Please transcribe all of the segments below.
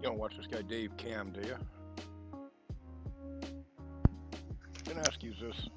don't watch this guy Dave Cam, do you? Can I ask you this?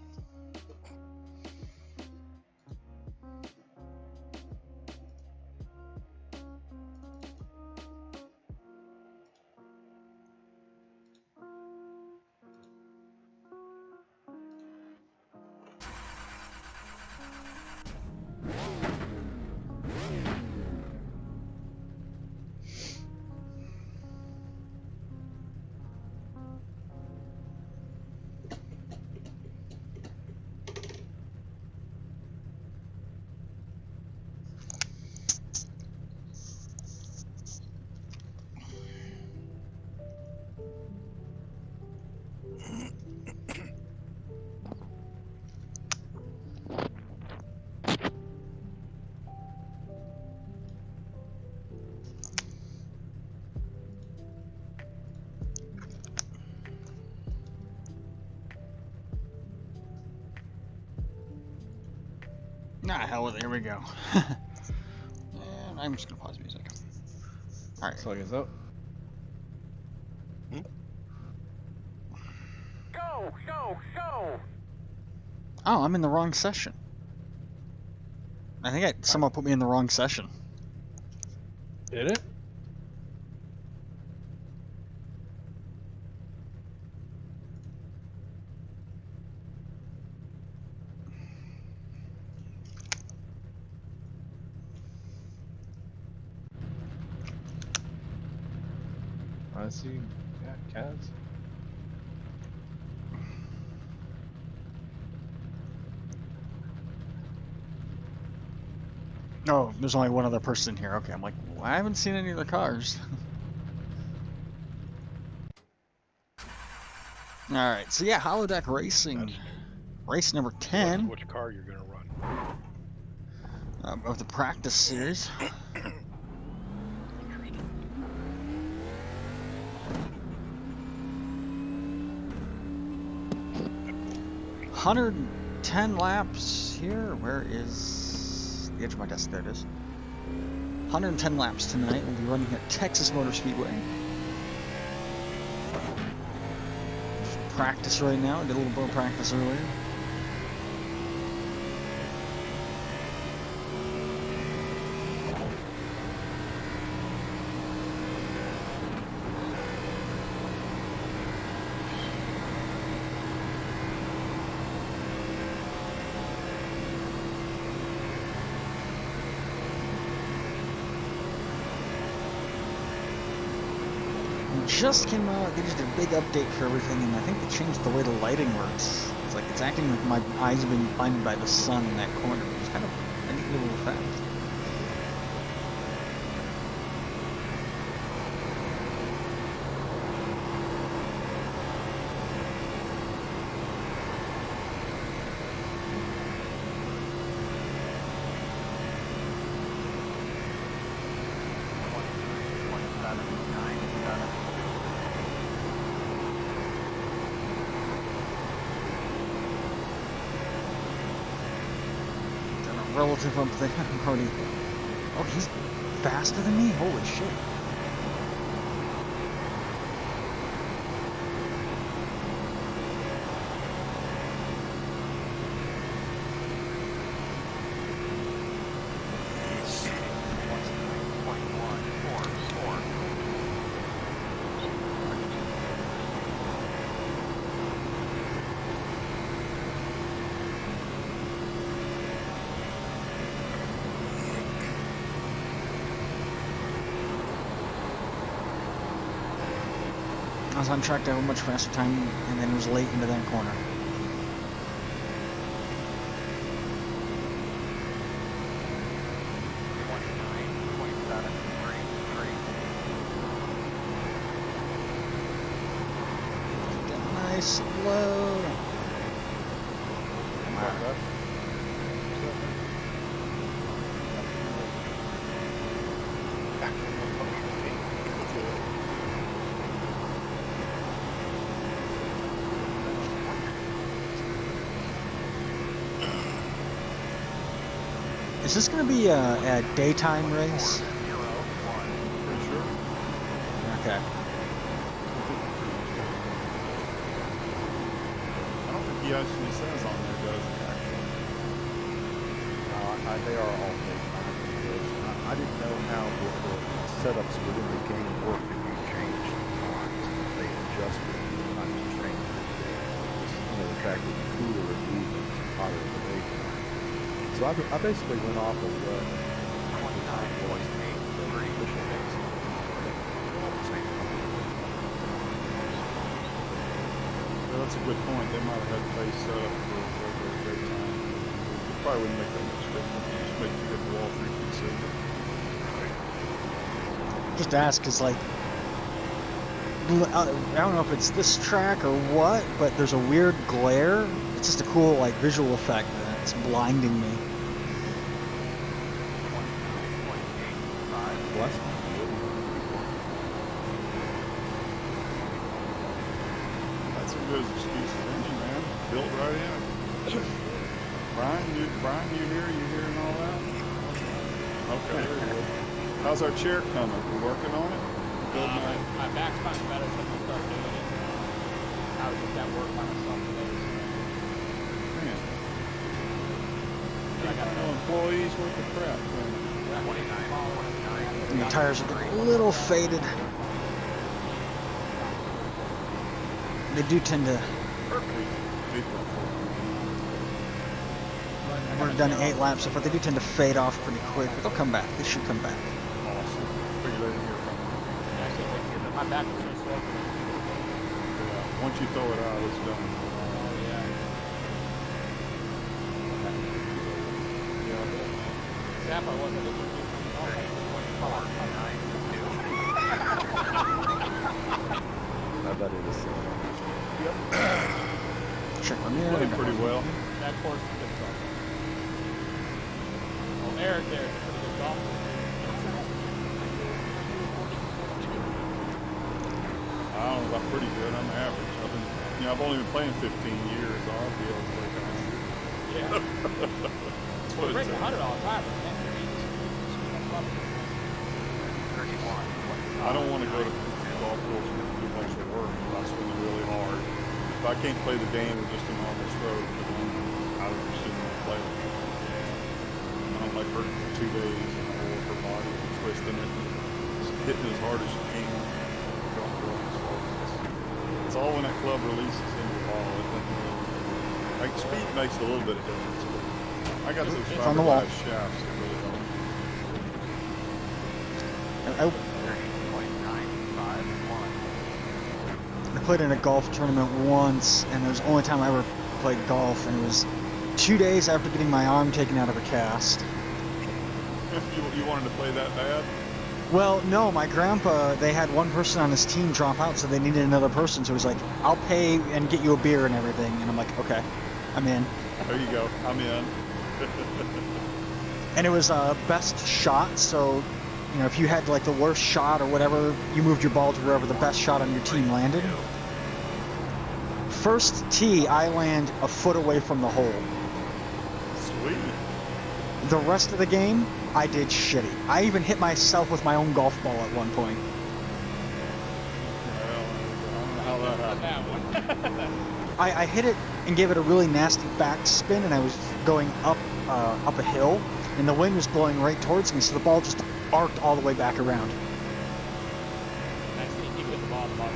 Ah, hell with it. Here we go. And I'm just gonna pause music. All right. So is up. Go! Oh, I'm in the wrong session. I think someone put me in the wrong session. Did it? I see. Yeah, cats. Oh, there's only one other person here. Okay, I'm like, well, I haven't seen any of the cars. All right, so yeah, Holodeck Racing, race number 10 Which car you're gonna run? of the practice series. Interesting. 110 laps here. Where is the edge of my desk? There it is. 110 laps tonight. We'll be running at Texas Motor Speedway. Practice right now. I did a little bit of practice earlier. Just came out, they just did a big update for everything, and I think they changed the way the lighting works. It's like it's acting like my eyes are being blinded by the sun in that corner, which is kind of a neat little effect. Relative up there. I'm already. Oh, he's faster than me? Holy shit. I was on track to have a much faster time, and then was late into that corner. Nice low. Is this going to be a daytime race? Pretty sure. Okay. he actually says on there, does he? Actually. They are all fake videos. I didn't know how the setups within the game work if you change times. If they adjusted the times change. The track would be cooler or movement, hotter in the daytime. So I basically went off of what the time was made the official days. All the same. Well, that's a good point. They might have had base set up for regular daytime. It probably wouldn't make that much difference. Just make you get the wall 3 feet silver. Just ask, cause like, I don't know if it's this track or what, but there's a weird glare. It's just a cool like visual effect that's blinding me. That's some good excuses, ain't you, man? Built right in. Brian, you hearing all that? Okay. How's our chair coming? We working on it? My back's gotten better since I started doing it. I was just at work by myself today. Man. I got no employees worth of crap. And the tires are getting a little faded. They do tend to. We're done 8 laps so far. They do tend to fade off pretty quick, but they'll come back. They should come back. Awesome. Figured I didn't hear from them. Actually, my back was so sore. Yeah. Once you throw it out, it's done. Oh, yeah. Zap, I wasn't able to do I bet it is. Check on Played pretty well. that course is good stuff. Well, Eric there is a pretty good golfer. I don't know, I'm pretty good. I'm average. I've only been playing 15 years. So I'll be able to play kind of. Yeah. That's what We're it breaking takes. 100 all the time. I don't want to go to the golf course and do a bunch of work. I swing it really hard. If I can't play the game with just a normal stroke, then I would just play it. I don't like hurting for 2 days and all over her body and twisting it and just hitting it as hard as you can. Don't go as far as it's all when that club releases into the ball. It doesn't really, like speed makes a little bit of difference. I got those It's on the wall. fiberglass shafts that really don't. I played in a golf tournament once, and it was the only time I ever played golf, and it was 2 days after getting my arm taken out of a cast. You wanted to play that bad? Well, no, my grandpa, they had one person on his team drop out, so they needed another person, so he was like, I'll pay and get you a beer and everything, and I'm like, okay, I'm in. There you go. I'm in. And it was best shot, so, you know, if you had like the worst shot or whatever, you moved your ball to wherever the best shot on your team landed. First tee, I land a foot away from the hole. Sweet. The rest of the game, I did shitty. I even hit myself with my own golf ball at one point. Well, I don't know how that happened. That one. I hit it and gave it a really nasty back spin, and I was going up a hill, and the wind was blowing right towards me, so the ball just arced all the way back around. Nice that you keep hitting the ball at the bottom.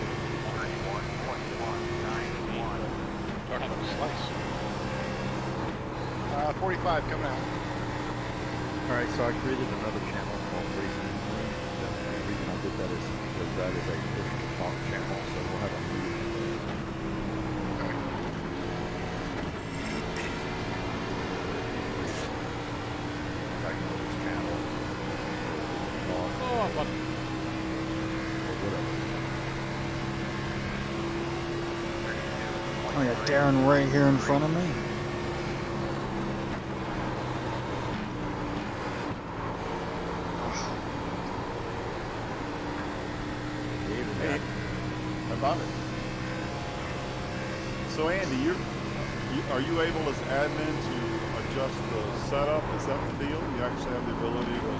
45 coming out. Alright, so I created another channel called Racing. The reason I did that is because that is a push-to-talk channel, so we'll have a meeting. I can go to this channel. Talk, Oh, I'm lucky. or whatever. I got Darren right here in front of me. Hey, how about it? So Andy, are you able as admin to adjust the setup? Is that the deal? You actually have the ability to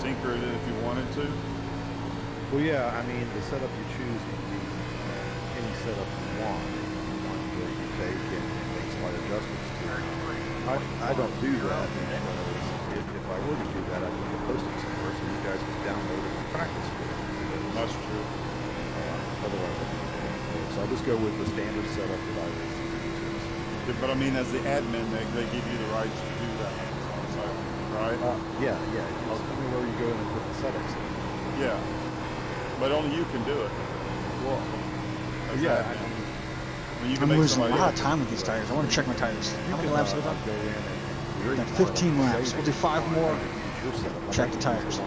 tinker it in if you wanted to? Well, yeah, I mean, the setup you choose can be any setup you want. One where you take and slight adjustments to it. I don't do that because if I were to do that, I'd need to post it somewhere so you guys can download it and practice with it. That's true. Otherwise, I don't do it. So I just go with the standard setup that I use. But I mean, as the admin, they give you the rights to do that. That's what I'm saying, right? Yeah. Just anywhere you go in and put the setups in. Yeah. But only you can do it. Well, As yeah. admin. I mean, you can I'm make losing a somebody lot of else time with these tires. I want to check my tires. How many laps have we done? Go in and Got 15 laps. We'll do 5 more. Your setup. Check the tires.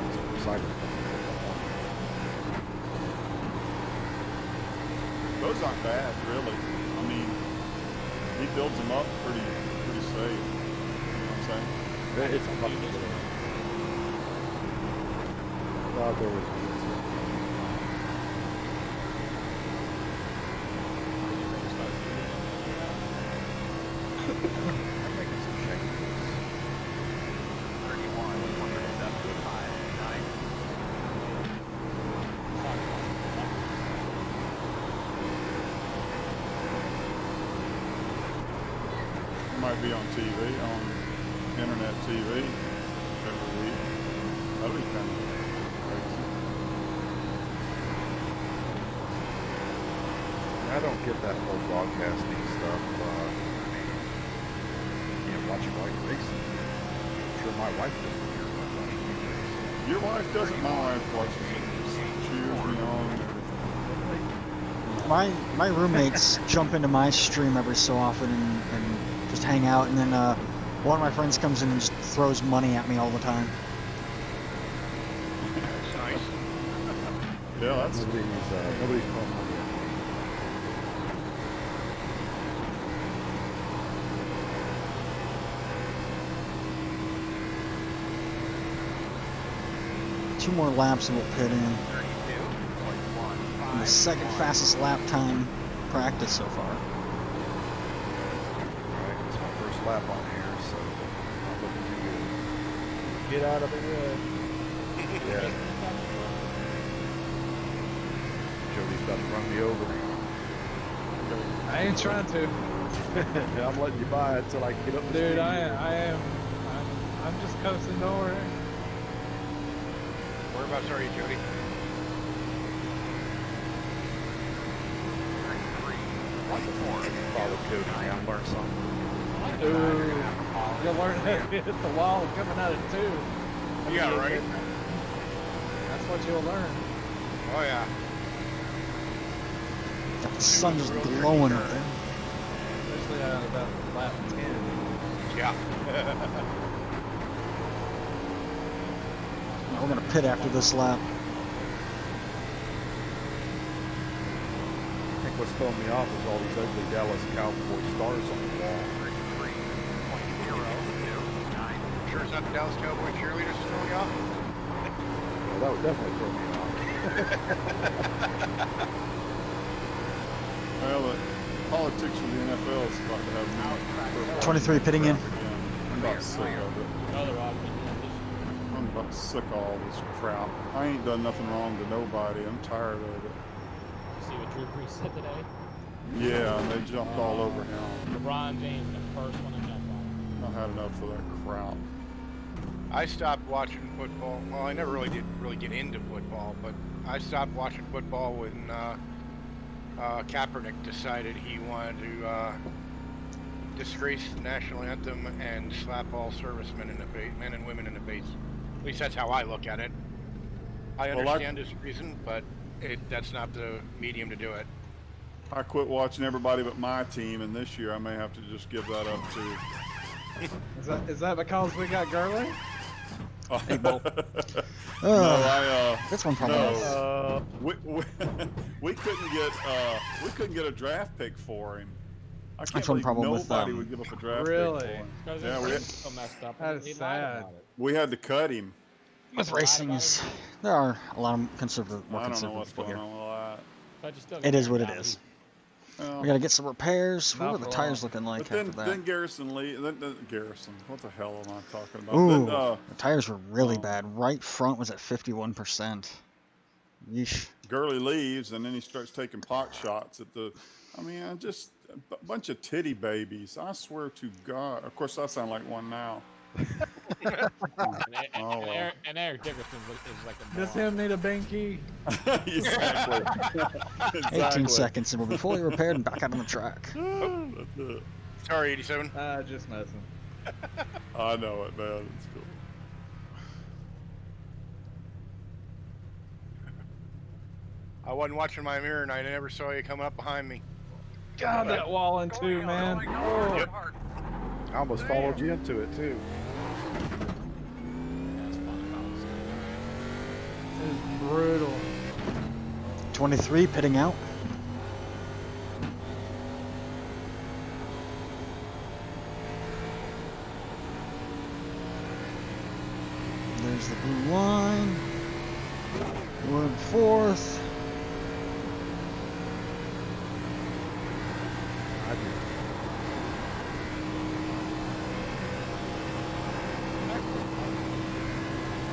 Those aren't bad, really. I mean, he builds them up pretty safe. You know what I'm saying? It's a fucking good. Well, there was I'm making some changes. 31, It might be on TV, on internet TV every week. That'll be kind of crazy. I don't get that whole broadcasting stuff. You can't watch it while you're racing. I'm sure my wife doesn't care about watching you race. Your wife doesn't. My wife watches it. Cheers me on and everything. My roommates jump into my stream every so often and just hang out, and then one of my friends comes in and just throws money at me all the time. That's nice. Yeah, that's. Nobody's calling money. Two more laps and we'll pit in. 32.15. And the second fastest lap time practice so far. Alright, it's my first lap on here, so I'm looking too good. Get out of the way. Yeah. Jody's about to run me over. I ain't trying to. I'm letting you by until I get up the Dude, speed. I am. I'm just coasting nowhere. Whereabouts are you, Jody? Follow Jody now, learn something. Ooh, you'll learn how to hit the wall coming out of two. Yeah, right. That's what you'll learn. Oh, yeah. The sun just glowing up there. Especially about lap 10. Yeah. We're gonna pit after this lap. I think what's throwing me off is all these ugly Dallas Cowboy stars on the wall. 33.02. Sure it's not the Dallas Cowboy cheerleaders throwing you off? Well, that would definitely throw me off. Well, the politics of the NFL is about to have me. 23 pitting in. I'm about sick of it. Another option. I'm about sick of all this crap. I ain't done nothing wrong to nobody. I'm tired of it. See what Drew Brees said today? Yeah, and they jumped all over him. LeBron James, the first one to jump on him. I had enough of that crap. I stopped watching football. Well, I never really did get into football, but I stopped watching football when Kaepernick decided he wanted to disgrace the national anthem and slap all servicemen in the face, men and women in the face. At least that's how I look at it. I understand his reason, but that's not the medium to do it. I quit watching everybody but my team, and this year I may have to just give that up too. Is that because we got Gurley? Hey, Bo. No, That's one problem. no. We couldn't get a draft pick for him. I can't That's one believe problem with, nobody would give up a draft pick Really? for him. Because Yeah, his we- wrist so messed up. That is He lied sad. about it. We had to cut him. With racing is there are a lot of more I don't know conservative what's people going here. on with that. But you still It gotta is what it count. is. Well, We gotta get some repairs. What Not are the for tires long. looking like but after that? then Garrison Lee, Garrison. What the hell am I talking about? Ooh, Then, the tires were really oh. bad. Right front was at 51%. Yeesh. Gurley leaves, and then he starts taking pot shots at the. I mean, I just a bunch of titty babies. I swear to God. Of course, I sound like one now. And Eric Dickerson is like a moron. Does him need a binky? Exactly. 18 seconds and we'll be fully repaired and back out on the track. That's it. Sorry, 87. Just messing. I know it, man. It's cool. I wasn't watching my mirror, and I never saw you coming up behind me. God, that wall in two, man. Oh. Yep. I almost followed you into it too. That's fun. This is brutal. 23 pitting out. There's the blue line. Wood fourth. I do.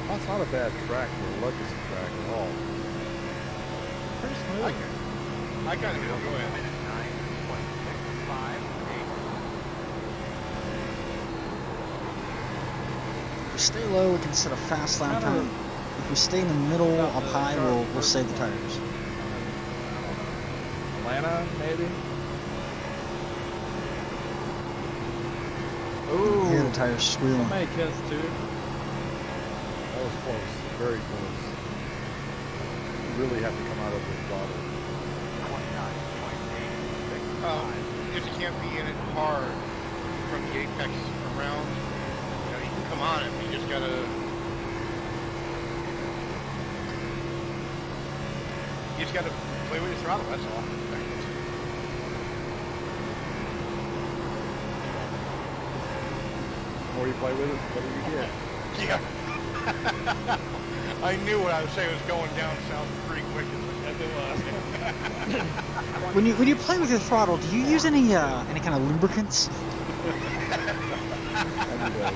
That's not a bad track for a legacy track at all. Pretty smooth. I kind of enjoy it. If we stay low, we can set a fast lap time. If we stay in the middle, up high, we'll save the tires. Atlanta, maybe? Ooh. Hear the tires squealing. May kiss too. That was close, very close. You really have to come out of the throttle. You just can't be in it hard from the apex around. You know, you can come on it, but you just gotta. You just gotta play with your throttle. That's all. The more you play with it, the better you get. Yeah. I knew what I was saying was going down south pretty quick. As it was. When you play with your throttle, do you use any kind of lubricants? Anyway,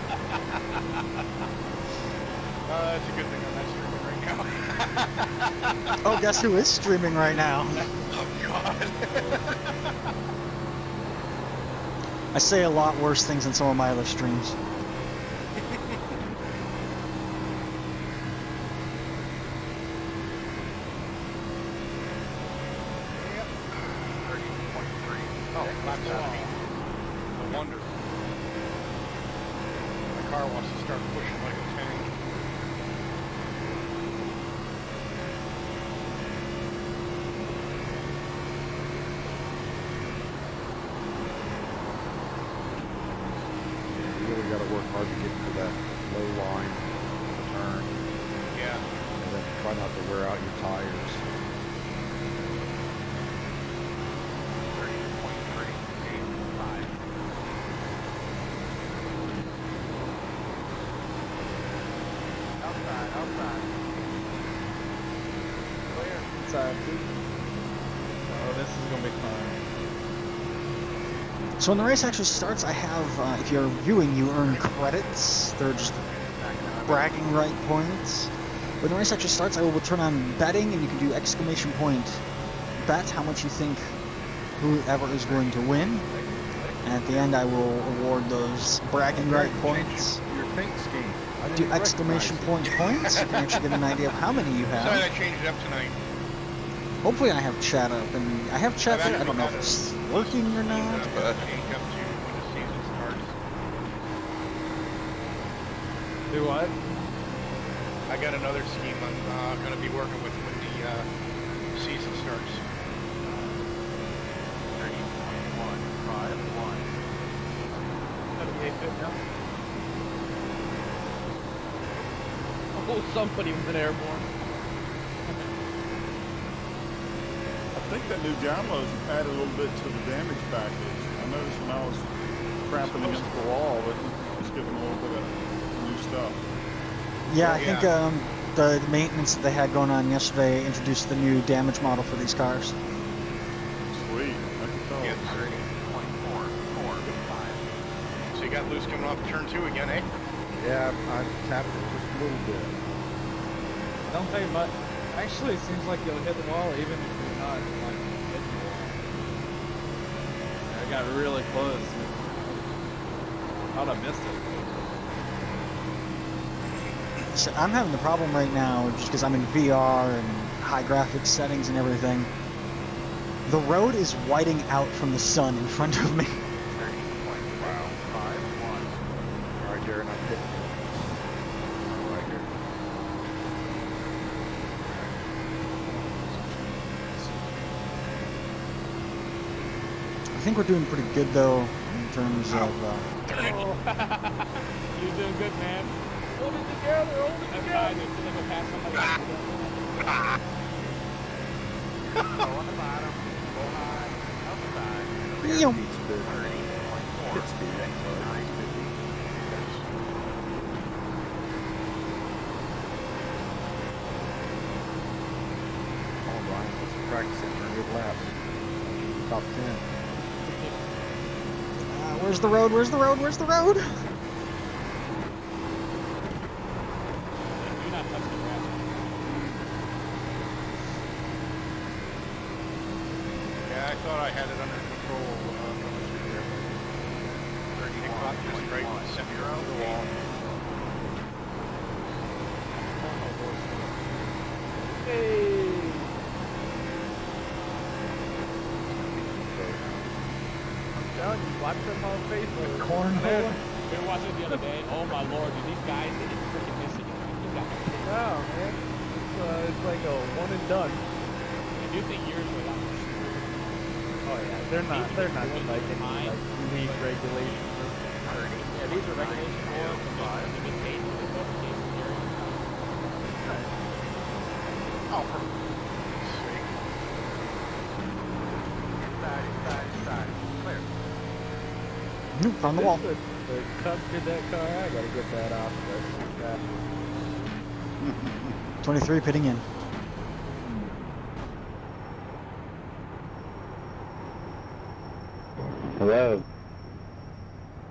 It's a good thing I'm not streaming right now. Oh, guess who is streaming right now? Oh God. I say a lot worse things than some of my other streams. Oh, laps out of me. No wonder. My car wants to start pushing like a tank. you really got to work hard to get to that low line turn, Yeah. and then try not to wear out your tires. Inside, dude. Oh, this is gonna be fun. So when the race actually starts, I have, if you're viewing, you earn credits. They're just bragging right points. When the race actually starts, I will turn on betting, and you can do exclamation point bet how much you think whoever is going to win. And at the end, I will award those bragging right points. Your paint scheme. I didn't Do even exclamation recognize point points. You can actually get an idea of how many you Decided have. I changed it up tonight. Hopefully I have chat up, and I have chat there. I don't know if it's working or not, but Change up to when the season starts. Do what? I got another scheme I'm going to be working with when the season starts. 78 bit now? Oh, somebody went airborne. I think that new download added a little bit to the damage package. I noticed when I was cramping against the wall, it was giving a little bit of new stuff. yeah, I think the maintenance that they had going on yesterday introduced the new damage model for these cars. Sweet. I can tell. Yeah. So you got loose coming off of turn 2 again, eh? Yeah, I tapped it just a little bit. Don't take much. Actually, it seems like you'll hit the wall even if you're not like hitting the wall. I got really close. Thought I missed it. So I'm having the problem right now just because I'm in VR and high graphics settings and everything. The road is whiting out from the sun in front of me. Wow. 5-1. All right, Darren, I'm hitting you. Right here. I think we're doing pretty good though in terms of. You're doing good, man. Hold it together, hold it I'm together. trying to go past somebody else. Go on the bottom. Go high. Outside. Yo. Speed spit. Hit speed. Sorry. 50. Come on, Brian. Let's practice it for good laps. Top 10. Where's the road? Where's the road? Where's the road? Do not touch the grass. Yeah, I thought I had it under control through there. 30 o'clock just right sent me around the wall. Hey. I'm telling you, watch them on Facebook. Cornhole. We were watching it the other day. Oh my lord, dude, these guys didn't freaking miss it. You got it. No, man. It's like a one and done. I do think yours were that much. Oh yeah, they're not like any like league regulations. Yeah, these are regulations for the big page with the notification area. Oh, for sake. Inside. Clear. Nope, on the wall. The cup did that car. I gotta get that off. That's 23 pitting in. Hello.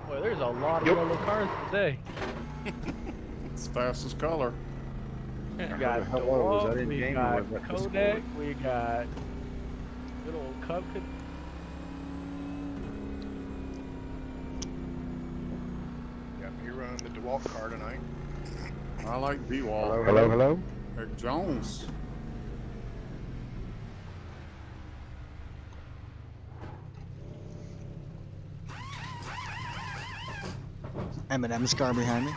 Boy, there's a lot of yellow cars today. It's fastest color. We got Hello, was that DeWalt, in we game or got was that Holodeck, Discord? we got good old Cub. Yeah, you're running the DeWalt car tonight. I like D-Wall. Hello. Eric Jones. Eminem's car behind me.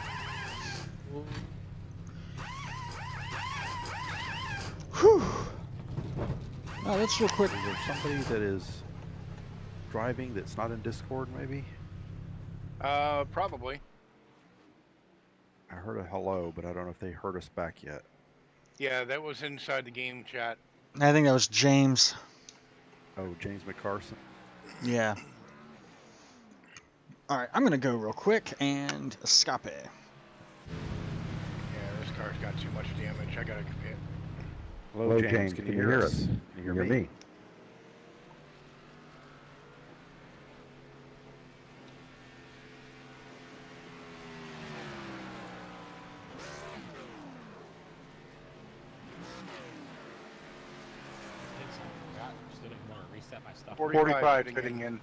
Whew. Let's real quick. Is there somebody that is driving that's not in Discord, maybe? Probably. I heard a hello, but I don't know if they heard us back yet. Yeah, that was inside the game chat. I think that was James. Oh, James McCarson. Yeah. All right, I'm gonna go real quick and escape. Yeah, this car's got too much damage. I gotta hit. Hello, James. Can you hear us? Can you hear me? I think so. I forgot. Just didn't want to reset my stuff. 45 fitting in.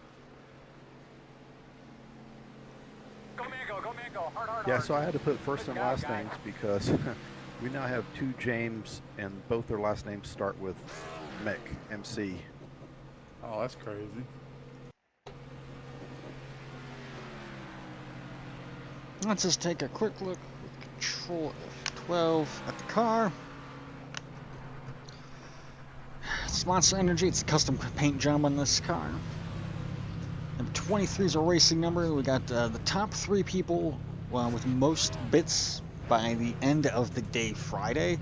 Yeah, so I had to put first and last names because we now have two James, and both their last names start with Mick, MC. Oh, that's crazy. Let's just take a quick look with Control F12 at the car. It's Monster Energy. It's a custom paint job on this car. Number 23 is a racing number. We got the top 3 people with most bits by the end of the day Friday.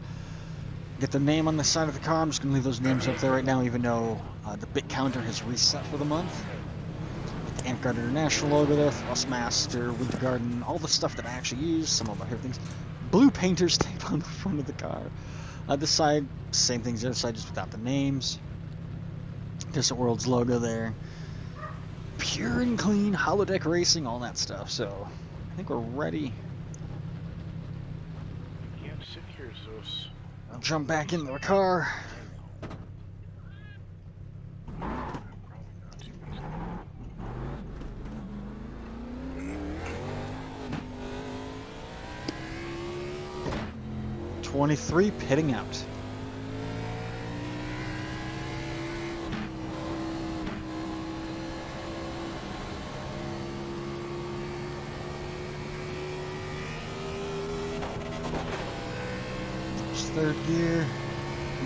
Get the name on the side of the car. I'm just going to leave those names up there right now, even though the bit counter has reset for the month. With the Amp Guard International logo there, Thrustmaster, Winter Garden, all the stuff that I actually use, some of my favorite things. Blue painter's tape on the front of the car. This side, same thing as the other side, just without the names. Distant World's logo there. Pure and clean, Holodeck Racing, all that stuff. So, I think we're ready. Can't sit here, Zeus. Oh, jump back into the car. '23 pitting out. Third gear,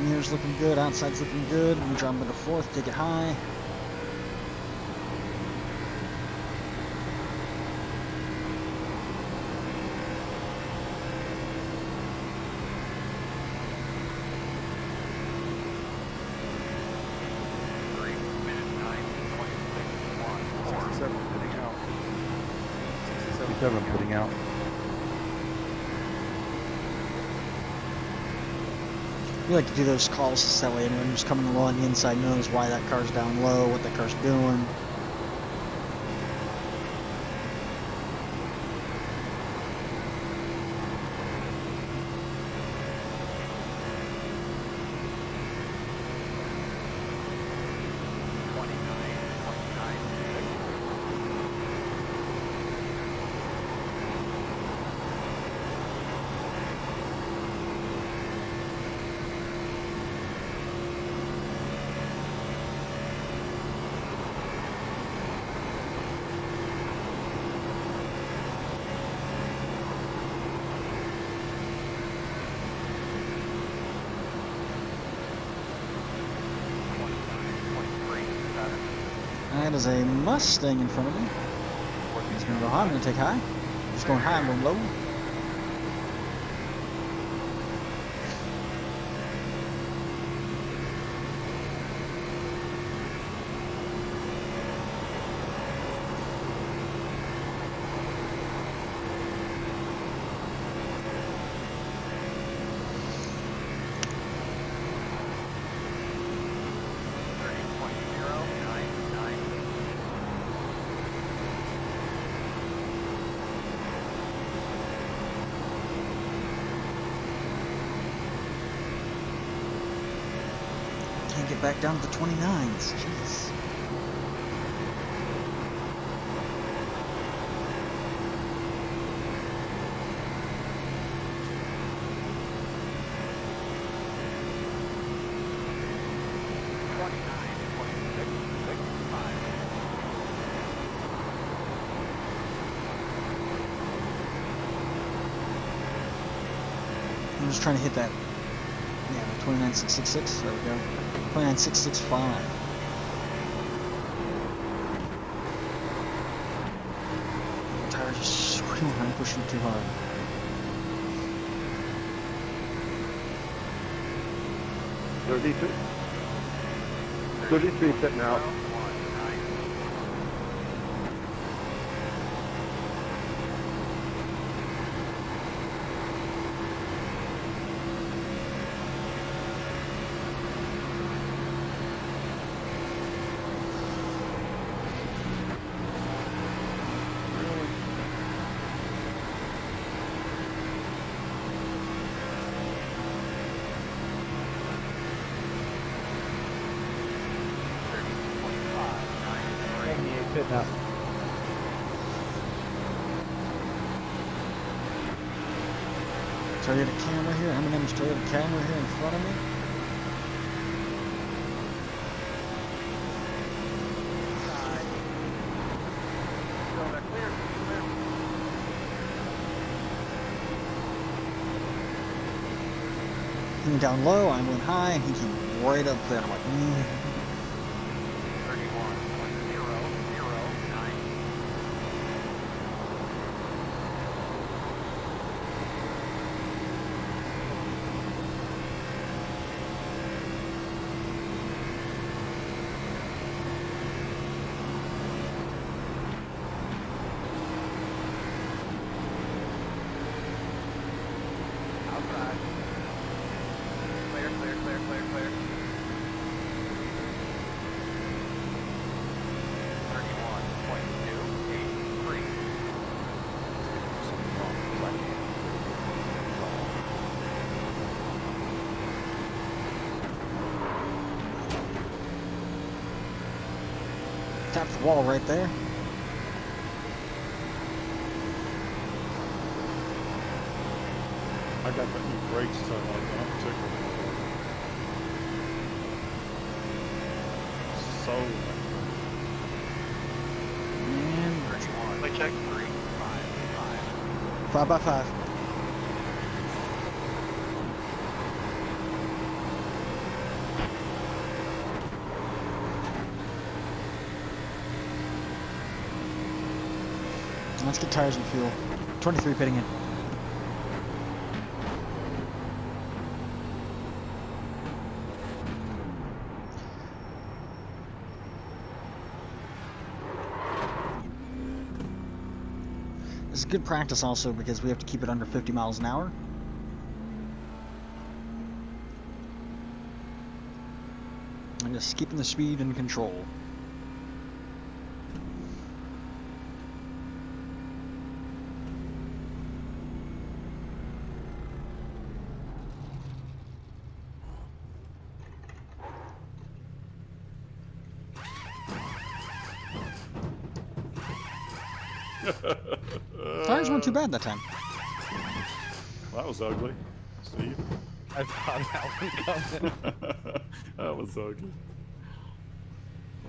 mirror's looking good, outside's looking good. We jump into fourth, take it high. Putting out. We like to do those calls so that way anyone who's coming along the inside knows why that car's down low, what that car's doing. That is a Mustang in front of me. He's going to go high, I'm going to take high. He's going high, I'm going low. Can't get back down to the 29s. Jeez. I'm just trying to hit that. Yeah, 29666. There we go. 29665. The tires are screaming. I'm pushing too hard. $33 sitting out. Pitting out. Toyota camera here. Eminem's Toyota camera here in front of me. He went down low, I went high, and he came right up there. I'm like, Tap the wall right there. I got the new brakes, so I'm tickled. So much. And Play check 3, 5, 5 by 5. Let's get tires and fuel. 23 pitting in. This is good practice also because we have to keep it under 50 miles an hour. And just keeping the speed in control. Tires weren't too bad that time. Well, that was ugly, Steve. I saw that one coming. That was ugly.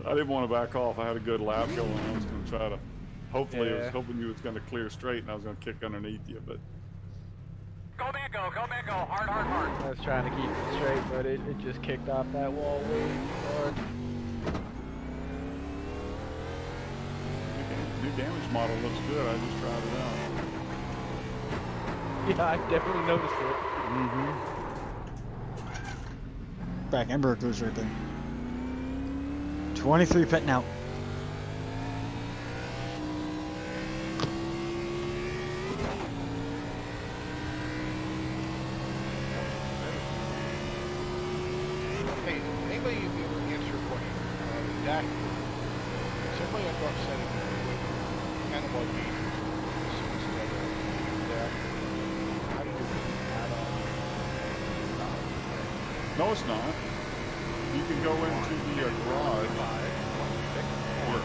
I didn't want to back off. I had a good lap going. I was going to try to. Hopefully, I was hoping you was going to clear straight, and I was going to kick underneath you, but. Go man, go man, go. Hard, hard, hard. I was trying to keep it straight, but it just kicked off that wall way too hard. New damage model looks good. I just tried it out. Yeah, I definitely noticed it. Mm-hmm. Back end goes right there. 23 pitting out. Hey, anybody be able to answer a question? Dak, somebody I thought said it analog meter instead of Dak. How do you do that? No, it's not. You can go into the garage. When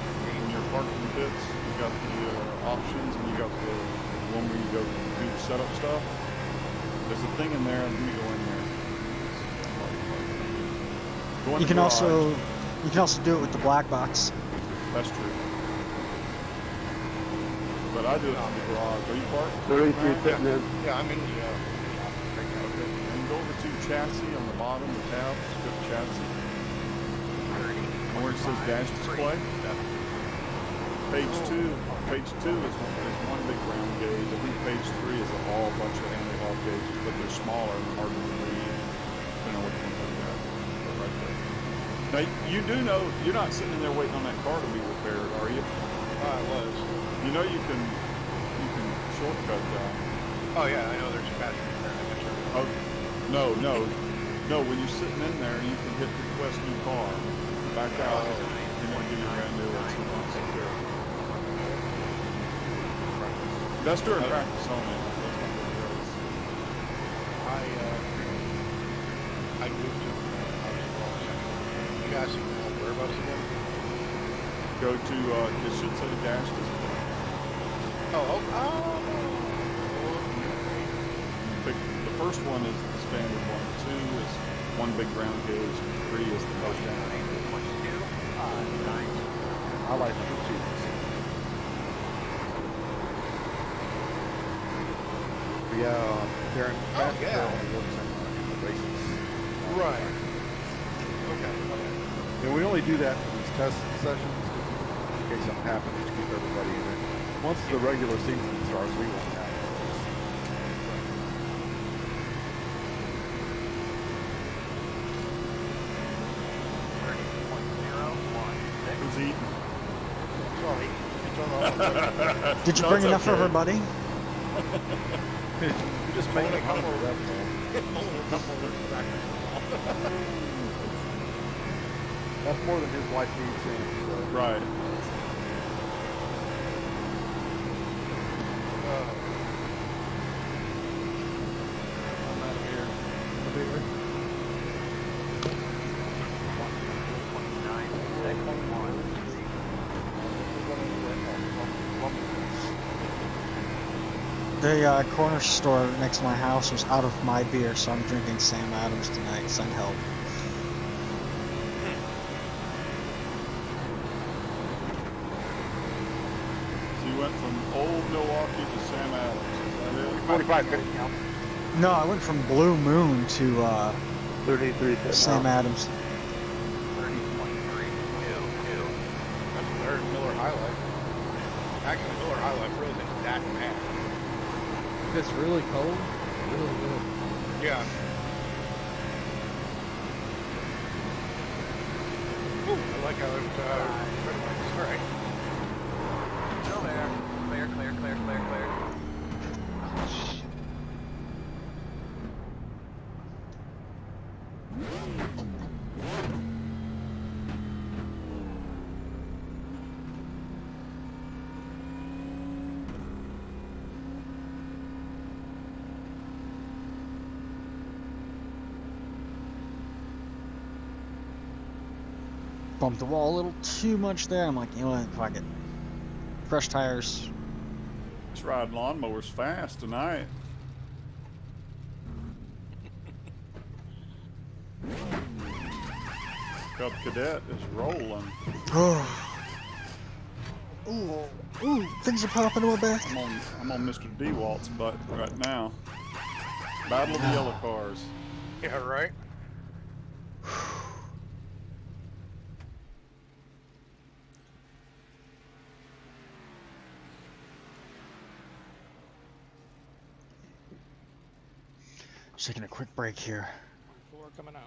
you're parking the pits, you got the options, and you got the one where you go do the setup stuff. There's a thing in there, and you go in there. Go in You the can garage. also do it with the black box. That's true. But I do it from the garage. Are you parked? 33 pitting in. Yeah, I'm in the Okay. And go over to chassis on the bottom, the tabs. Go to chassis. And where it says dash display. Page 2 is one big round gauge. I think page 3 is a whole bunch of analog gauges, but they're smaller and harder to read. Depending on which one you look at. They're right there. Now you do know you're not sitting in there waiting on that car to be repaired, are you? I was. You know you can shortcut that. Oh yeah, I know there's a battery in there. I got you. Oh, no. When you're sitting in there, you can hit request new car, back out, and then give you a brand new one. That's during practice only. That's not what it is. I moved to. You guys see whereabouts again? Go to it should say dash display. Pick, the first one is the standard one. 2 is one big round gauge, and 3 is the most down. I like number 2. Yeah, Darren. yeah. Works in the races. Right. Okay. And we only do that for these test sessions in case something happens to keep everybody in it. Once the regular season starts, we won't have those. Who's eating? Sorry. Did you No, bring it's enough for okay. everybody? We just make it couple. fun. That's more than his wife needs him. So. Right. I'm out of here. Completely. The corner store next to my house was out of my beer, so I'm drinking Sam Adams tonight. Send help. So you went from old Milwaukee to Sam Adams. Is that it? 45 couldn't count. No, I went from Blue Moon to 33 Sam Adams. 30.3. That's third Miller High Life. Actually, Miller High Life really isn't that bad. If it's really cold, really good. Yeah. Ooh, I like how it, all right. Still there. Clear, clear, clear, clear, clear. Bumped the wall a little too much there. I'm like, you know what, fuck it. Fresh tires. Let's ride lawnmowers fast tonight. Cub Cadet is rolling. Ooh, things are popping in my back. I'm on Mr. DeWalt's butt right now. Battle of the Yellow Cars. Yeah, right. Just taking a quick break here. 4 coming out.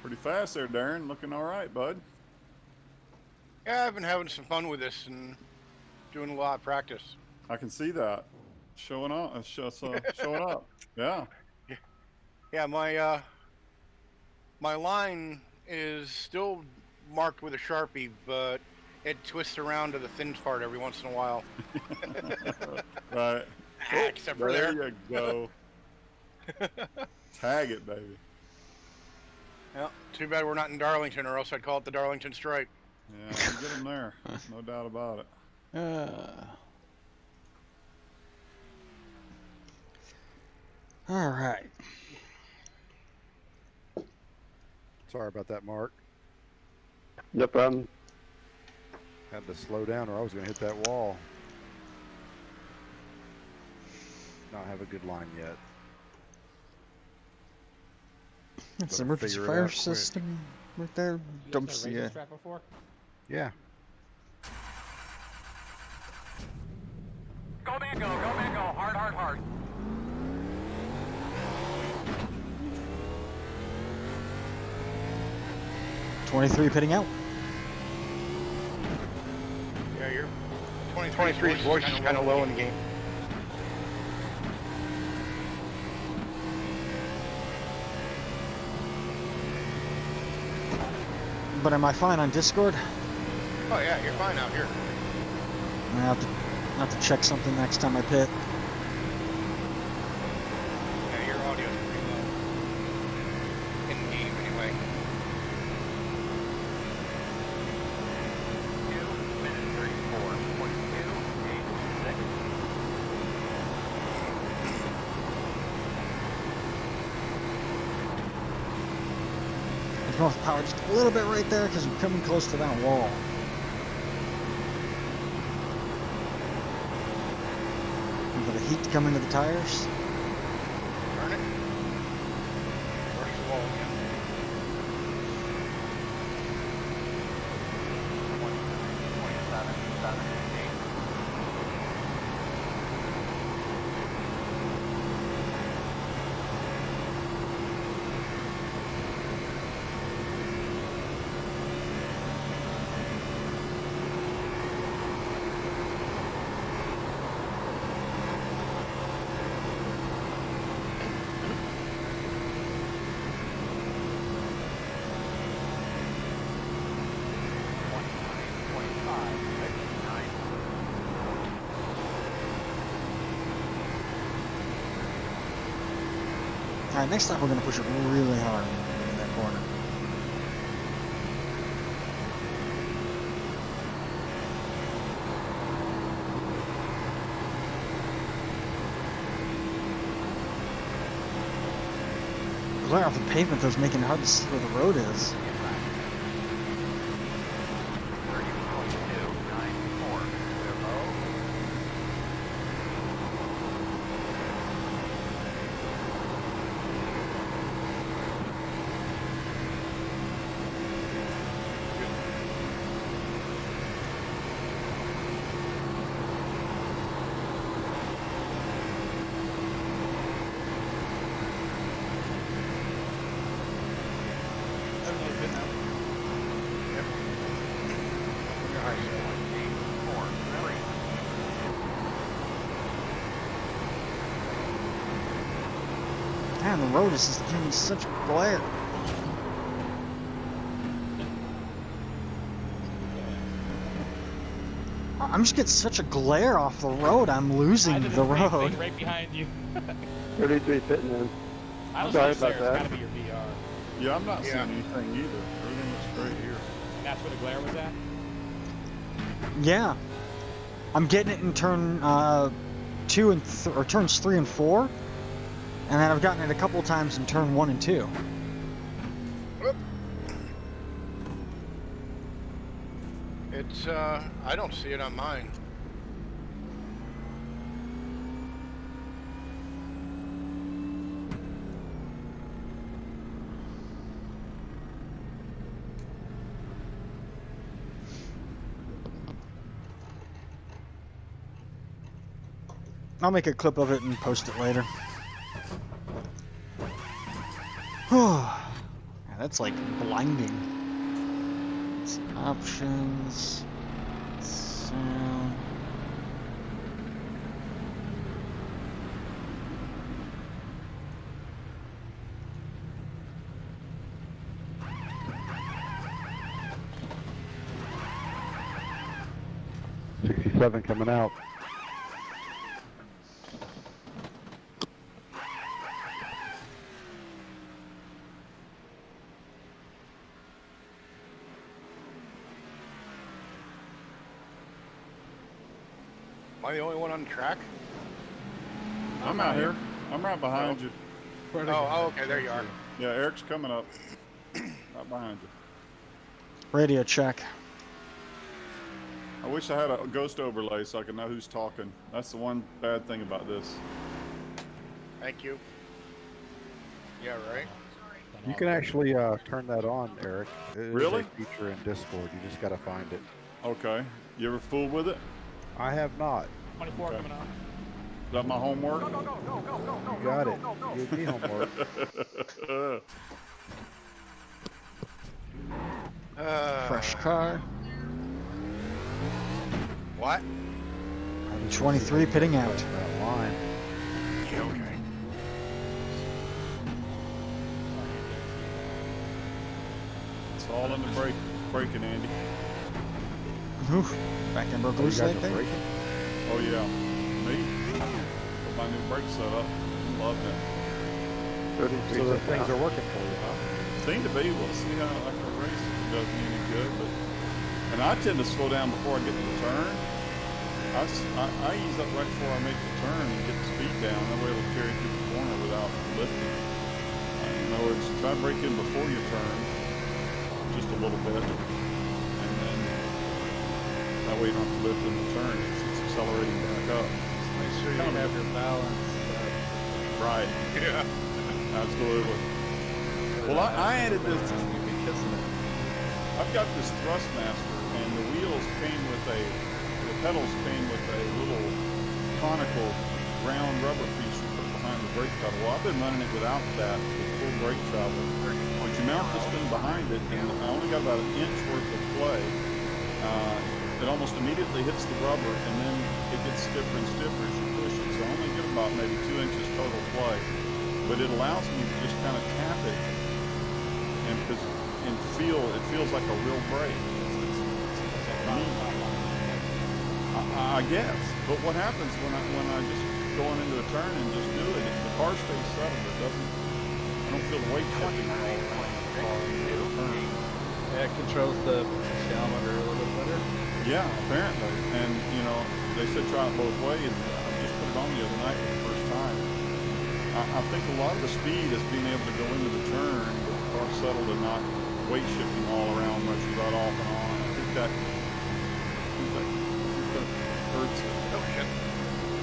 Pretty fast there, Darren. Looking all right, bud. Yeah, I've been having some fun with this and doing a lot of practice. I can see that. Showing up. Showing up. Yeah. Yeah, my line is still marked with a Sharpie, but it twists around to the thin part every once in a while. Right. Except for there there. you go. Tag it, baby. Yeah, too bad we're not in Darlington, or else I'd call it the Darlington Stripe. Yeah, you get them there. No doubt about it. All right. Sorry about that, Mark. No problem. Had to slow down or I was going to hit that wall. Not have a good line yet. That's Better emergency figure it fire out quick. system right there. You guys Dumps, had a racing yeah. strap before? Yeah. Go man, go man, go. Hard, hard, hard. $23 pitting out. Yeah, you're 23's voice is kind of low in the game. But am I fine on Discord? Oh yeah, you're fine out here. I have to check something next time I pit. Yeah, your audio's pretty low. In the game, anyway. 2 minutes 34.286. I can off power just a little bit right there because we're coming close to that wall. And for the heat to come into the tires. Turn it. Where's the wall again? 27, 7, 8. Alright, next time we're going to push it really hard in that corner. glare off the pavement that's making it hard to see where the road is. Man, the road is just giving me such glare. I'm just getting such a glare off the road, I'm losing the road. Right behind you. 33 pitting in. I don't Sorry think there. about It's that. gotta be your VR. Yeah, I'm not seeing anything either. Everything looks great here. And that's where the glare was at? Yeah. I'm getting it in turn 2 and or turns 3 and 4. And then I've gotten it a couple times in turn 1 and 2. It's, I don't see it on mine. I'll make a clip of it and post it later. Yeah, that's like blinding. Let's see, options, sound. '67 coming out. Am I the only one on the track? I'm out here. I'm right behind you. Oh, okay, there you are. Yeah, Eric's coming up. Right behind you. Radio check. I wish I had a ghost overlay so I could know who's talking. That's the one bad thing about this. Thank you. Yeah, right. You can actually turn that on, Eric. It is Really? a feature in Discord. You just got to find it. Okay. You ever fooled with it? I have not. 24 Okay. coming on. Is that my homework? You got it. You gave me homework. Fresh car. What? 23 pitting out. That line. Yeah, okay. It's all in the braking, Andy. Oof. Back end broke Oh, you loose guys that are thing. braking? Oh yeah. Me? Put my new brake setup. Loved it. 33 So the pitting things out. are working for you, huh? Seem to be. We'll see how after a race if it does me any good. But and I tend to slow down before I get to the turn. I ease up right before I make the turn and get the speed down. That way it'll carry through the corner without lifting. In other words, try to brake in before you turn, just a little bit, and then that way you don't have to lift in the turn. It's accelerating back up. Make sure you have your balance. Right. Yeah. Absolutely. Well, I added this. You'd be kissing it. I've got this Thrustmaster, and the wheels came with the pedals came with a little conical round rubber piece you put behind the brake pedal. Well, I've been running it without that, with full brake travel. But you mount this thing behind it, and I only got about an inch worth of play. It almost immediately hits the rubber, and then it gets stiffer and stiffer as you push it. So I only get about maybe 2 inches total play. But it allows me to just kind of tap it and feels like a real brake. It's neat. I guess. But what happens when I just going into a turn and just do it? The car stays settled. It doesn't. I don't feel the weight shifting all around the car into a turn. Yeah, it controls the potentiometer a little bit better. Yeah, apparently. And they said try it both ways. I just put it on the other night for the first time. I I think a lot of the speed is being able to go into the turn, but the car settled and not weight shifting all around much without off and on. I think that hurts it. Oh shit.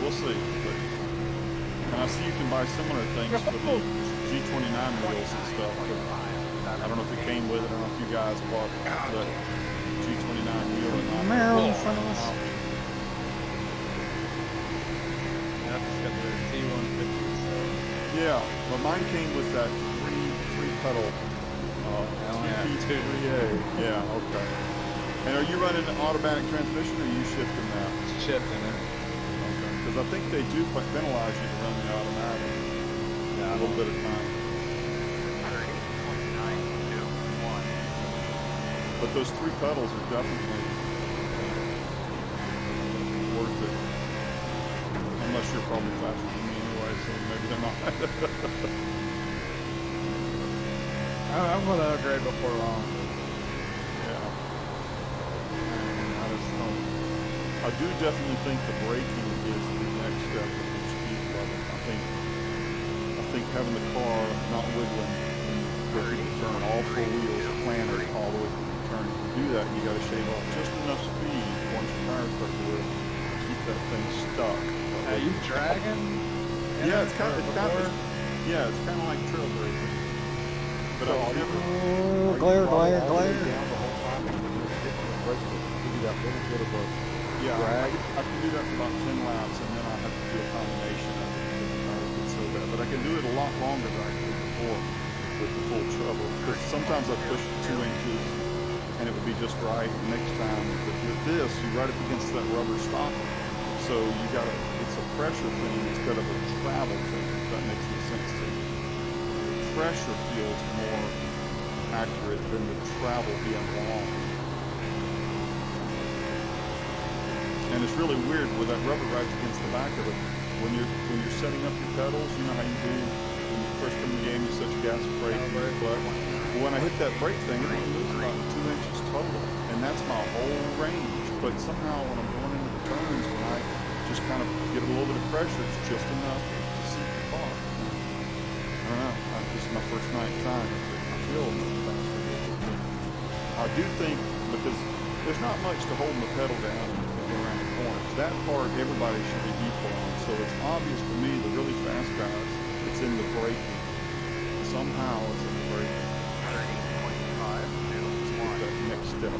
We'll see. But, and I see you can buy similar things for the G29 wheels and stuff. But I don't know if it came with it. I don't know if you guys bought the G29 wheel or not. Meryl in front of us. Yeah, I just got the T150. Yeah, but mine came with that three pedal. only have 3A. Yeah, okay. And are you running an automatic transmission, or are you shifting that? Shifting it. Okay. Because I think they do penalize you to run the automatic. Yeah, A little bit of time. 108.921. But those 3 pedals are definitely worth it. Unless you're probably faster than me anyway, so maybe they're not. I'm going to upgrade before long. Yeah. I just don't. I do definitely think the braking is the next step of the speed level. I think having the car not wiggling when you turn all 4 wheels planted all the way through the turn. To do that, you got to shave off just enough speed once your tires start to wiggle to keep that thing stuck. Are you dragging? Yeah, it's kind of like trailblazing. But I was never. Glare. Down the whole time and you just hit the brake to give you that little bit of a Yeah, drag. I can do that for about 10 laps, and then I have to do a combination of it because the tires get so bad. But I can do it a lot longer than I could before with the full treble. Because sometimes I push 2 inches, and it would be just right next time. But with this, you're right up against that rubber stopper. So you got it's a pressure thing instead of a travel thing, if that makes any sense to you. The pressure feels more accurate than the travel being long. And it's really weird with that rubber right against the back of it. When you're setting up your pedals, you know how you do when you first come in the game, you set your gas, brake, and your clutch. Well, when I hit that brake thing, it only moves about 2 inches total, and that's my whole range. But somehow when I'm going into the turns, when I just kind of get a little bit of pressure, it's just enough to seat the car. I don't know. This is my first night trying it. I feel a little faster. I do think, because there's not much to holding the pedal down and go around the corners. That part, everybody should be equal on. So it's obvious to me, the really fast guys, it's in the braking. Somehow it's in the braking. 108.521. That next step.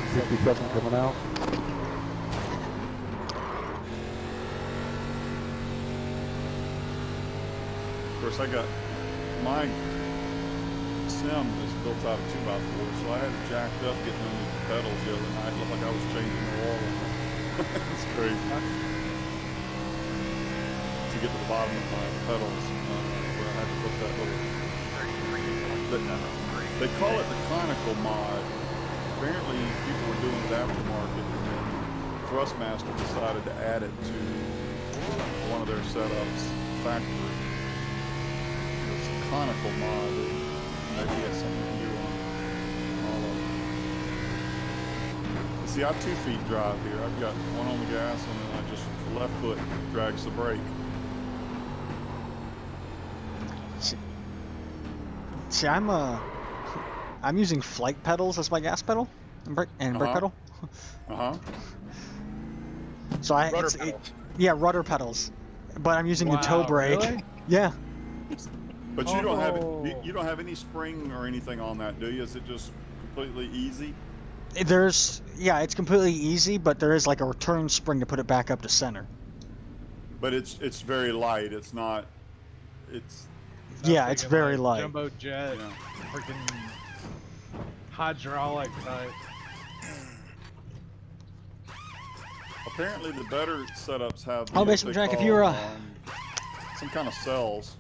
57 coming out. Of course, I got my sim is built out of 2x4, so I had it jacked up getting underneath the pedals the other night. It looked like I was changing the oil. It's crazy. To get to the bottom of my pedals, where I had to put that little. They call it the conical mod. Apparently, people were doing it aftermarket, and then Thrustmaster decided to add it to one of their setups factory. It's a conical mod. Maybe it has something to do on all of them. See, I 2 feet drive here. I've got one on the gas, and then I just the left foot drags the brake. See, I'm using flight pedals as my gas pedal and brake pedal. So Rudder pedals. yeah, rudder pedals, but I'm using the toe brake. Really? Yeah. But you don't have you don't have any spring or anything on that, do you? Is it just completely easy? It's completely easy, but there is like a return spring to put it back up to center. But it's very light. It's not. It's Yeah, it's very light. Jumbo jet, Yeah. freaking hydraulic type. apparently the better setups have. Oh, Basement Jack, if you're some kind of cells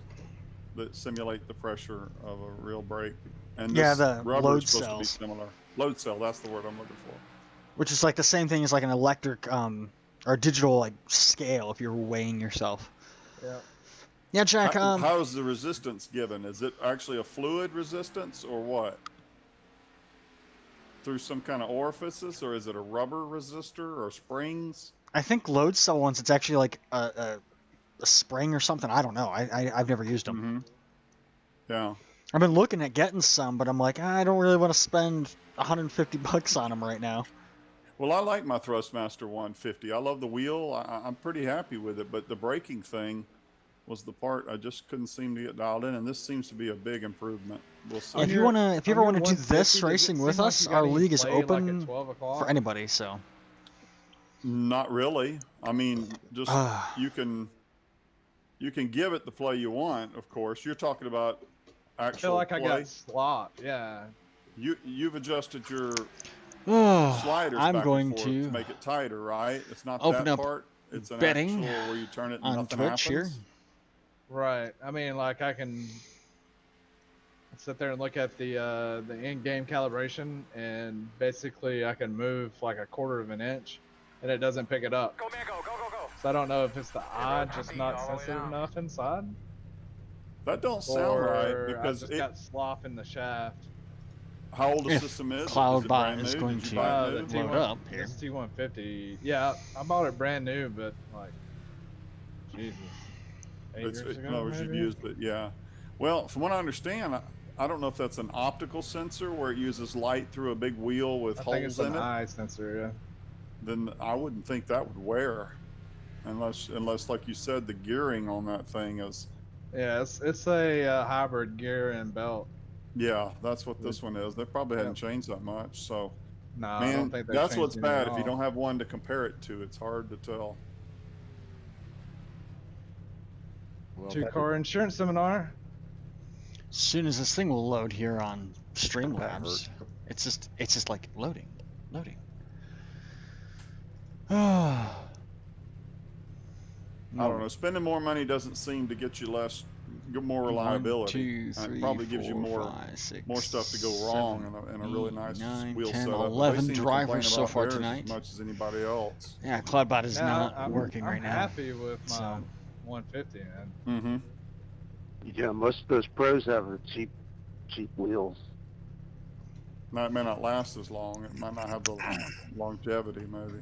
that simulate the pressure of a real brake, and yeah, this the rubber load is supposed cells, to be similar. Load cell, that's the word I'm looking for. which is like the same thing as like an electric or digital like scale if you're weighing yourself. Yeah. Yeah, Jack. How is the resistance given? Is it actually a fluid resistance or what? Through some kind of orifices, or is it a rubber resistor or springs? I think load cell ones, it's actually like a spring or something. I don't know. I've never used them. Mm-hmm. Yeah. I've been looking at getting some, but I'm like, I don't really want to spend $150 on them right now. Well, I like my Thrustmaster 150. I love the wheel. I'm pretty happy with it, but the braking thing was the part I just couldn't seem to get dialed in, and this seems to be a big improvement. We'll see. If you ever want to do this racing with us, our league is open for anybody. So. Not really. I mean, just you can give it the play you want. Of course, you're talking about actual I feel like play. I got slopped. Yeah. You've adjusted your sliders I'm back going and forth to make it tighter, right? It's not open that up part. It's an betting actual where you turn it and on nothing Twitch happens. here. Right. I mean, like I can sit there and look at the in-game calibration, and basically I can move like a quarter of an inch, and it doesn't pick it up. Go, man, go, go, go, go. So I don't know if it's the eye just not sensitive enough inside. That don't sound right because I just got slop in the shaft. How old the If system is? Cloudbot is going Did you to buy it new? load up here. It's T150. Yeah, I bought it brand new, but like, Jesus. 8 years ago, No, maybe? you've used it, yeah. Well, from what I understand, I don't know if that's an optical sensor where it uses light through a big wheel with I think holes it's in an it. eye sensor, yeah. Then I wouldn't think that would wear, unless like you said, the gearing on that thing is. Yeah, it's a hybrid gear and belt. Yeah, that's what this one is. They probably hadn't changed that much, so. No, I Man, don't think they've that's changed what's anything bad. at If you all. don't have one to compare it to, it's hard to tell. Well, Two-car insurance seminar. As soon as this thing will load here on That Streamlabs, hurt. it's just like loading. I I don't know. Spending more money doesn't seem to get you more reliability. 1, 2, 3, it probably gives you 4, more 5, 6, more stuff to go 7, wrong in a really 8, nice 9, wheel 10, setup. 11 they seem drivers to so complain far about theirs tonight. as much as anybody else. Yeah, Cloudbot is not I'm working right now. I'm happy with my so. 150, man. Mm-hmm. Yeah, most of those pros have cheap wheels. Now, it may not last as long. It might not have the longevity, maybe.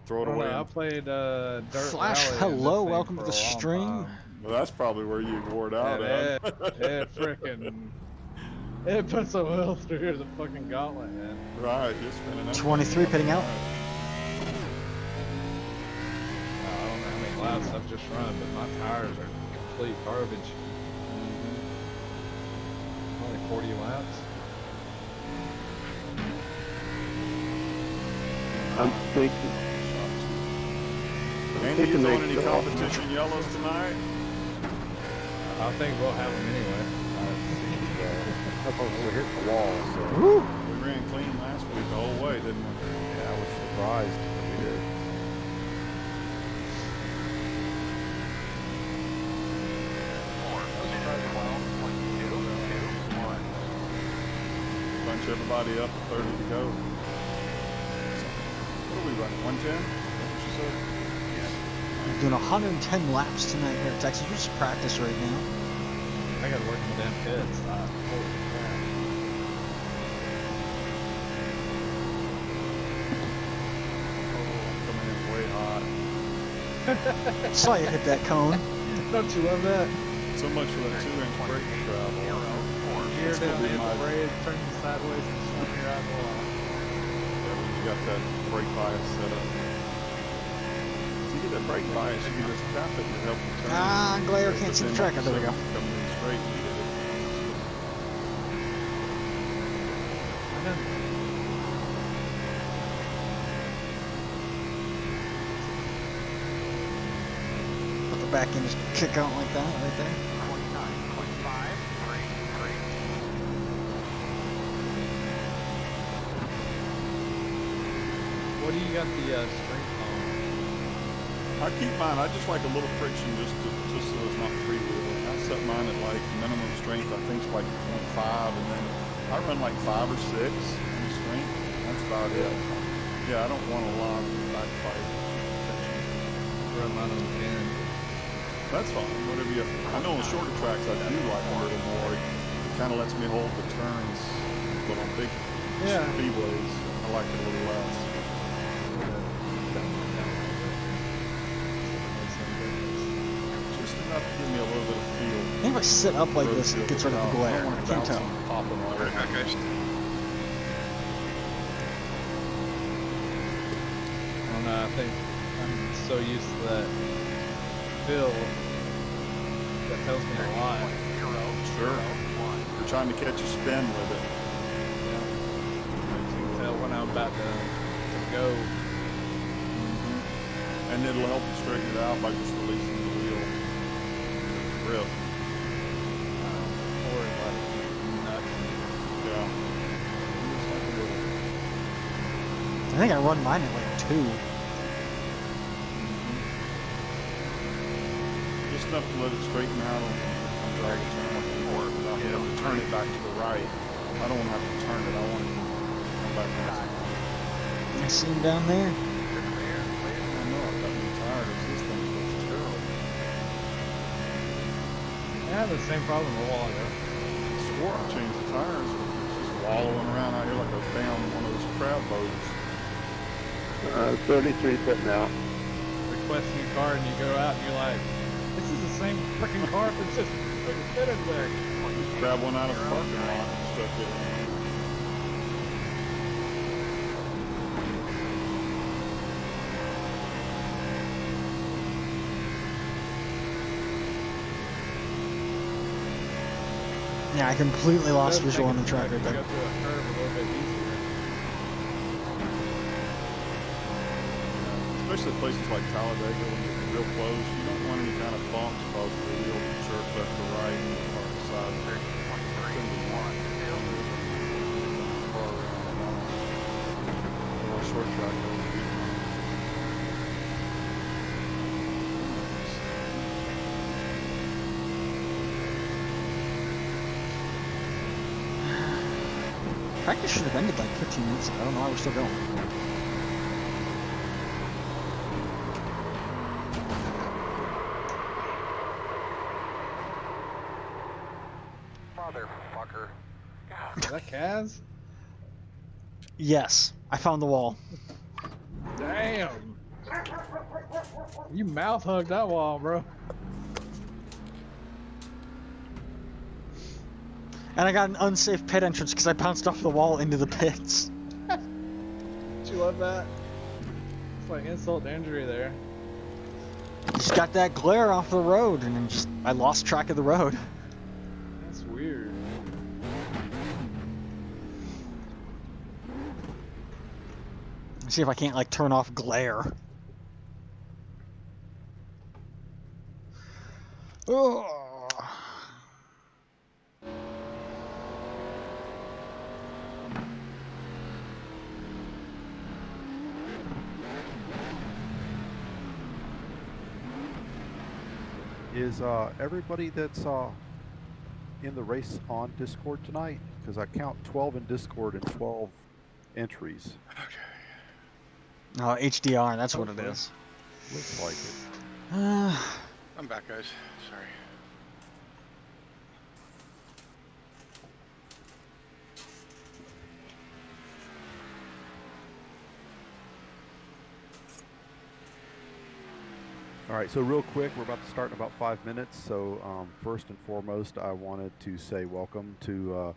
Throw it away. I played Dirt Flash, Rally in this hello, thing welcome for to the a long stream. time. Well, that's probably where you wore it out. It freaking it puts a wheel through the fucking gauntlet, man. Right, you're spinning that 23 thing pitting out. I don't know how many laps I've just run, but my tires are complete garbage. Only 40 laps. I'm thinking. Andy, you throwing any competition yellows tonight? I think we'll have them anyway. I thought we hit the wall, so Woo! We ran clean last week the whole way, didn't we? yeah, I was surprised that we did. Bunch everybody up, 30 to go. What are we running? 110? What you said? I'm doing 110 laps tonight here at Texas. Just practice right now. I gotta work in the damn pits. Holy crap. Coming in way hot. Saw you hit that cone. Don't you love that? So much for that 2-inch brake travel. Gear That's down gonna be the my- blade, turning sideways and stuff your eyes wall. You got that brake bias set up. If you get that brake bias, you can just tap it and help you turn. Ah, glare, can't see the track. Oh, there we go. Coming in straight, you get it. Let the back end just kick out like that right there. What do you got the strength on? I keep mine. I just like a little friction just so it's not freewheeling. I set mine at like minimum strength. I think it's like 0.5, and then I run like 5 or 6 in strength. That's about it. Yeah, I don't want a lot of backfight. Run mine on 10. That's fine. Whatever you. I know on shorter tracks I do like a little more. It kind of lets me hold the turns, but on big speedways I like it a little less. enough to give me a little bit of feel. I think if I sit up like Road this, it feel gets rid of the without- glare. I don't I want it can't tell. bouncing and popping all over. Right, guys. I don't know. I think I'm so used to that feel that tells me a lot. Sure. You're trying to catch a spin with it. Yeah. You can tell when I'm about to go. And it'll help you straighten it out by just releasing the wheel. Grip. Or like nuts. Yeah. Just like a little. I think I run mine at like 2. Just enough to let it straighten out on comes out of the turn like before without having to turn it back to the right. I don't want to have to turn it. I want it to come back nice. I see him down there. I know I've gotten tired of this thing. It's terrible. I had the same problem a while ago. I swore I changed the tires. It's just wallowing around out here like a damn one of those crab boats. 33 foot now. Request a new car and you go out and you're like, this is the same freaking car that's just freaking fit in there. Just grab one out of the parking lot and stuck it in. Yeah, I completely lost Does visual make on the it track to right go there. through a curve a little bit easier. Especially places like Talladega when you're real close, you don't want any kind of bumps cause the wheel to jerk left to right and far to side. Short track over. Practice should have ended like 15 minutes ago. I don't know why we're still going. Motherfucker. Is that Kaz? Yes, I found the wall. Damn. You mouth hugged that wall, bro. And I got an unsafe pit entrance because I bounced off the wall into the pits. Don't you love that? It's like insult to injury there. Just got that glare off the road and then just I lost track of the road. That's weird. Let's see if I can't like turn off glare. Oh. Is everybody that's in the race on Discord tonight? Because I count 12 in Discord and 12 entries. HDR, that's what it is. Looks like it. I'm back, guys. Sorry. All right, so real quick, we're about to start in about 5 minutes. So first and foremost, I wanted to say welcome to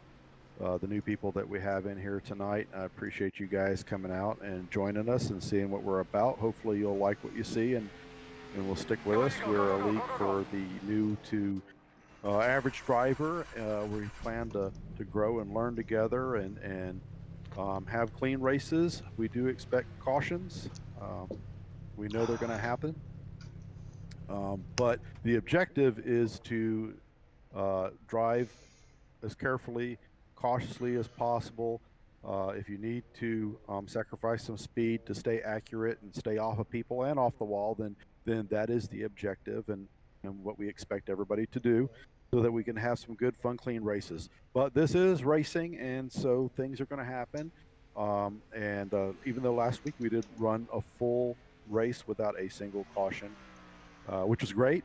the new people that we have in here tonight. I appreciate you guys coming out and joining us and seeing what we're about. Hopefully you'll like what you see and will stick with us. We're a league for the new to average driver. We plan to grow and learn together and have clean races. We do expect cautions. We know they're going to happen. But the objective is to drive as carefully, cautiously as possible. If you need to sacrifice some speed to stay accurate and stay off of people and off the wall, then that is the objective and what we expect everybody to do so that we can have some good, fun, clean races. But this is racing, and so things are going to happen. Even though last week we did run a full race without a single caution, which was great,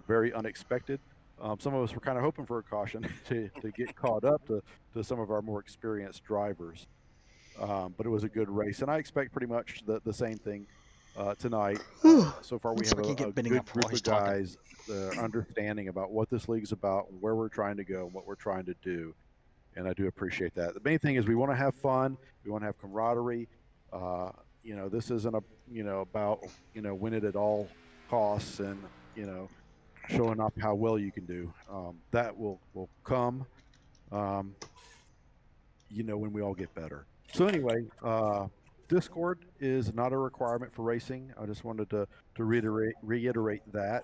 very unexpected. Some of us were kind of hoping for a caution to get caught up to some of our more experienced drivers. But it was a good race, and I expect pretty much the same thing tonight. So far, we Looks have like you a get bidding good up while group he's of talking. guys that are understanding about what this league's about, and where we're trying to go, and what we're trying to do. And I do appreciate that. The main thing is we want to have fun. We want to have camaraderie. This isn't about win it at all costs and showing off how well you can do. That will come. Um, when we all get better. So anyway, Discord is not a requirement for racing. I just wanted to reiterate that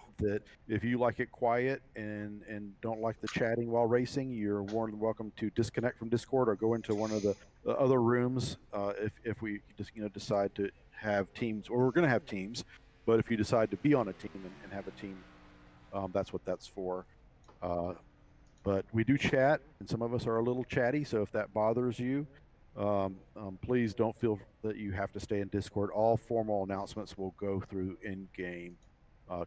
if you like it quiet and don't like the chatting while racing, you're more than welcome to disconnect from Discord or go into one of the other rooms. If we just decide to have teams, or we're going to have teams, but if you decide to be on a team and have a team, that's what that's for. But we do chat, and some of us are a little chatty. So if that bothers you, please don't feel that you have to stay in Discord. All formal announcements will go through in-game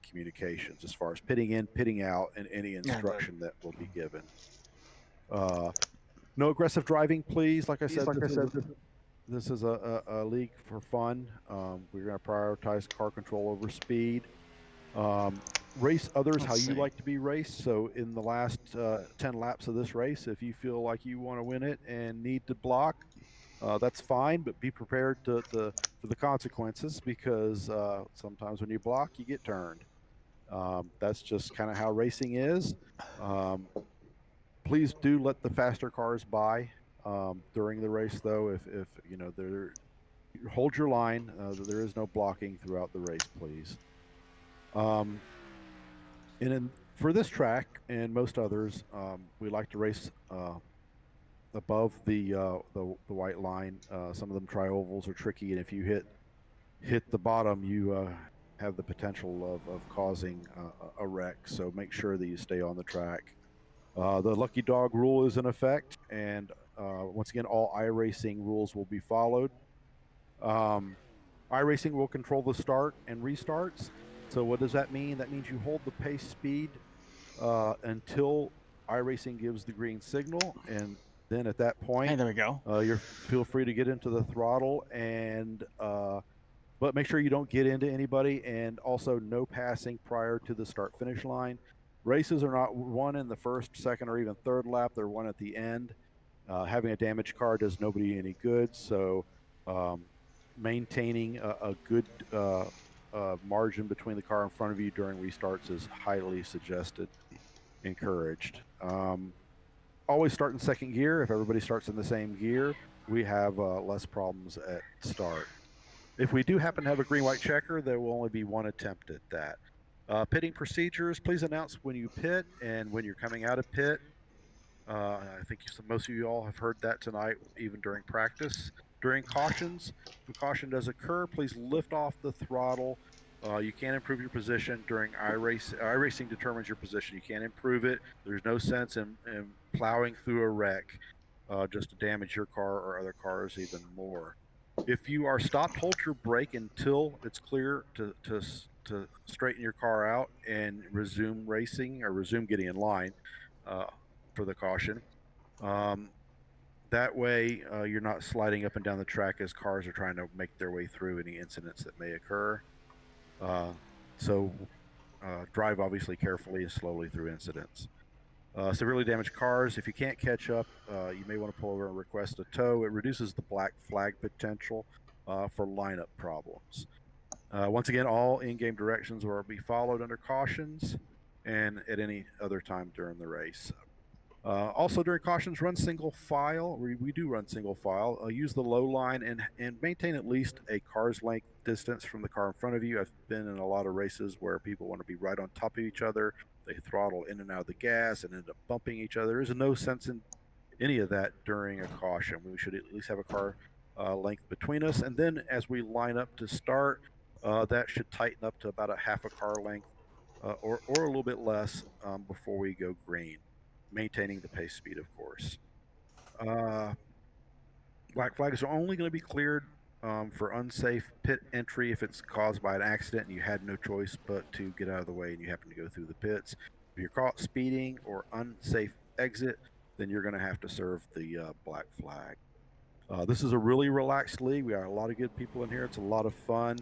communications as far as pitting in, pitting out, and any instruction that will be given. No aggressive driving, please. Like I said, this is a league for fun. We're going to prioritize car control over speed. Race others how you like to be raced. So in the last 10 laps of this race, if you feel like you want to win it and need to block, that's fine, but be prepared for the consequences, because sometimes when you block, you get turned. That's just kind of how racing is. Please do let the faster cars by during the race, though. If they're hold your line. There is no blocking throughout the race, please. For this track and most others, we like to race above the white line. Some of them tri-ovals are tricky, and if you hit the bottom, you have the potential of causing a wreck. So make sure that you stay on the track. The lucky dog rule is in effect, and once again, all iRacing rules will be followed. iRacing will control the start and restarts. So what does that mean? That means you hold the pace speed until iRacing gives the green signal, and then at that point, Hey, there we go. you feel free to get into the throttle, and but make sure you don't get into anybody, and also no passing prior to the start finish line. Races are not won in the first, second, or even third lap. They're won at the end. Having a damaged car does nobody any good. So maintaining a good margin between the car in front of you during restarts is highly suggested, encouraged. Always start in second gear. If everybody starts in the same gear, we have less problems at start. If we do happen to have a green-white checker, there will only be one attempt at that. Pitting procedures, please announce when you pit and when you're coming out of pit. I think most of you all have heard that tonight, even during practice. During cautions, if a caution does occur, please lift off the throttle. You can't improve your position during iRacing. iRacing determines your position. You can't improve it. There's no sense in plowing through a wreck just to damage your car or other cars even more. If you are stopped, hold your brake until it's clear to straighten your car out and resume racing, or resume getting in line for the caution. That way, you're not sliding up and down the track as cars are trying to make their way through any incidents that may occur. So drive obviously carefully and slowly through incidents. Severely damaged cars, if you can't catch up, you may want to pull over and request a tow. It reduces the black flag potential for lineup problems. Once again, all in-game directions will be followed under cautions and at any other time during the race. Also during cautions, run single file. We do run single file. Use the low line and maintain at least a car's length distance from the car in front of you. I've been in a lot of races where people want to be right on top of each other. They throttle in and out of the gas and end up bumping each other. There's no sense in any of that during a caution. We should at least have a car length between us. And then as we line up to start, that should tighten up to about a half a car length or a little bit less before we go green, maintaining the pace speed, of course. Black flags are only going to be cleared for unsafe pit entry if it's caused by an accident and you had no choice but to get out of the way and you happen to go through the pits. If you're caught speeding or unsafe exit, then you're going to have to serve the black flag. This is a really relaxed league. We got a lot of good people in here. It's a lot of fun.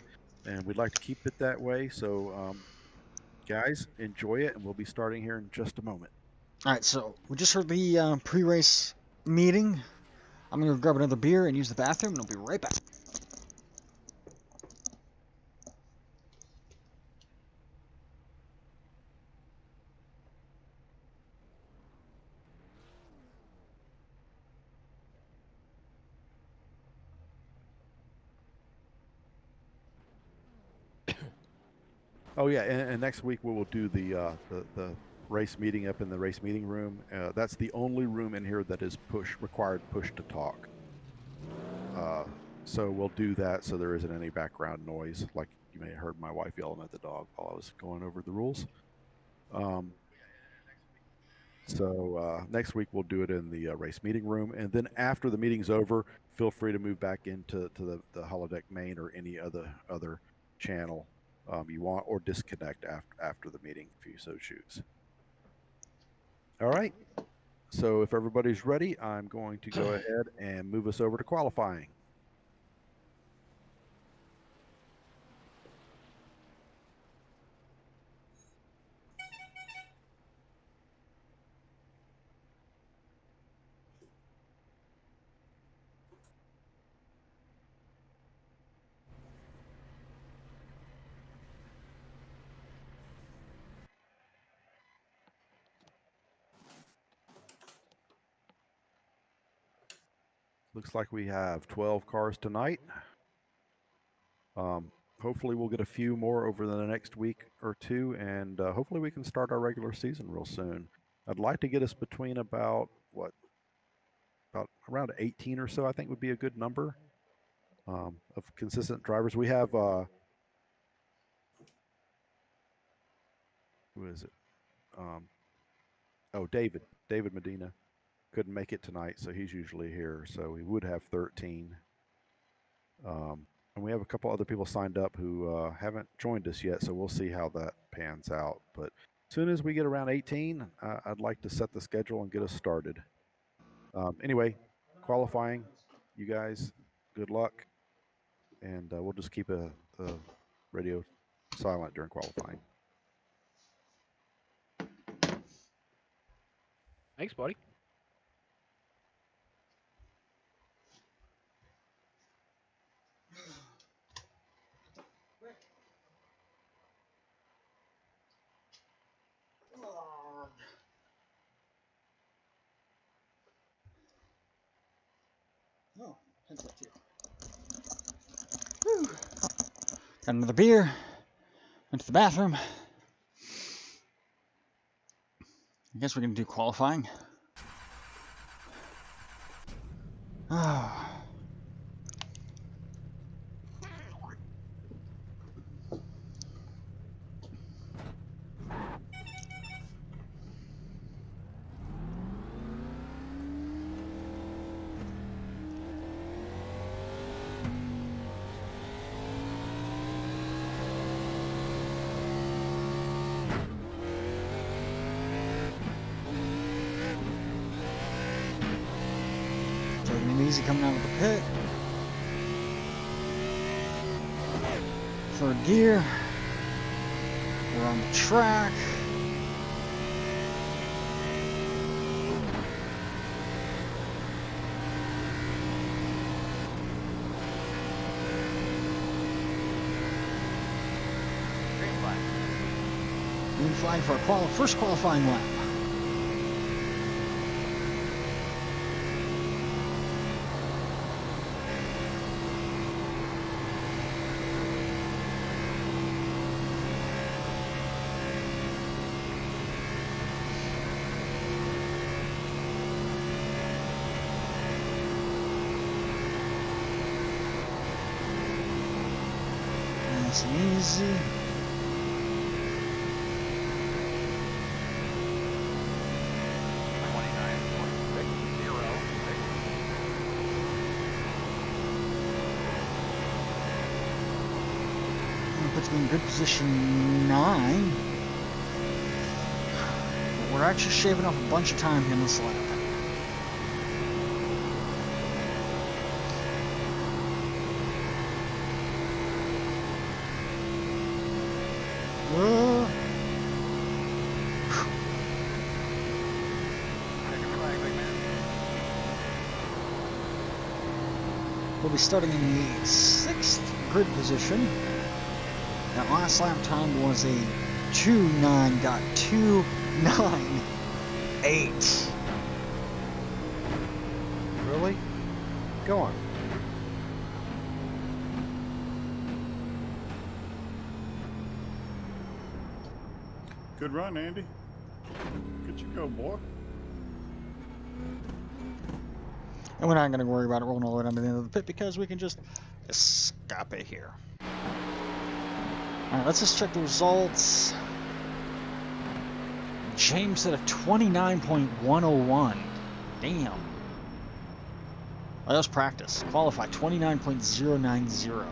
and we'd like to keep it that way. So, guys, enjoy it, and we'll be starting here in just a moment. All right, so we just heard the pre-race meeting. I'm gonna go grab another beer and use the bathroom, and I'll be right back. Oh yeah, and next week we will do the race meeting up in the race meeting room. That's the only room in here that is required push to talk. So we'll do that so there isn't any background noise, like you may have heard my wife yelling at the dog while I was going over the rules. So next week we'll do it in the race meeting room, and then after the meeting's over, feel free to move back into the holodeck main or any other channel you want, or disconnect after the meeting if you so choose. All right. So if everybody's ready, I'm going to go ahead and move us over to qualifying. Looks like we have 12 cars tonight. Hopefully we'll get a few more over the next week or two, and hopefully we can start our regular season real soon. I'd like to get us between about around 18 or so, I think would be a good number of consistent drivers. We have, who is it? David Medina couldn't make it tonight, so he's usually here. So we would have 13. And we have a couple other people signed up who haven't joined us yet, so we'll see how that pans out. But as soon as we get around 18, I'd like to set the schedule and get us started. Anyway, qualifying, you guys, good luck. And we'll just keep the radio silent during qualifying. Thanks, buddy. Oh, heads up here. Whew. Got another beer. Went to the bathroom. I guess we're gonna do qualifying. Oh. Taking it easy coming out of the pit. Third gear. We're on the track. Green flag. Green flag for our first qualifying lap. Nice and easy. Puts me in good position 9. But we're actually shaving off a bunch of time here in this lap. We'll be starting in the 6th grid position. That last lap time was a 29.298. Really? Go on. Good run, Andy. Good you go, boy. And we're not going to worry about it rolling all the way down to the end of the pit because we can just stop it here. Alright, let's just check the results. James at a 29.101. Damn. Well, that was practice. Qualified 29.090.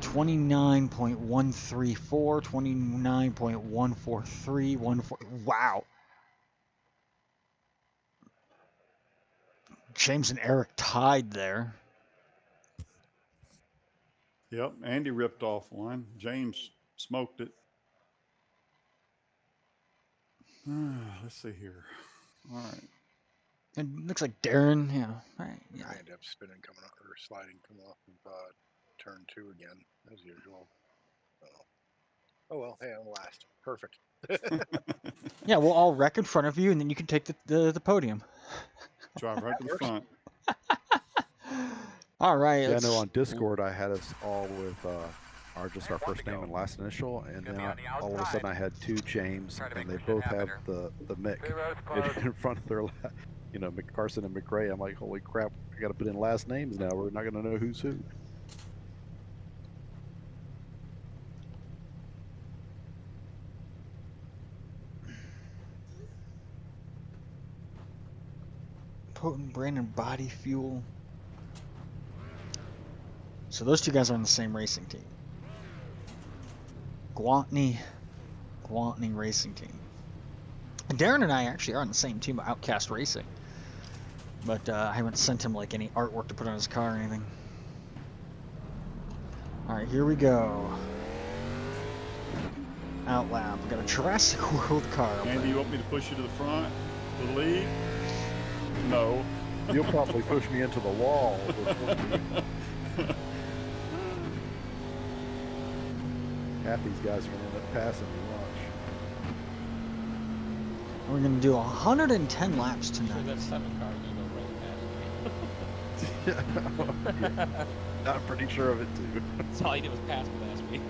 29.134, 29.143, wow. James and Eric tied there. Yep, Andy ripped off one. James smoked it. Let's see here. All right. It looks like Darren, yeah. Right, yeah. I end up spinning coming up or sliding coming off of turn 2 again as usual. Oh well, hey, I'm last. Perfect. Yeah, we'll all wreck in front of you, and then you can take the podium. Drive right to the front. All right. Yeah, I know on Discord I had us all with our first name and last initial, and then all of a sudden I had 2 James, and they both have the Mick in front of their, Carson and McRae. I'm like, holy crap, I got to put in last names now. We're not going to know who's who. Potent Brandon Body Fuel. So those 2 guys are on the same racing team. Gwantney Racing Team. And Darren and I actually are on the same team, Outcast Racing. But I haven't sent him like any artwork to put on his car or anything. Alright, here we go. Outlap. We got a Jurassic World car. Andy, you want me to push you to the front? To the lead? No. You'll probably push me into the wall. Half these guys are going to end up passing me, watch. We're going to do 110 laps Sure, tonight. that 7 car is going to go right past me. I'm pretty sure of it too. That's all he did was pass past me.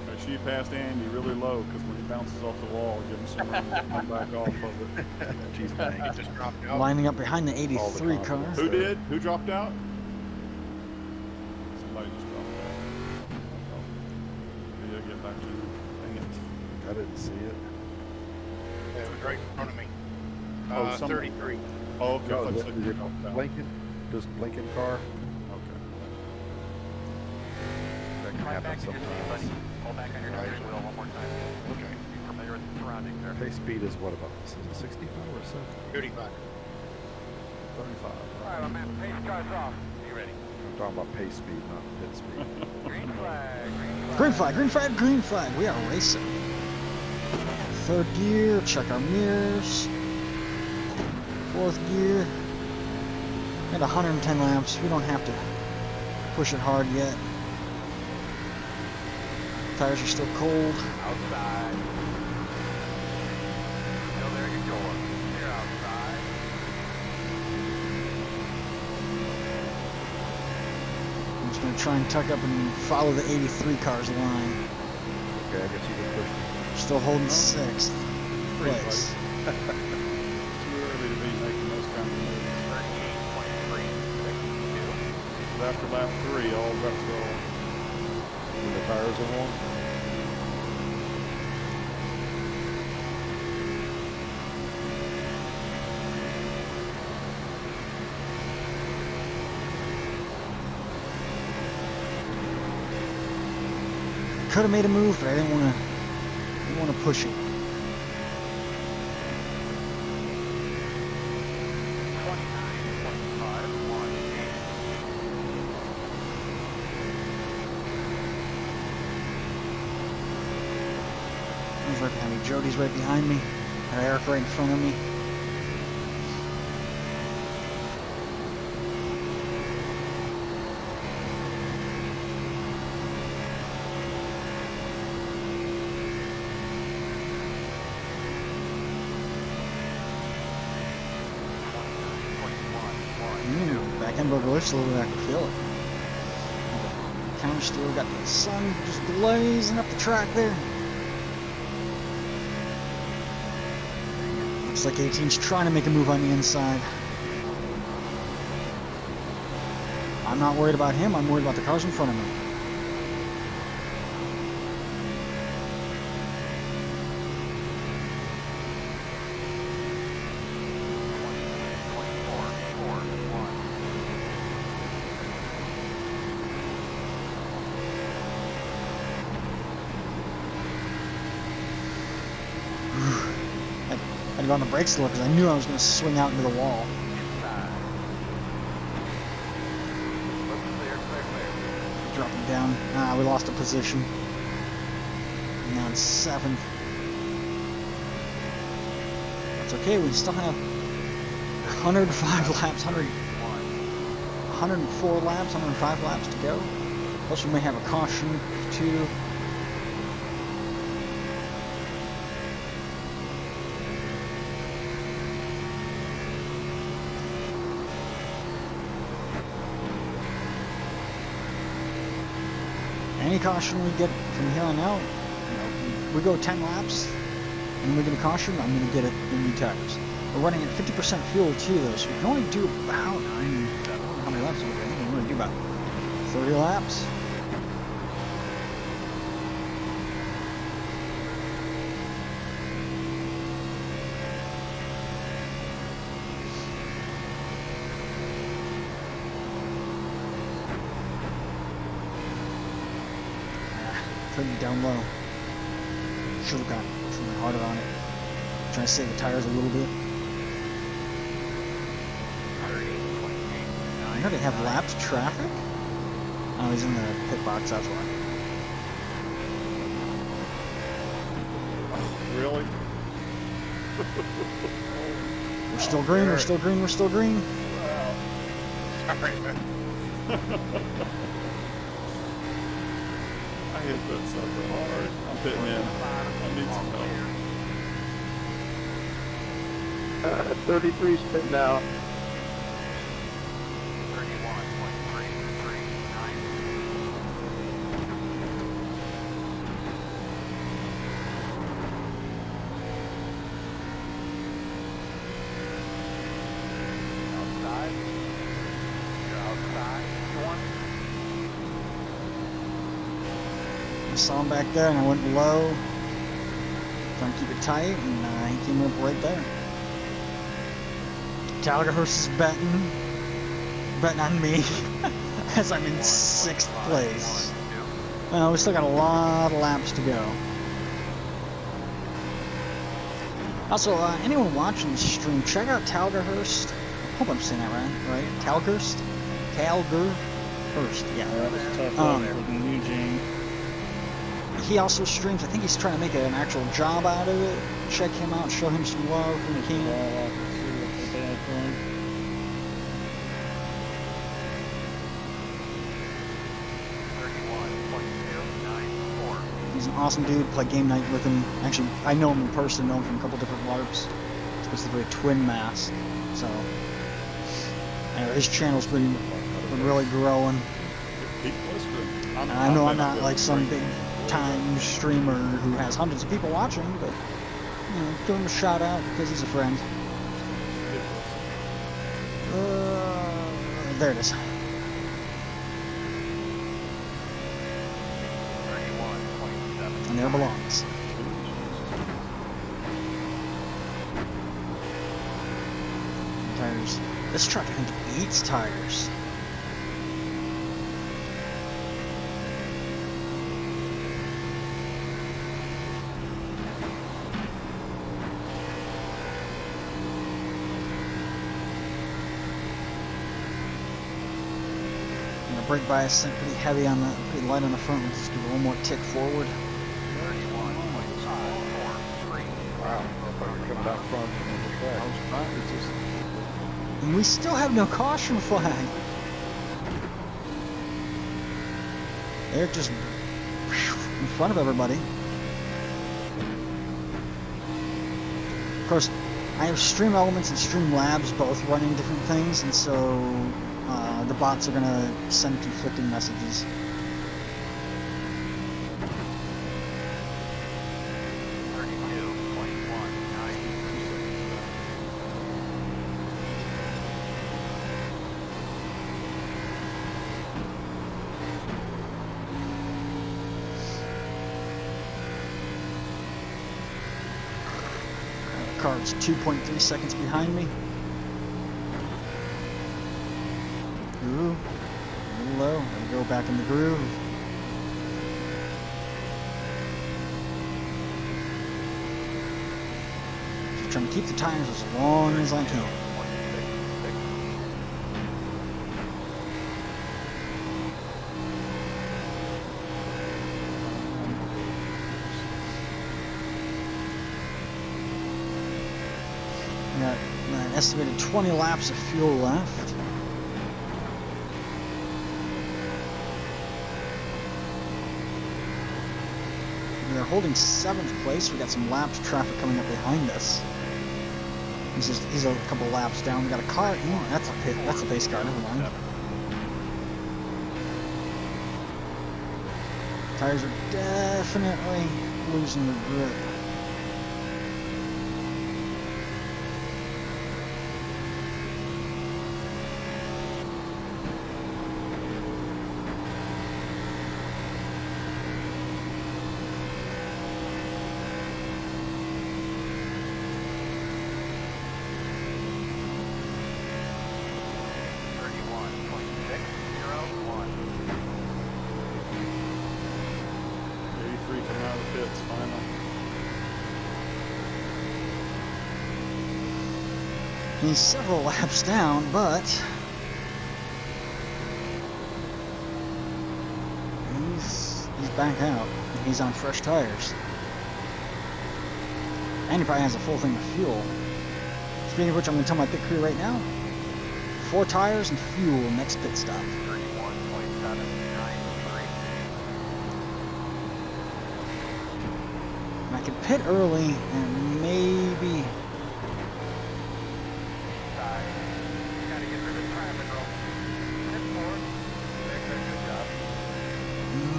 Make sure you passed Andy really low, because when he bounces off the wall, give him some room to come back off of it. Jeez, dang. He just dropped out. Lining up behind the 83 car. Who did? Who dropped out? Somebody just dropped out. Yeah, get back in. Dang it. I didn't see it. Yeah, it was right in front of me. Oh, somebody- 33. Oh, okay. I Oh, thought you is said it you dropped out. Lincoln? Just Lincoln car? Okay. That can happen sometimes. Pull back on your Right. steering wheel one more time. Okay. Be familiar with the surroundings there. Pace speed is what about this? Is it 65 or 70? 35. 35. All right, my man, pace car's off. You ready? I'm talking about pace speed, not pit speed. Green flag, Green flag, green flag, green flag. We are racing. 3rd gear, check our mirrors. 4th gear. And 110 laps. We don't have to push it hard yet. Tires are still cold. outside. Still there you go. Clear outside. I'm just going to try and tuck up and follow the 83 car's line. Okay, I guess you can push me. Still holding 6th place. Too early to be making those kind of moves. 38.3. After lap 3, all reps are off. When the tires are warm. Could have made a move, but I didn't want to push it. 29.518. He's right behind me. Jody's right behind me. And Eric right in front of me. can burgle it slowly, I can feel it. Counter still got the sun just blazing up the track there. Looks like 18's trying to make a move on the inside. I'm not worried about him, I'm worried about the cars in front of him. I had to go on the brakes a little because I knew I was going to swing out into the wall. Dropping down. Ah, we lost a position. Now in 7th. That's okay, we still have 105 laps, 104 laps, 105 laps to go. Plus we may have a caution too. Any caution we get from here on out, we go 10 laps, and we get a caution, I'm going to get it in new tires. We're running at 50% fuel too, though, so we can only do about, I don't know how many laps we can. We're going to do about 30 laps. Couldn't down low. Should have gone harder on it. Trying to save the tires a little bit. I know they have lapped traffic. Oh, he's in the pit box, that's why. Really? We're still green, we're still green, we're still green. Wow. Sorry, man. I hit that sucker hard. I'm pitting in. I need some help. 33 spitting out. 31.33. I saw him back there and I went low. Trying to keep it tight, and he came up right there. Talgerhurst is betting on me as I'm in 6th place. We still got a lot of laps to go. Also, anyone watching the stream, check out Talgerhurst. I hope I'm saying that right? Talgerhurst? Talgerhurst, yeah. That was tough on Eugene. He also streams. I think he's trying to make an actual job out of it. Check him out, show him some love when you can. He's an awesome dude. Play game night with him. Actually, I know him in person. Know him from a couple different LARPs. Specifically Twin Mass. So, anyway, his channel's been really growing. I know I'm not like some big time streamer who has hundreds of people watching, but give him a shout out because he's a friend. There it is. And there it belongs. Tires. This truck, I think, eats tires. Brake bias pretty heavy on the, pretty light on the front. Let's give it one more tick forward. Wow, you're coming out front from the track. And we still have no caution flag. They're just in front of everybody. Of course, I have Stream Elements and Stream Labs both running different things, and so the bots are gonna send conflicting messages. Car's 2.3 seconds behind me. Ooh, a little low. Gotta go back in the groove. Just trying to keep the tires as long as I can. Got an estimated 20 laps of fuel left. We are holding 7th place. We got some lapped traffic coming up behind us. He's a couple laps down. We got a car. That's a pit. That's a pace car. Never mind. Tires are definitely losing their grip. He's several laps down, but he's back out. He's on fresh tires. And he probably has a full thing of fuel. Speaking of which, I'm going to tell my pit crew right now. 4 tires and fuel next pit stop. 31.793. And I can pit early and maybe...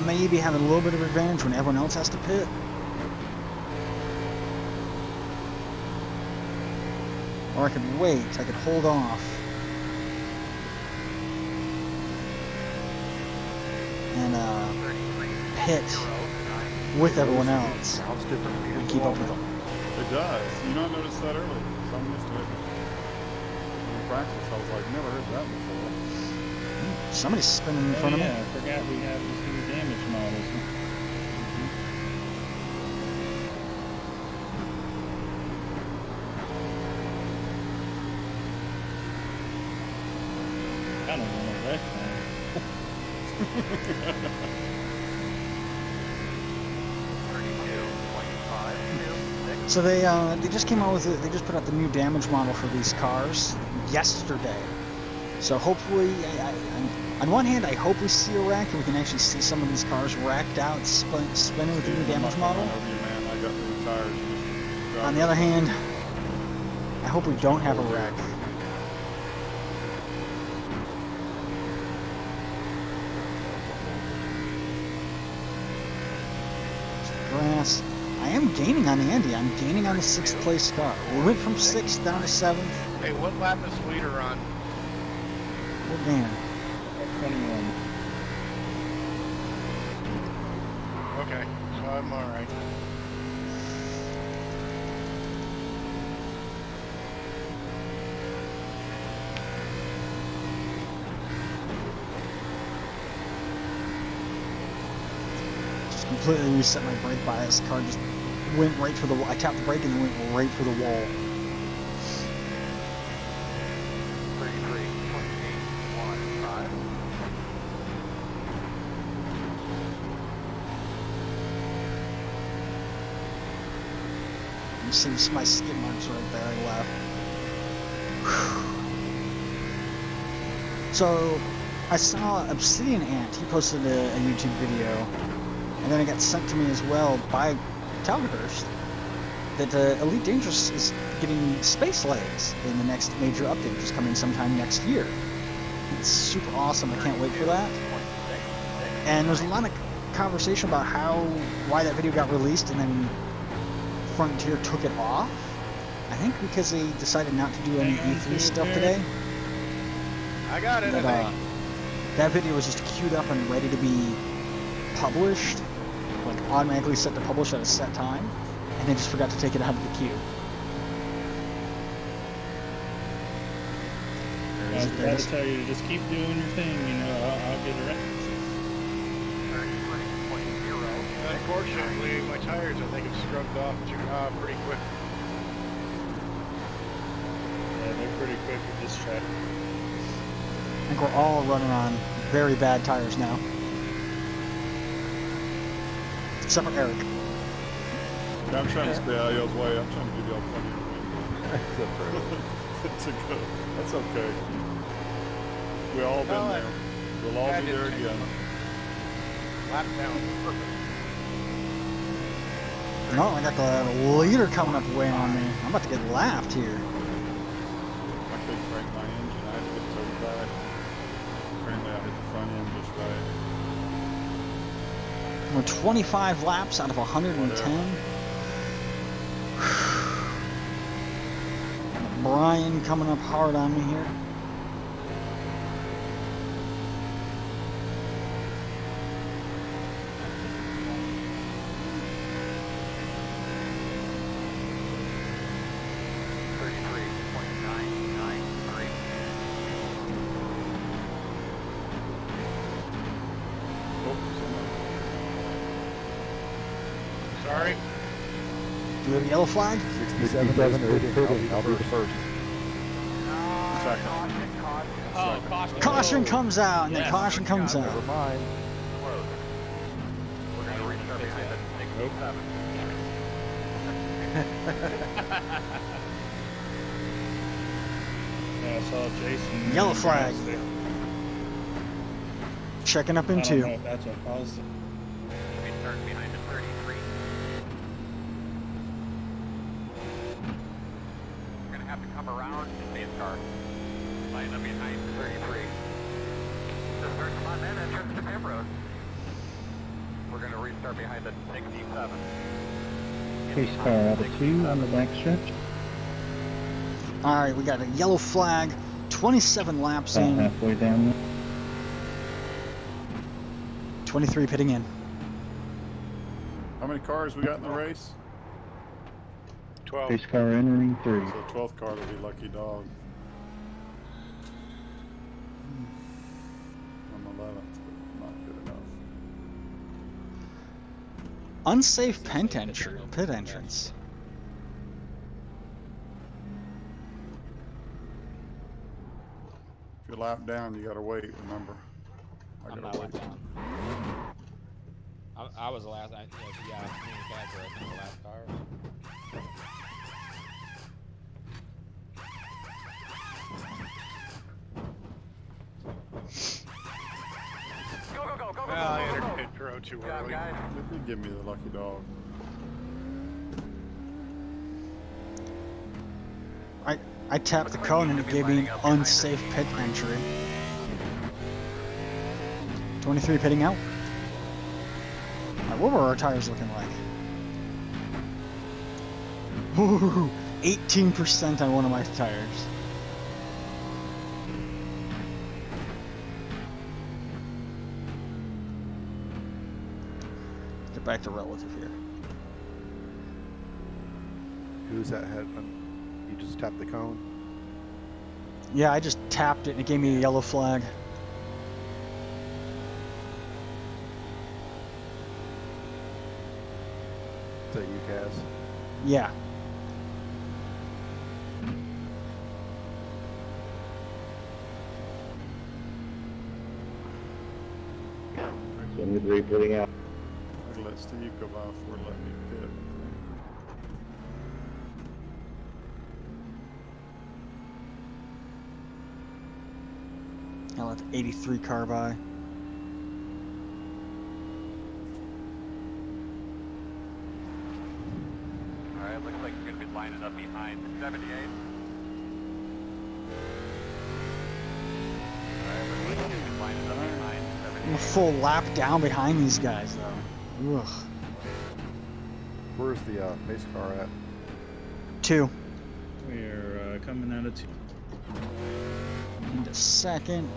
maybe having a little bit of advantage when everyone else has to pit. Or I could wait, I could hold off. And pit with everyone else. Sounds different. And keep up with them. It does. You not notice that early. So I'm used to it. In practice, I was like, never heard that before. Somebody's spinning in front of me. Yeah, I forgot we have this new damage models. I don't know that one. So they just came out with it. They just put out the new damage model for these cars yesterday. So hopefully, on one hand, I hope we see a wreck and we can actually see some of these cars wrecked out, spinning with the new damage model. On the other hand, I hope we don't have a wreck. Grass. I am gaining on Andy. I'm gaining on the 6th place car. We went from 6th down to 7th. Hey, what lap is Sweeter on? We're gaining. 21. Okay, so I'm alright. Just completely reset my brake bias. The car just went right for the wall. I tapped the brake and then went right for the wall. You see my skid marks right there. I left. Whew. So I saw Obsidian Ant. He posted a YouTube video, and then it got sent to me as well by Talghurst that Elite Dangerous is getting space legs in the next major update, which is coming sometime next year. It's super awesome. I can't wait for that. And there's a lot of conversation about why that video got released and then Frontier took it off. I think because they decided not to do any E3 stuff today. I got it, I think. That video was just queued up and ready to be published, like automatically set to publish at a set time, and they just forgot to take it out of the queue. I was about to tell you to just keep doing your thing, you know, I'll get it right. Unfortunately, my tires, I think, have scrubbed off pretty quick. Yeah, they're pretty quick at this track. I think we're all running on very bad tires now. Except for Eric. Yeah, I'm trying to stay out of y'all's way. I'm trying to give y'all plenty of room. That's okay. We all been there. We'll all be there again. Lap down. Perfect. No, I got the leader coming up way on me. I'm about to get lapped here. I couldn't crank my engine. I had to get towed back. Apparently I hit the front end just right. We're 25 laps out of 110. Brian coming up hard on me here. Sorry. Do we have a yellow flag? 67 is pitting. I'll be the first. Oh, caution. Caution comes out, and then caution comes out. Never mind. We're going to restart behind the 67. Yeah, I saw Jason. Yellow flag. Checking up in I don't two. know if that's a positive. Restart behind the 33. We're going to have to come around to save car. Line up behind 33. The third spot then entrance to pit road. We're going to restart behind the 67. Pace car out of 2 on the back stretch. Alright, we got a yellow flag. 27 laps About in. halfway down there. 23 pitting in. How many cars we got in the race? 12. Pace car entering 3. So the 12th car will be Lucky Dog. I'm 11th, but not good enough. Unsafe pit entrance. If you lap down, you gotta wait, remember. I I'm gotta not wait. down. I was the last. Me and Kat were, I think, the last car. Go. Well, I entered pit road too Good job, early. guys. They did give me the Lucky Dog. I tapped the cone and it gave me unsafe pit entry. 23 pitting out. Alright, what were our tires looking like? Ooh, 18% on one of my tires. Get back to relative here. Who's that head? You just tap the cone. Yeah, I just tapped it and it gave me a yellow flag. Is that you, Kaz? Yeah. Putting out. I let Steve go by before letting me pit. I let the 83 car by. Alright, looks like we're going to be lining up behind the 78. Alright, I'm a full lap down behind these guys, though. Ugh. Where's the pace car at? 2. We're coming out of 2. Into second.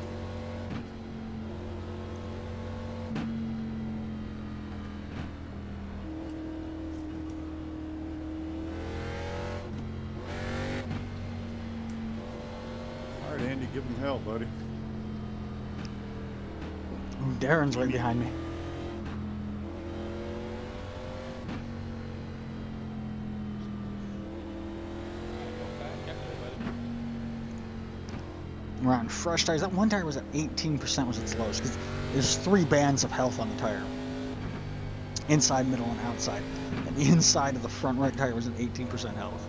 All right, Andy, give him hell, buddy. Ooh, Darren's right behind me. We're on fresh tires. That one tire was at 18% was its lowest because there's 3 bands of health on the tire. Inside, middle, and outside. And the inside of the front right tire was at 18% health.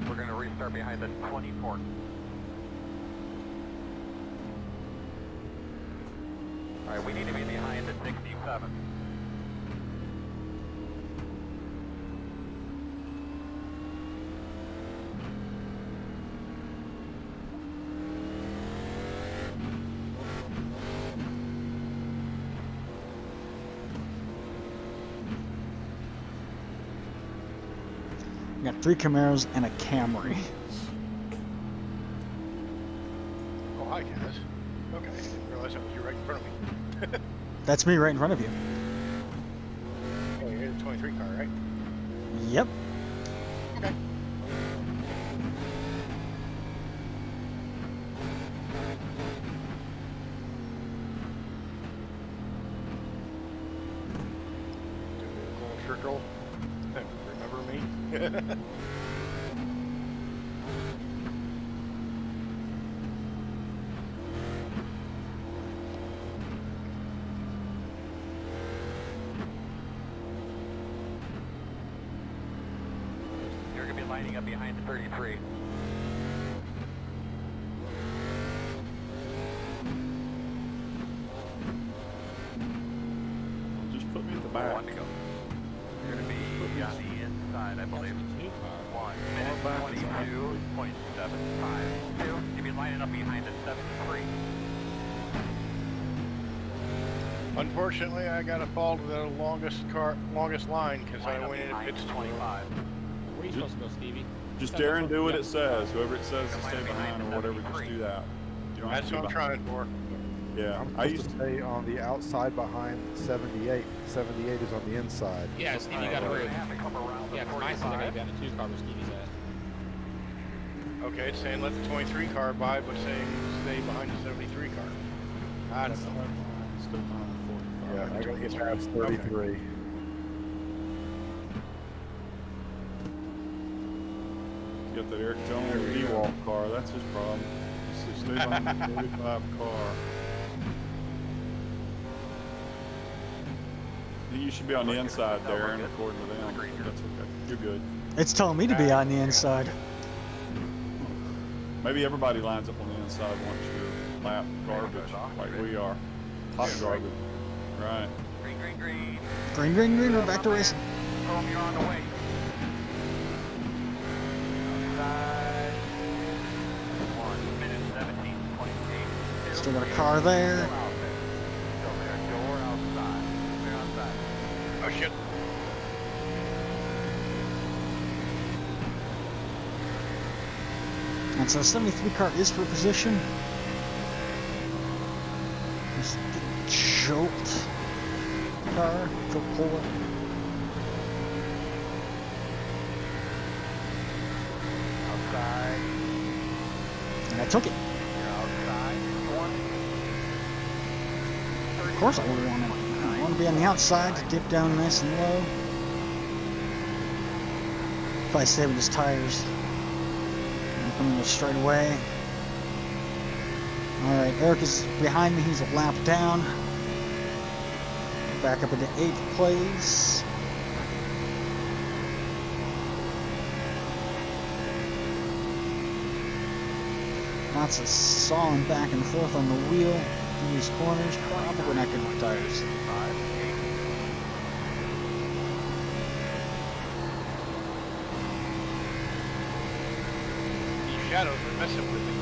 We're going to restart behind the 24. All right, we need to be behind the 67. We got 3 Camaros and a Camry. Oh, hi, guys. Okay, I didn't realize that was you right in front of me. That's me right in front of you. Oh, you're the 23 car, right? Yep. Okay. Do a little trickle. Remember me? You're going to be lining up behind the 33. Just put me at the back. 1 to go. You're going to be on the inside, I believe. 1 minute 22.752. You'll be lining up behind the 73. Unfortunately, I got to fall to the longest line because I Line up went in behind pits 25. Where are you supposed to go, Stevie? Just Darren, do what it says. Whoever it says to stay behind or whatever, just do that. You don't have That's to what be I'm behind. trying for. Yeah, I'm I supposed used to to. stay on the outside behind 78. 78 is on the inside. Yeah, Stevie got to We're hurry. going to have to come around the Yeah, because mine says I got to 45. be on the 2 car where Stevie's at. Okay, it's saying let the 23 car by, but saying stay behind the 73 car. I don't know. Stay behind the 45. Yeah, I Until got it gets past past 33. You got that Eric Jones D-Walk car. That's his problem. So stay behind the 45 car. I think you should be on the inside, Darren, according to them. That's okay. You're good. It's telling me to be on the inside. Maybe everybody lines up on the inside once you're lap garbage, like we are. Hot garbage. Right. Green, green, green. Green, green, green. We're back to racing. Home, you're on the way. Outside. 1 minute 17.8. Still got a car there. Still out there. Still there. Door outside. They're outside. Oh shit. And so the 73 car is for position. Just the jolt car, jolt puller. Outside. And I took it. You're outside. 1. Of course I would want to. I want to be on the outside to dip down nice and low. Probably saving his tires. I'm coming to straight away. Alright, Eric is behind me. He's a lap down. Back up into 8th place. Lots of sawing back and forth on the wheel. These corners, probably not good with tires. shadows are messing with me.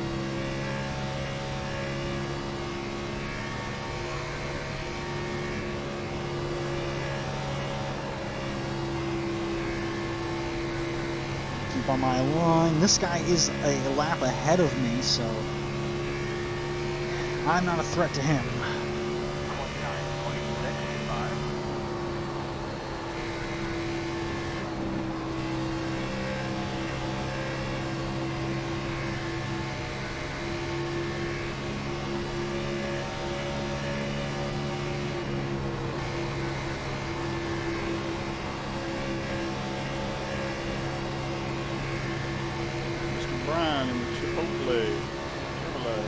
Keep on my line. This guy is a lap ahead of me, so I'm not a threat to him. 29, 26, 5. Mr. Brian in the Chipotle. Chevrolet.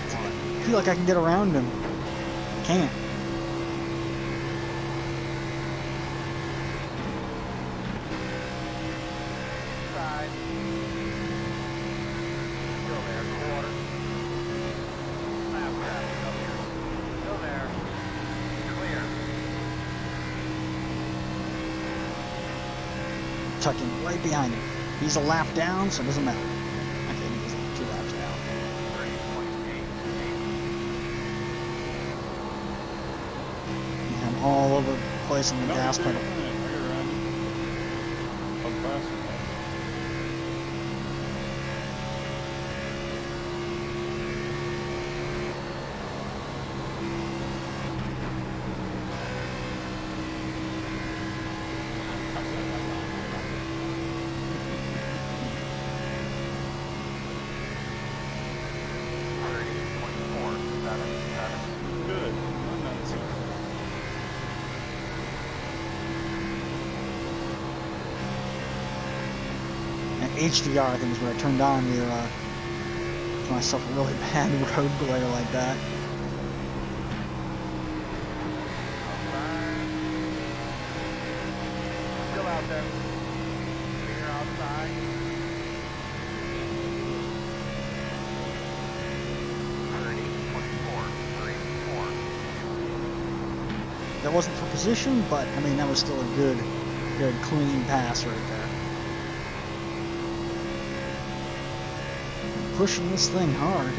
I feel like I can get around him. Can't. Side. Still there, quarter. Lap traffic up here. Still there. Clear. Tucking right behind him. He's a lap down, so it doesn't matter. Okay, he's 2 laps down. 30.8. I'm all over the place on the No, gas you're doing pedal. fine. I get around you. I'm fast enough. Good. I'm not sorry. And HDR, I think, is what I turned on to give myself a really bad road glare like that. Still out there. Clear outside. That wasn't for position, but I mean that was still a good clean pass right there. Pushing this thing hard.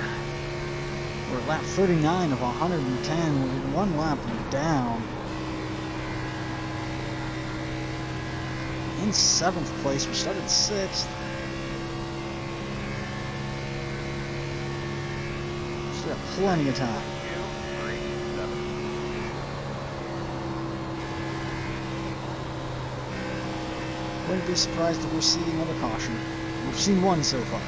We're at lap 39 of 110. We're 1 lap down. In 7th place. We started 6th. Still got plenty of time. Wouldn't be surprised if we see another caution. We've seen one so far.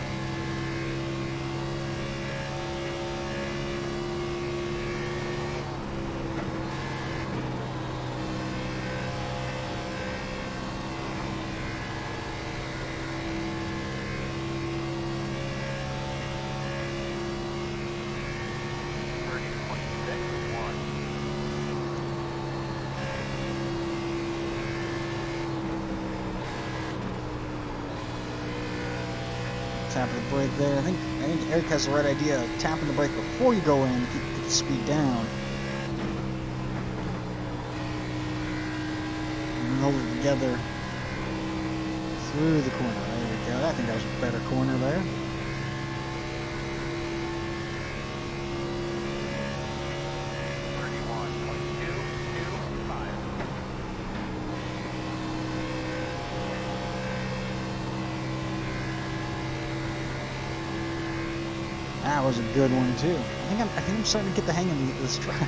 Tapping the brake there. I think Eric has the right idea of tapping the brake before you go in to keep the speed down. And hold it together through the corner. There we go. I think that was a better corner there. That was a good one too. I think I'm starting to get the hang of this track.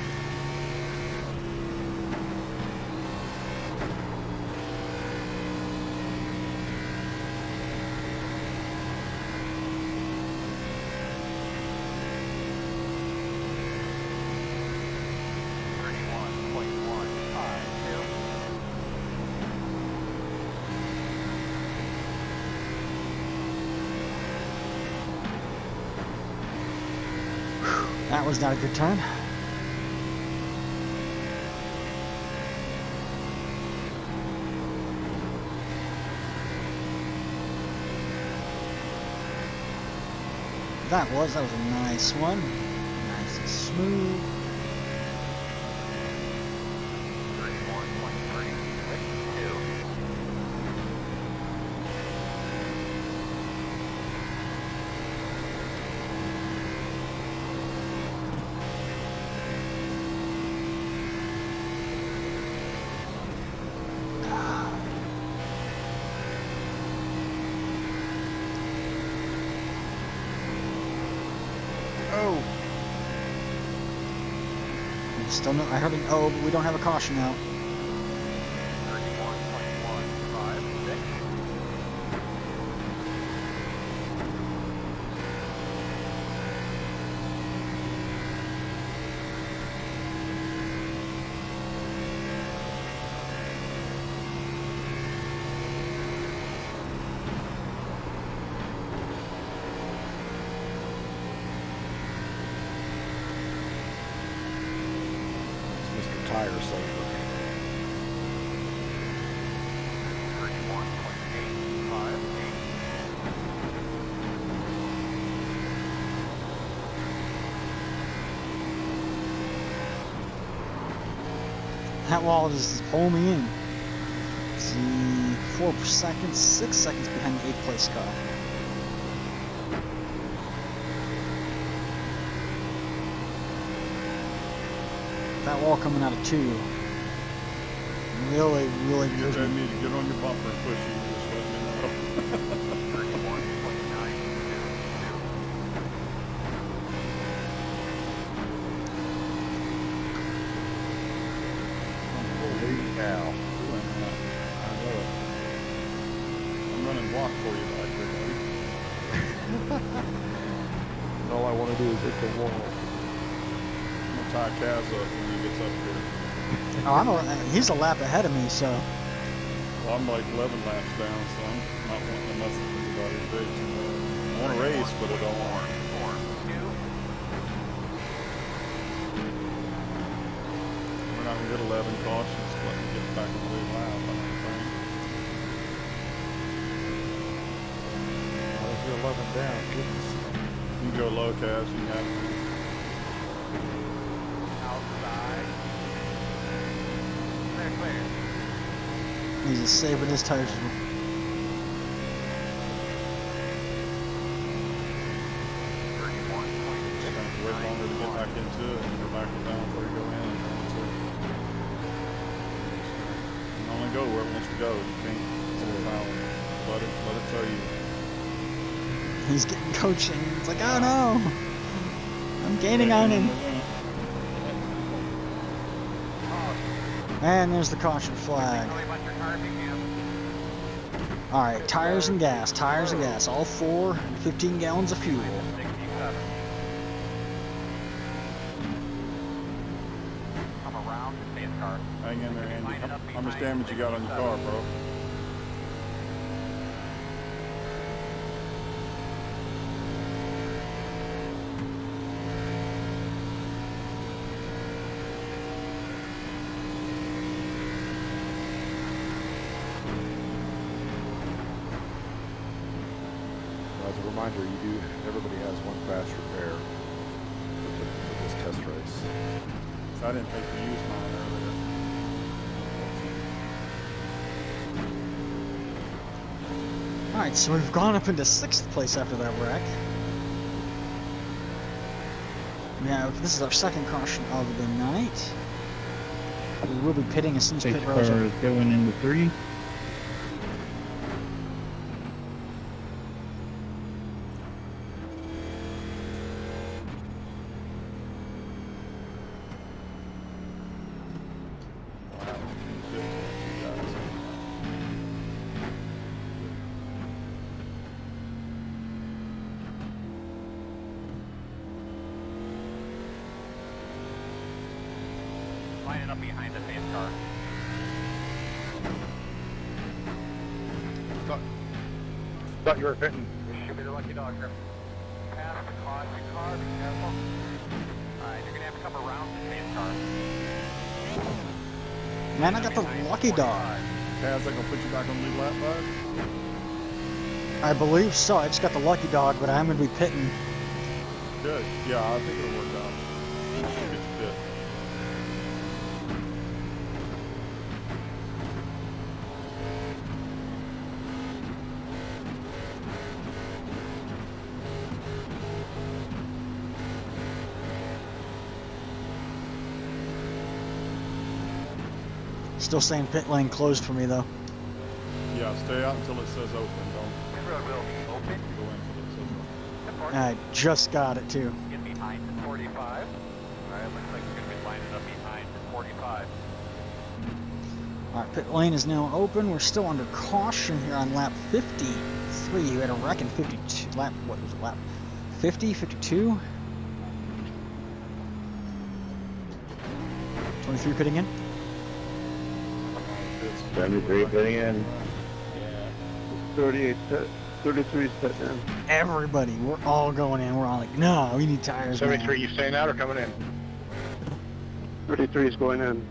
That was not a good turn. That was a nice one. Nice and smooth. Oh! Still no, I heard an oh, but we don't have a caution out. 31.156. It's Mr. Tire Saver. 31.858. That wall just pull me in. See, 4 seconds, 6 seconds behind the 8th place car. That wall coming out of 2. Really, really You good. need to get on your bumper and push you. Just let me know. 31.922. Holy cow. I know it. I'm running block for you back there, buddy. All I want to do is hit the wall. I'm gonna tie Kaz up when he gets up here. Oh, he's a lap ahead of me, so. Well, I'm like 11 laps down, so I'm not wanting to mess with anybody's race. I want to race, but I don't want to. We're not gonna get 11 cautions, but we get back on the lead lap, I don't think. Well, if you're 11 down, goodness. You can go low, Kaz. You can have it. Outside. Clear. He's just saving his tires. Just gonna have to wait longer to get back into it and go back down before you go in and go into it. You can only go where it wants to go. You can't overpower it. Let it tell you. He's getting coaching. It's like, oh no! I'm gaining on him. And there's the caution flag. Alright, tires and gas, all 4, and 15 gallons of fuel. 67. Come around the space car. Hang in there, Andy. How much damage you got on your car, bro? As a reminder, everybody has one fast repair for this test race. So I didn't think to use mine earlier. Alright, so we've gone up into 6th place after that wreck. Now, this is our second caution of the night. We will be pitting as soon as pit Space rows car are. is going into 3. Wow, I can't get to you guys. Lining up behind the space car. Thought you were hitting. Should be the lucky dog here. Pass the caution car, be careful. Alright, you're gonna have to come around the space car. Man, I got the lucky dog. Kaz, that gonna put you back on the lead lap, bud? I believe so. I just got the lucky dog, but I'm going to be pitting. Good. Yeah, I think it'll work out. We'll get you fit. Still saying pit lane closed for me, though. Yeah, stay out until it says open. Don't Pit road will be open. go in until it says open. I just got it, too. Get behind Alright, pit lane is now open. We're still under caution here on lap 53. We had a wreck in 52. Lap, what was it, lap 50, 52? 23 pitting in. 73 pitting in. Yeah. 38, 33 is pitting in. Everybody, we're all going in. We're all like, no, we need tires. 73, now. you staying out or coming in? 33 is going in.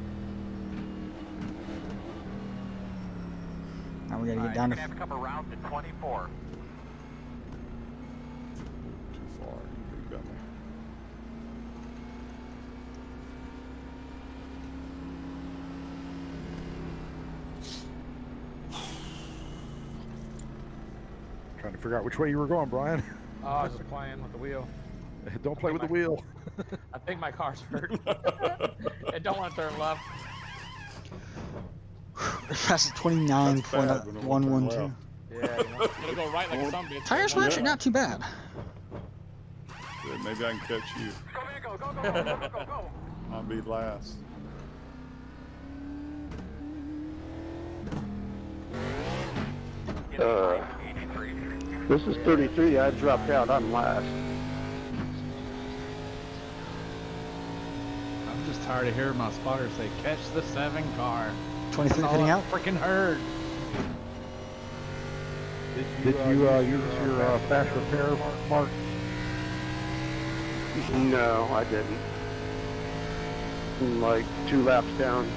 Now we gotta get Alright, down you're to. gonna have to come around to 24. Too far. You got me. Trying to figure out which way you were going, Brian. Oh, I was just playing with the wheel. Don't play with the wheel. I think my car's hurt. I don't want to turn left. Fast That's bad when it won't turn 29.112. left. Yeah, you know, it'll go right like some bitch. Tires were actually not too bad. Good, maybe I can catch you. Go, man, go, go, go, go, go, go, go. I'll be last. Get in line, 83. This is 33. I dropped out. I'm last. I'm just tired of hearing my spotter say, "Catch the 7 car." 23 That's all pitting I out. freaking heard. Did you use your fast repair, Mark? No, I didn't. I'm like 2 laps down.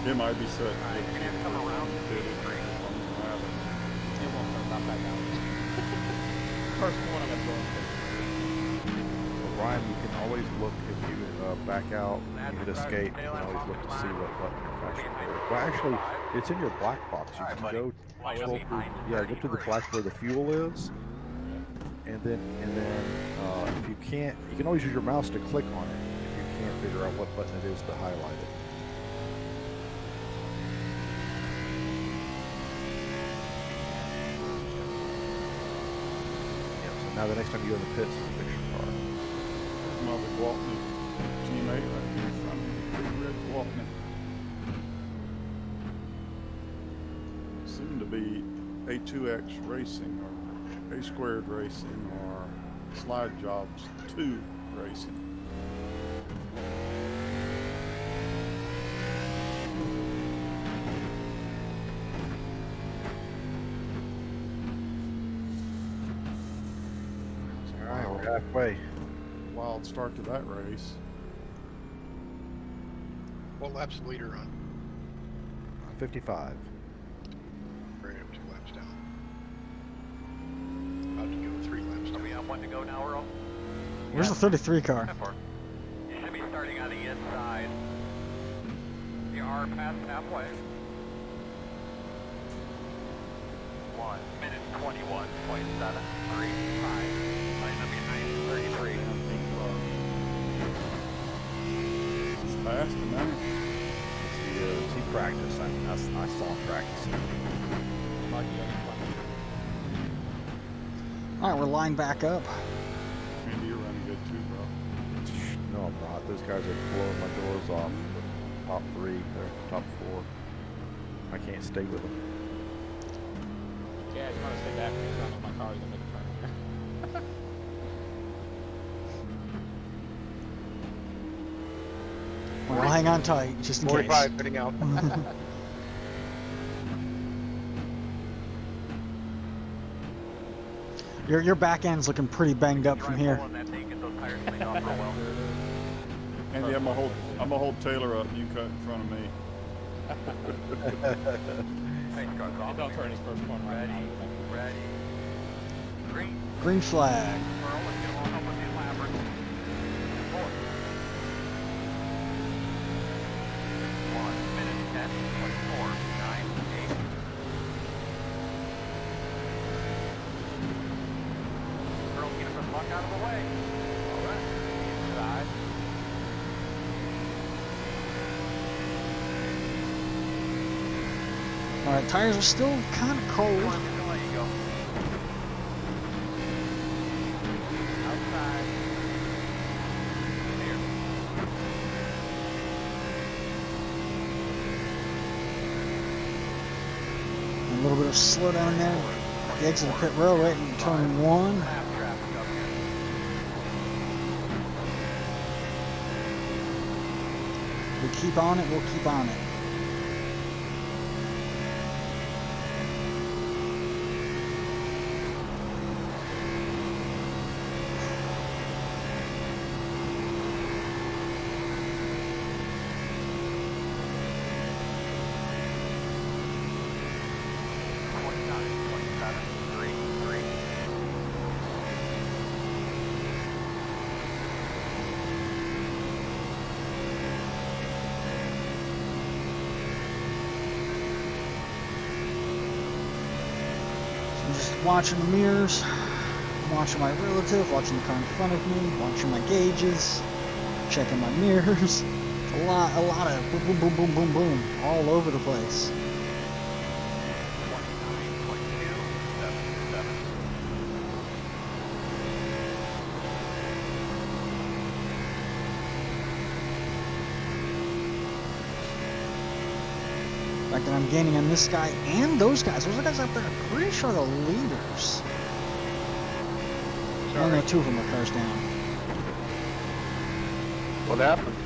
It might be set. Alright, you're gonna have to come around to 83. It won't turn not back out. First one I'm going to Well, Brian, you can always look if you back out, you hit escape, you can always look to see what button your fast repair. Well, actually, it's in your black box. You can go scroll through, go to the black where the fuel is, and then if you can't, you can always use your mouse to click on it if you can't figure out what button it is to highlight it. Yeah, so now the next time you go in the pits, you fix your car. There's Mother Walton, teammate right here from me. Red Walton. Seem to be A2X Racing or A Squared Racing or Slide Jobs 2 Racing. All right, we're halfway. Wild start to that race. What lap's the leader on? 55. Right up 2 laps down. About to go 3 laps Are down. we on 1 to go now, Earl? Where's the 33 car? 10-4. You should be starting on the inside. You are past halfway. 1 minute 21.735. Line up behind 33. It's fast, man. He practiced. I saw him practicing. Alright, we're lined back up. Andy, you're running good too, bro. No, I'm not. Those guys are blowing my doors off. The top 3, they're top 4. I can't stay with them. Yeah, you want to stay back because I know my car's going to make a turn here. Well, I'll hang on tight, just in 45 pitting out. case. Your back end's looking pretty banged up from here. Pulling that thing, get those tires cleaned off real well. Andy, I'm gonna hold Taylor up. You cut in front of me. Thanks, guys. And don't turn his first corner right now. Ready. Green. Green flag. Earl, let's get on up with the elaborate. 4. 1 minute 10, 24, 9, 8. Earl, get the fuck out of the way. All right. Inside. Alright, tires are still kind of cold. Come on, I'm just gonna let you go. Outside. Here. a slowdown there. At the exit of pit row, right in turn 1. We keep on it, we'll keep on it. Watching the mirrors, watching my relative, watching the car in front of me, watching my gauges, checking my mirrors. A lot of boom, boom, boom, boom, boom, boom, all over the place. The fact that I'm gaining on this guy and those guys guys up there are pretty sure the leaders. I know 2 of them are cars down. What happened?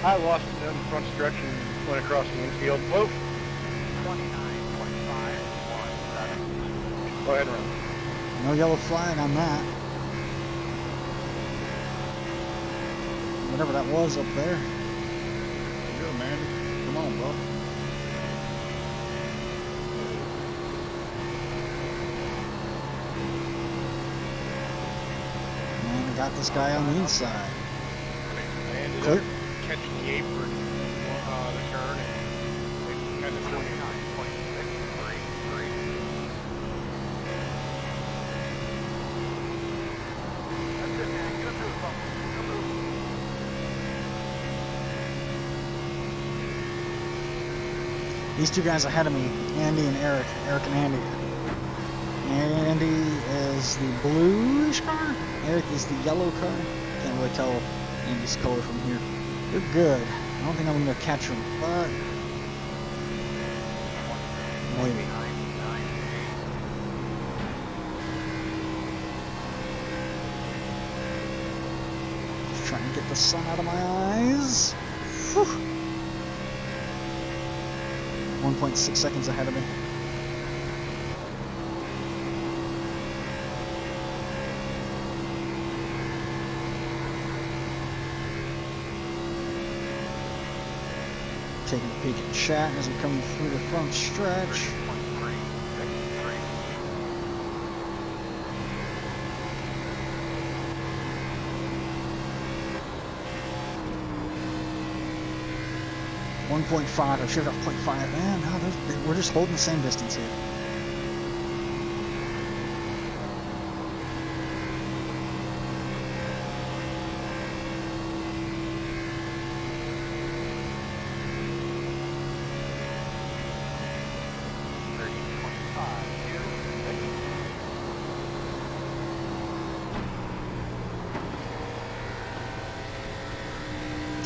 I lost it in the front stretch and went across the infield. Whoa! 29.517. Go ahead, run. No yellow flag on that. Whatever that was up there. Good, man. Come on, bro. And I got this guy on the inside. I ended Clear. up catching the apron, the turn, and it kind of threw me. These 2 guys ahead of me, Andy and Eric. Eric and Andy. Andy is the bluish car. Eric is the yellow car. Can't really tell Andy's color from here. They're good. I don't think I'm going to catch them, but maybe. Just trying to get the sun out of my eyes. Whew. 1.6 seconds ahead of me. Taking a peek at chat as I'm coming through the front stretch. .5. I should have 0.5. Man, no, we're just holding the same distance here.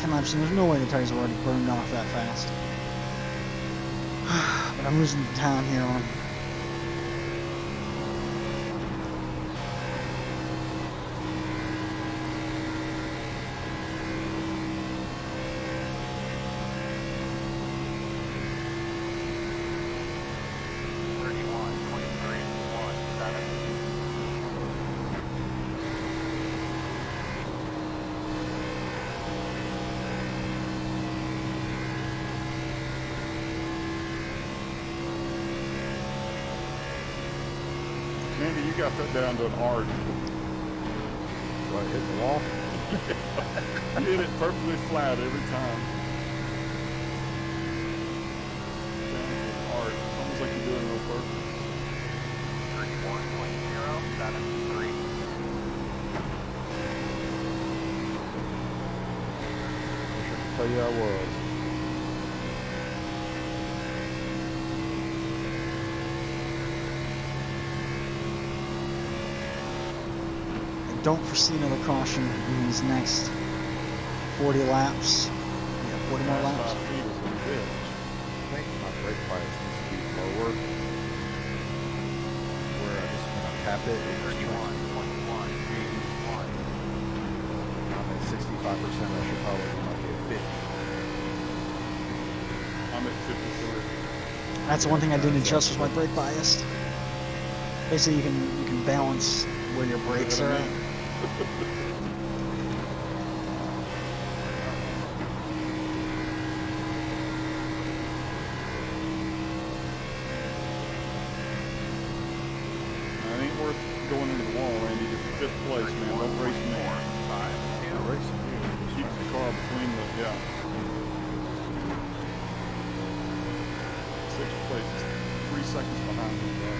Laps, and there's no way the tires have already burned off that fast. But I'm losing time here on. Andy, you got that down to an art. Do I hit the wall? You hit it perfectly flat every time. Down to an art. It's almost like you're doing it on purpose. 31.073. I can tell you I was. Don't foresee another caution in these next 40 laps. Yeah, 40 more laps. 5 feet is what it is. I think my brake bias needs to be lower. tap it, it just turns. 31.1. I'm at 65%. I should probably be like at 50. I'm at 53. That's the one thing I didn't adjust was my brake bias. Basically, you can balance where your brakes are at. It ain't worth going into the wall, Randy. You're 5th place, man. Don't race me. I'm racing you. Keep the car between the, yeah. 6th place is 3 seconds behind me, bro.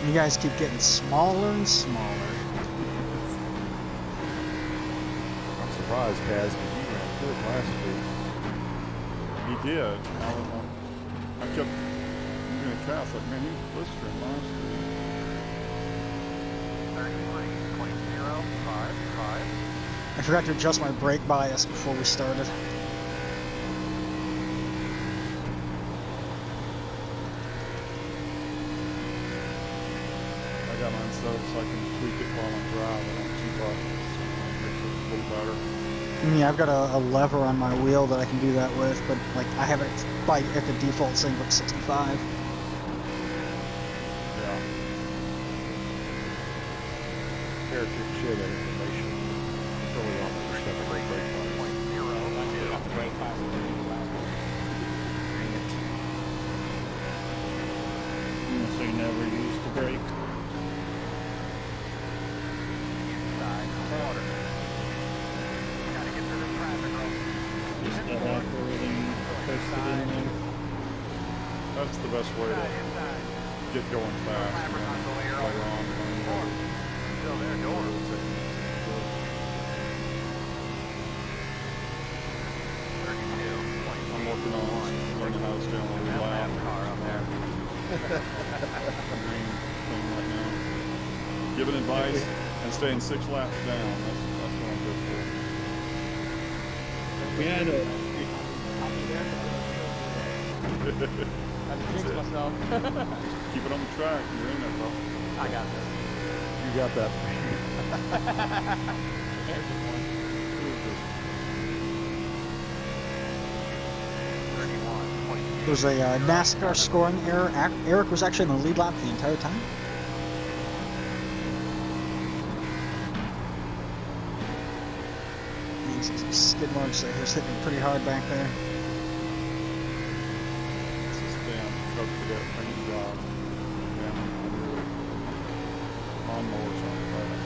You guys keep getting smaller and smaller. I'm surprised, Kaz, because you ran good last week. He did. I kept moving it fast. Like, man, he was blistering last week. 33.055. I forgot to adjust my brake bias before we started. I got mine set up so I can tweak it while I'm driving on 2 buttons. Makes it a little better. Yeah, I've got a lever on my wheel that I can do that with, but like I have it at the default setting of 65. Yeah. Eric didn't share that information early on when we stuck a brake bias. So you never used the brake. Just let operating posted in there. That's the best way to get going fast. And then later on, Still there, doors. I'm working on learning how to stay on the lap. Car up there. The main thing right now. Giving advice and staying 6 laps down. That's what I'm good for. We had a I just jinxed myself. Keep it on the track. You're in there, bro. I got this. You got that. There's the one. There was a NASCAR scoring error. Eric was actually in the lead lap the entire time. Skid marks there. He was hitting pretty hard back there. It's this damn truck cadet paint job. Damn, lawnmowers on fast.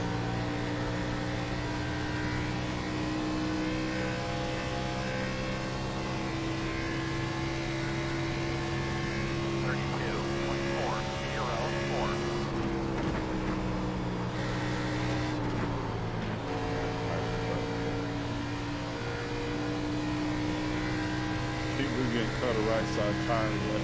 We didn't cut a right side tire yet.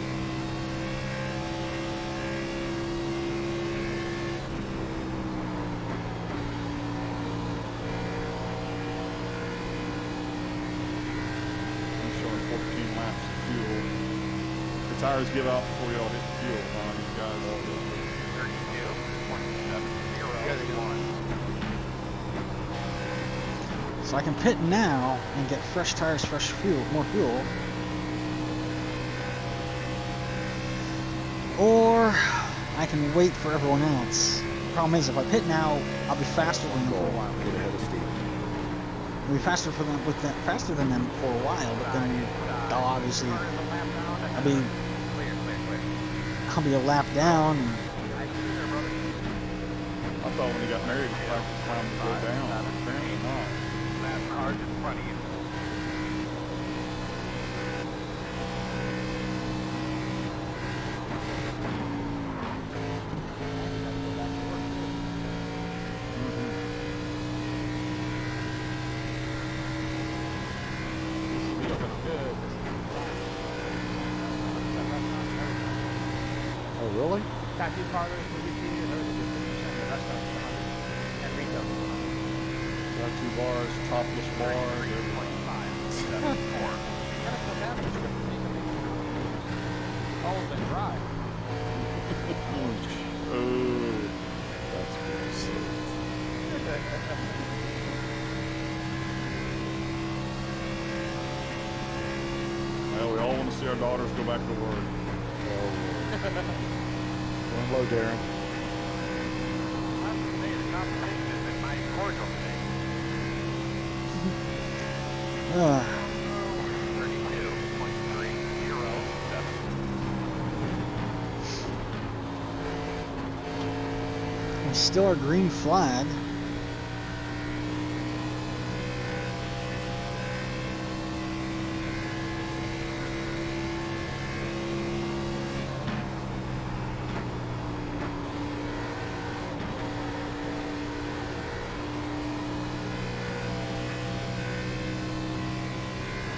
I'm showing 14 laps of fuel. The tires give out before y'all hit the fuel, huh? You guys all do. 32.701. So I can pit now and get fresh tires, fresh fuel, more fuel. Or I can wait for everyone else. The problem is, if I pit now, I'll be faster than them for a while. Get ahead of Steve. I'll be faster than them for a while, but then I'll obviously I'll be a lap down. And I thought when he got married, it was time to go down. Apparently not. That car's in front of you. Oh, really? Tattoo parlors, movie theaters, everything is 50%. The restaurants are 100. And retail is 100. Got 2 bars, topless bars, everything. Cole's been dry. Oh, that's gross. Well, we all want to see our daughters go back to work. Going low, Darren. I have to say the competition has been mighty cordial today. 32.307. We still are green flag.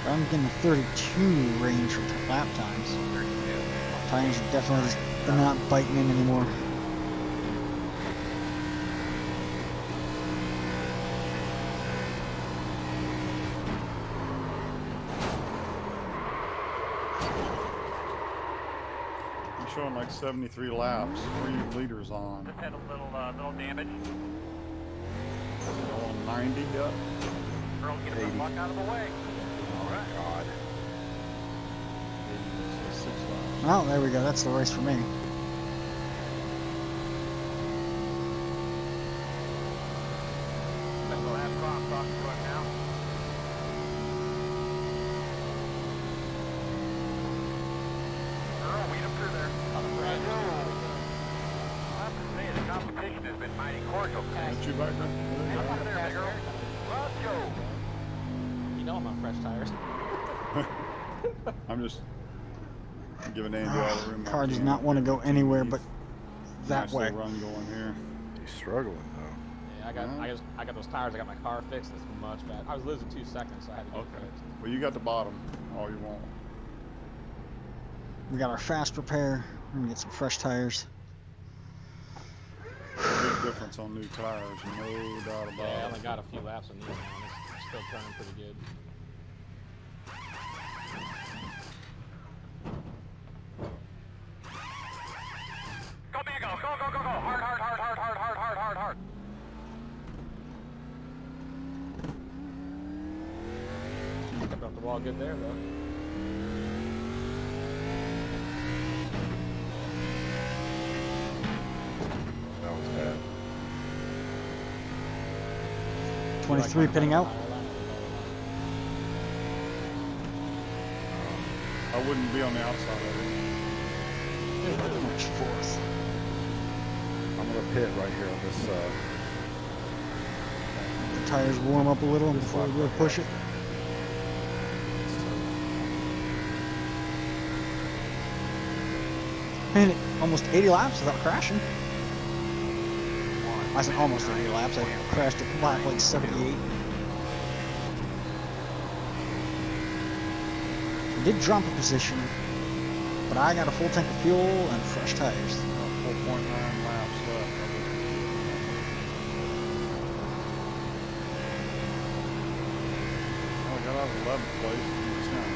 I'm getting a 32 range for lap times. Tires are definitely just, they're not biting in anymore. I'm showing like 73 laps, 3 liters on. Just had a little damage. On 90 yet? Earl, get the fuck out of the way. Oh my God. 6 laps. Oh, there we go. That's the race for me. That's the last car I'm talking about now. Earl, weed him through there. I have to say the competition has been mighty cordial. Aren't you back there? Hey, up there, big Earl. Let's go. You know I'm on fresh tires. I'm just giving Andy all the room. I Car does can. not want to go anywhere but that Nice way. little run going here. He's struggling though. Yeah, I got those tires. I got my car fixed. It's much better. I was losing 2 seconds, so I had to get it Okay. fixed. Well, you got the bottom. All you want. We got our fast repair. We're gonna get some fresh tires. Big difference on new tires, no doubt about Yeah, I it. only got a few laps on these now, and it's still turning pretty good. Go, man, go, go, go, go, go. Hard, hard, hard, hard, hard, hard, hard, hard, hard. Kept up the wall good there, though. That was bad. 23 pitting out. I wouldn't be on the outside of it. Much fourth. I'm gonna pit right here on this. The tires warm up a little before we really push it. And almost 80 laps without crashing. I said almost 80 laps. I crashed at lap like 78. I did drop a position, but I got a full tank of fuel and fresh tires. 4.9 laps left. I got out of 11th place. It's not.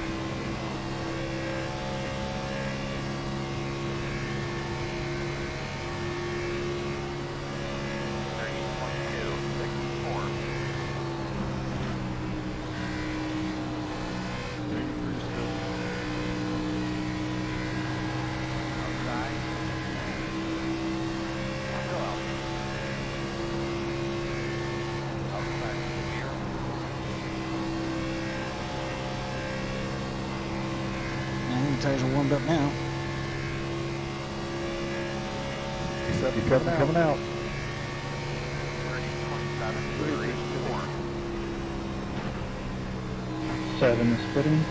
Tires are warmed up now. 67 coming out. 7 is splitting.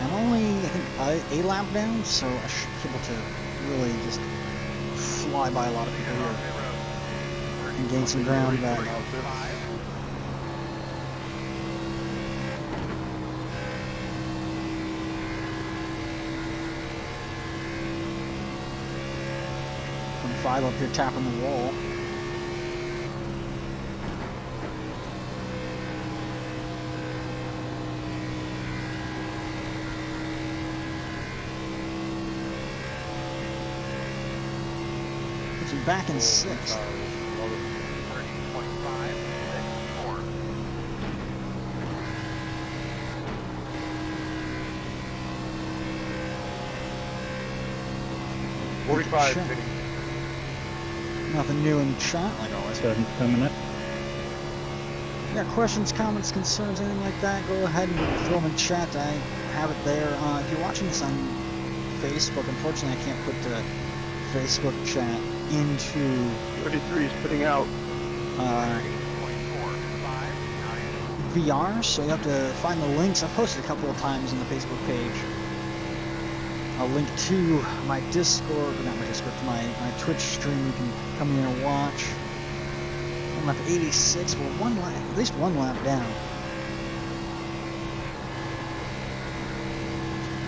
I'm only, I think, a lap down, so I should be able to really just fly by a lot of people here and gain some ground back. 35 up here tapping the wall. Puts you back in sixth. 45 Chat. Vinny. Nothing new in chat, like always. Coming up. Yeah, questions, comments, concerns, anything like that, go ahead and throw them in chat. I have it there. If you're watching this on Facebook, unfortunately I can't put the Facebook chat into 33 is putting out. VR, so you have to find the links. I've posted a couple of times on the Facebook page. A link to my Discord, not my Discord, to my Twitch stream. You can come in and watch. I'm up 86, well, one lap, at least one lap down.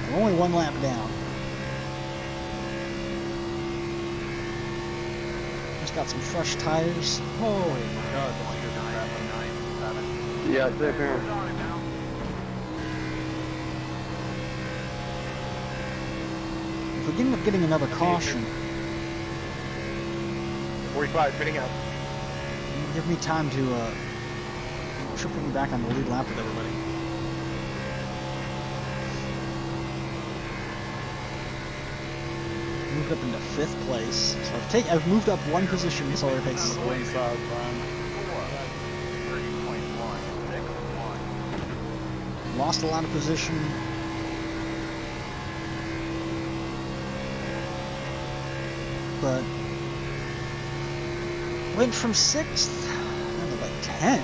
I'm only one lap down. Just got some fresh tires. Holy my God! Yeah, it's there. If we end up getting another caution, 45 fitting out. give me time to should put me back on the lead lap with everybody. Moved up into 5th place, so I've moved up one position this other pace. One side, Brian. Lost a lot of position. But went from 6th down to like 10th.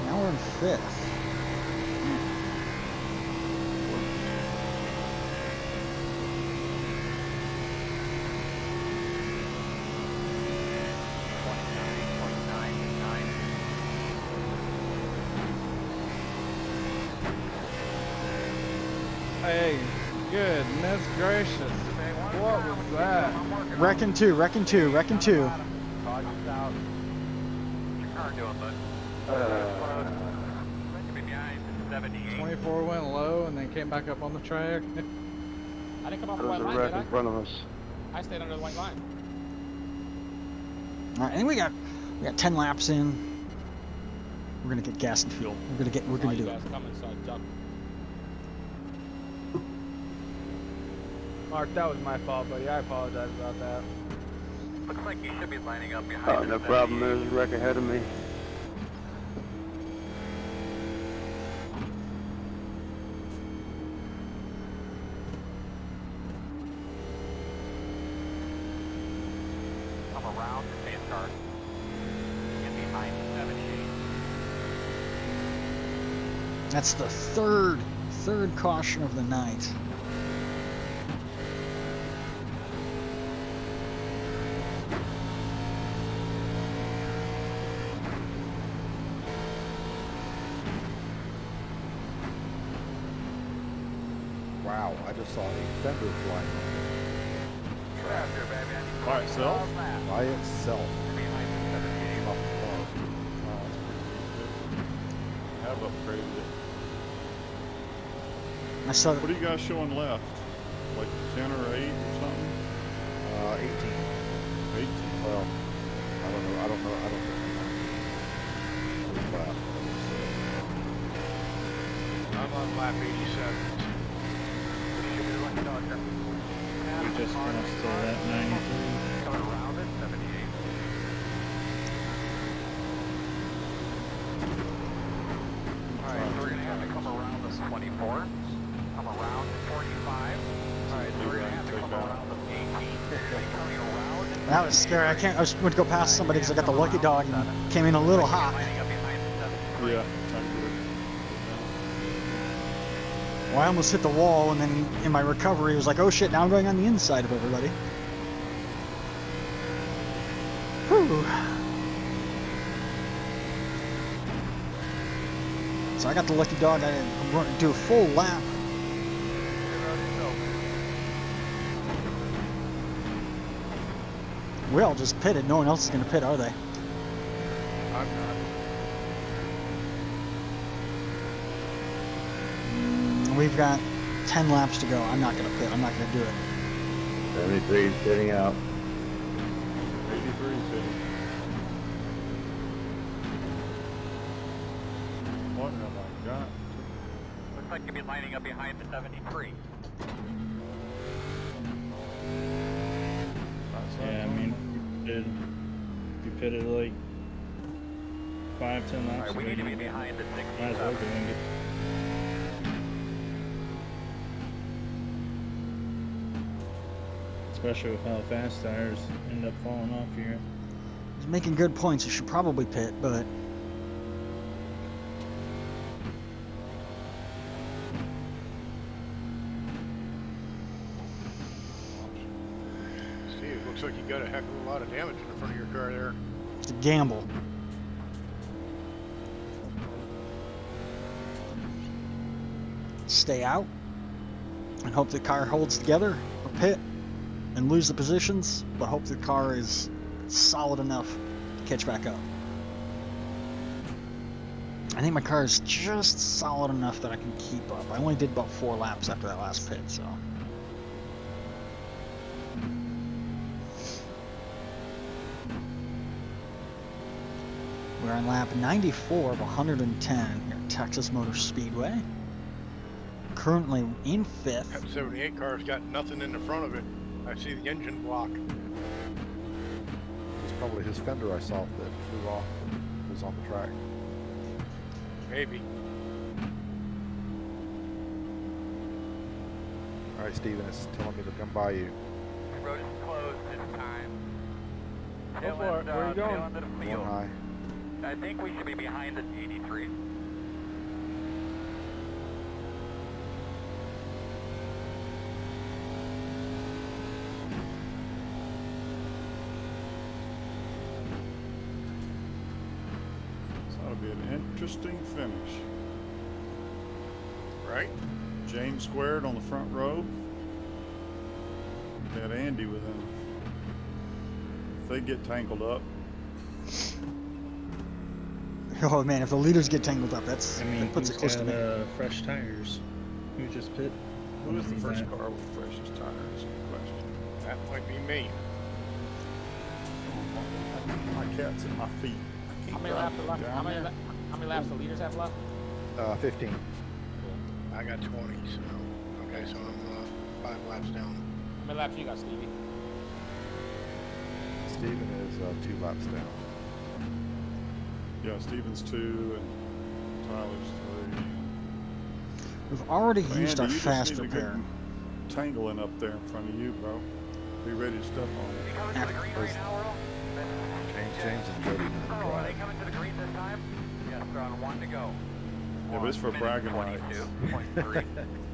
Now we're in 5th. Hey, goodness gracious! What was that? Wrecking 2, wrecking 2, wrecking 2. What's your car doing, bud? Be behind 78. 24 went low and then came back up on the track. I didn't come off the There's white a line, wreck did in front of us. I stayed under the white line. Alright, I think we got 10 laps in. We're gonna get gas and fuel. We're gonna Saw do you it. guys coming, so I ducked. Mark, that was my fault, buddy. I apologize about that. Looks like you should be lining up behind the No problem. There's a wreck ahead of me. Come around the pace car. Get behind the 78. That's the third caution of the night. Wow, I just saw a fender flying By itself? by itself. Behind the 78. Off the car. Wow, that's pretty good. Have upgraded it. I saw What are you guys showing left? Like 10 or 8 or something? 18. 18. Well, I don't know. Wow. I'm on lap 87. We just crossed to that 93. Coming around at 78. Alright, so we're going to have to come around this 24. Come around to 45. Alright, so we're going to have to come around this 18. Coming around. that was scary. I was going to go past somebody because I got the lucky dog and came in a little hot. Lining up behind the 73. Yeah. Time to Well, I almost hit the wall, and then in my recovery, it was like, oh shit, now I'm going on the inside of everybody. Whew. So I got the lucky dog. I didn't do a full lap. We all just pitted. No one else is going to pit, are they? I'm not. We've got 10 laps to go. I'm not going to pit. I'm not going to do it. 73 is sitting out. 83 is pitting. What have I got? Looks like you'll be lining up behind the 73. Yeah, I mean, you pitted like 5-10 laps Alright, we ago. need to be behind the Might as well 67. go and get. Especially with how fast tires end up falling off here. He's making good points. You should probably pit, but See, it looks like you got a heck of a lot of damage in the front of your car there. it's a gamble. Stay out and hope the car holds together, or pit and lose the positions, but hope the car is solid enough to catch back up. I think my car is just solid enough that I can keep up. I only did about 4 laps after that last pit, so. We're on lap 94 of 110 here at Texas Motor Speedway. Currently in 5th. That 78 car's got nothing in the front of it. I see the engine block. It's probably his fender I saw that flew off and was on the track. Maybe. All right, Steven, it's telling me to come by you. The road is closed this time. Go for it. Where are you going? Tail end of the One field. high. I think we should be behind the 83. So that'll be an interesting finish. Right? James squared on the front row. Got Andy with him. If they get tangled up, Oh man, if the leaders get tangled up, that I puts it close to me. fresh tires? Who just pit? who is the first car with the freshest tires? Good question. That might be me. My cat's at my feet. I How can't many laps drive are left? down How many, there. how many laps the leaders have left? 15. I got 20, so. Okay, so I'm 5 laps down. How many laps you got, Stevie? Steven is 2 laps down. Yeah, Steven's 2 and Tyler's 3. We've already So used Andy, our you just fast need to repair. get tangling up there in front of you, bro. Be ready to step on You it. coming to the green right now, Earl? James and Jody didn't Earl, are they drive. coming to the green this time? Yes, they're on 1 to go. Yeah, but it's for bragging rights. 22.3.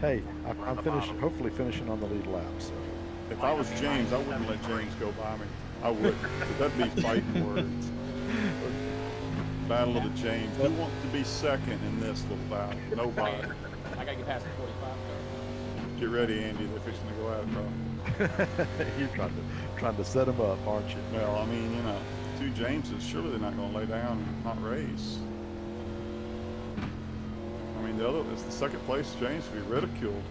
Hey, I'm finishing, hopefully finishing on the lead lap. So If I was James, I wouldn't let James go by me. I would, 'cause that'd be fighting words. Battle of the James. Who wants to be second in this little battle? Nobody. I gotta get past the 45. Get ready, Andy. They're fixing to go at it, bro. you're trying to set him up, aren't you? Well, I mean, you know, 2 Jameses, surely they're not going to lay down and not race. I mean, it's the second place James will be ridiculed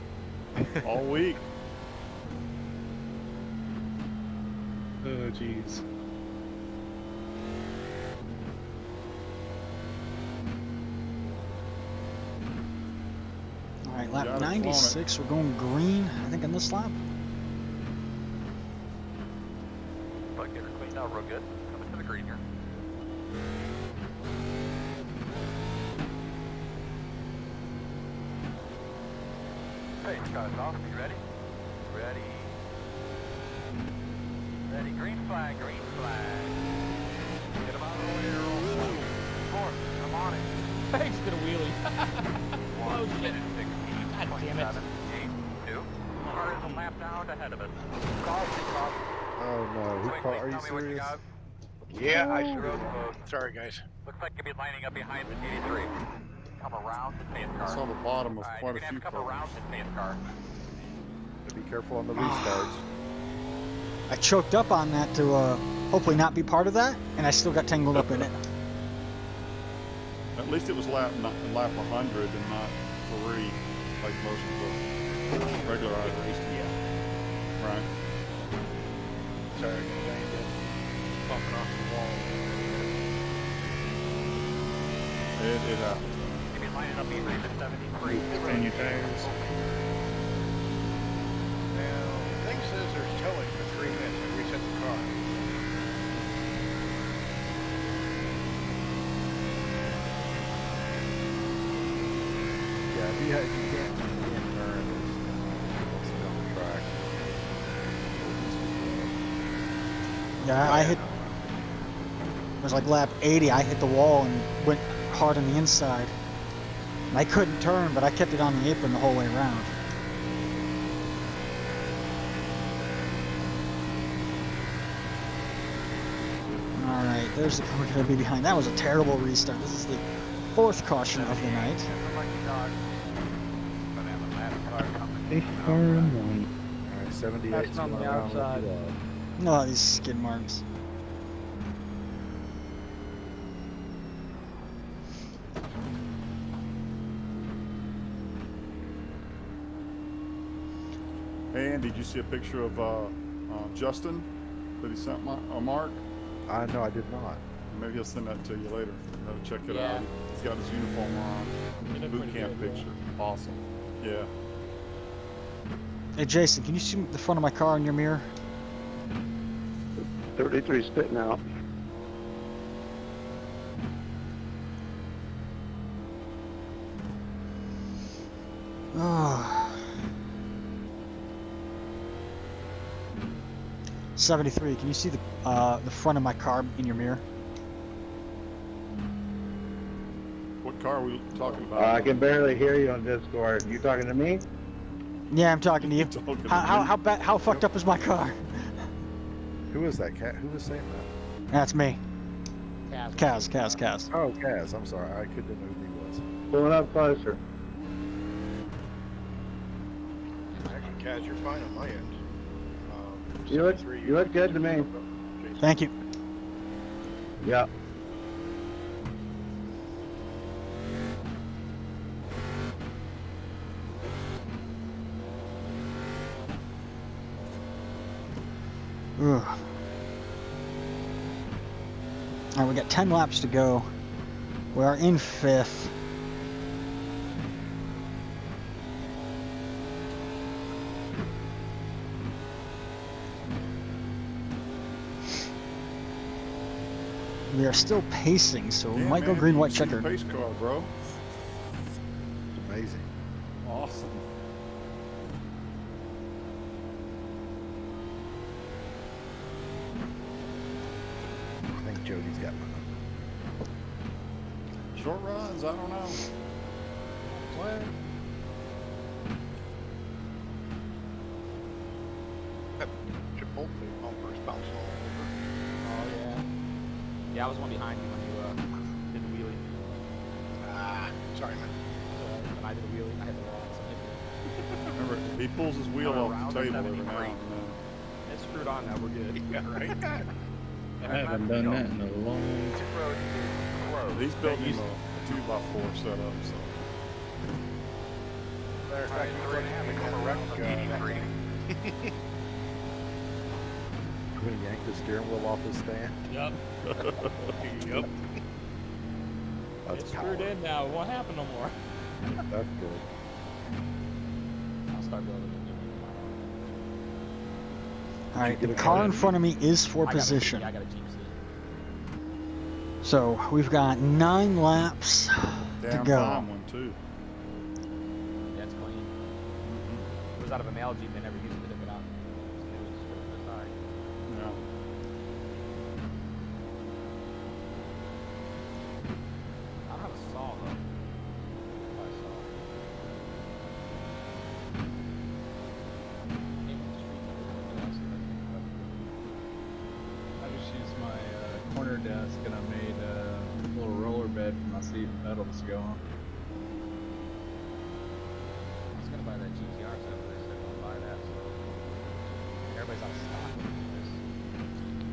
all week. Oh, jeez. All right, Yeah, lap they're 96. We're going green, I think, on this lap. But get her cleaned out real good. Coming to the green here. Hey, cut us off. You ready? Ready. Ready. Green flag, green flag. Get him out of the way, Earl. 4, I'm on it. He just did a wheelie. Oh, shit. 16.7, God damn it. 8, 2. Car is a lap down ahead of us. Oh no, Quick, are you tell me what you serious? got. Yeah, I Road closed. Sorry, guys. Looks like you'll be lining up behind the 83. Come around the pace car. I saw the bottom of Alright, quite you're a gonna have few to come cars. around the pace car. Be careful on the restarts. I choked up on that to hopefully not be part of that, and I still got tangled up in it. At least it was lap 100 and not 3, like most of the regular racing. Yeah. Right. Sorry, bumping off the wall. It happens. Maybe lining up behind the 73. On your tires. Now, the thing says there's towing for 3 minutes. I reset the car. Yeah, if you can't turn, it's on the track. Yeah, I hit. It was like lap 80. I hit the wall and went hard on the inside. And I couldn't turn, but I kept it on the apron the whole way around. All right, there's the car we're gonna be behind. That was a terrible restart. This is the 4th caution of the night. Safe car and one. All right, 78. That's on the outside. No, these skid marks. Hey, Andy, did you see a picture of Justin that he sent Mark? No, I did not. Maybe he'll send that to you later. Check it Yeah. out. He's got his uniform on. It looked Boot pretty camp good, picture. Awesome. Yeah. Hey, Jason, can you see the front of my car in your mirror? 33 spitting out. Oh. 73. Can you see the front of my car in your mirror? What car are we talking about? I can barely hear you on Discord. You talking to me? Yeah, I'm talking to you. Talking to me. How fucked up is my car? Who was that cat? Who was saying that? That's me. Kaz. Kaz. Oh, Kaz. I'm sorry. I couldn't know who he was. Pulling up closer. Actually, Kaz, you're fine on my end. You look good to me. Thank you. Yeah. Ugh. Alright, we got 10 laps to go. We are in 5th. We are still pacing, so we Damn, might go man, green, you white, see the checkered. Pace car, bro. Amazing. Awesome. I think Jody's got one. Short runs, I don't know. What? Chipotle bumpers bouncing all over. Oh yeah. Yeah, I was one behind you when you did the wheelie. Sorry, man. When I did the wheelie, I hit the wall. So Remember, he pulls his wheel off the table every now and then. it's screwed on now. We're good. Yeah, right? I haven't done that in a long time. He's building him a 2x4 setup, so. Matter of fact, we're going to become a wreck. We're gonna yank the steering wheel off his stand. Yep. Yep. That's It's power. screwed in now. It won't happen no more. That's good. I'll start building a new one. Alright, Did the you get a car car? in front of me is for I got a- position. Yeah, I got a Jeep seat. So we've got 9 laps Damn to go. fine one, too. Yeah, it's clean. It was out of a male Jeep. They never used it to dip it out. So they would just put it to the side. Yeah. I don't have a saw though. Buy a saw. Maybe on the streets, everything else, I just used my corner desk and I made a little roller bed for my seat and pedals to go on. I was gonna buy that GTR set, but they said don't buy that. So everybody's out of stock.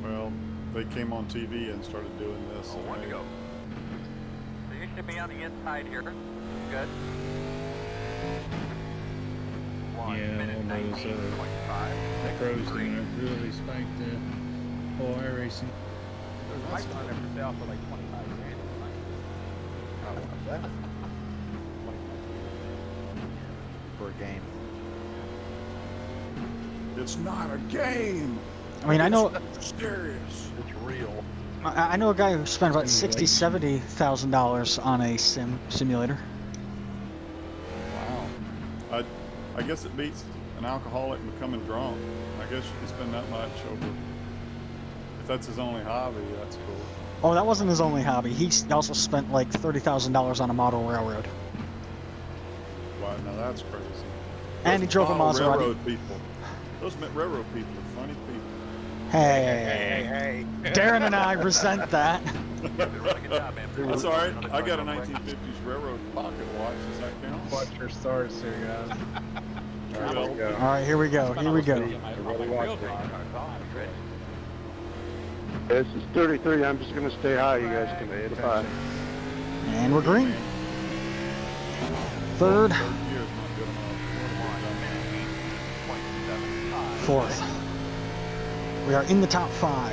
Well, they came on TV and started doing this. Oh, one to go. So you should be on the inside here. Good. Yeah, all those pros doing it really spiked the whole air racing. There's a bike on there for sale for like 25 grand. I want that for a game. It's not a game. I mean, I know. It's serious. It's real. I know a guy who spent about $60,000-$70,000 on a simulator. Wow. I guess it beats an alcoholic becoming drunk. I guess you can spend that much over. If that's his only hobby, that's cool. Oh, that wasn't his only hobby. He also spent like $30,000 on a model railroad. Wow, now that's crazy. And he drove a Those Maserati. railroad people. Those railroad people are funny people. Hey, Darren and I resent that. That's all right. I got a 1950s railroad pocket watch. Does that count? Watch your stars here, guys. All right, here we go. Here we go. This is 33. I'm just going to stay high. You guys can hit 5. And we're green. Third. Fourth. We are in the top 5.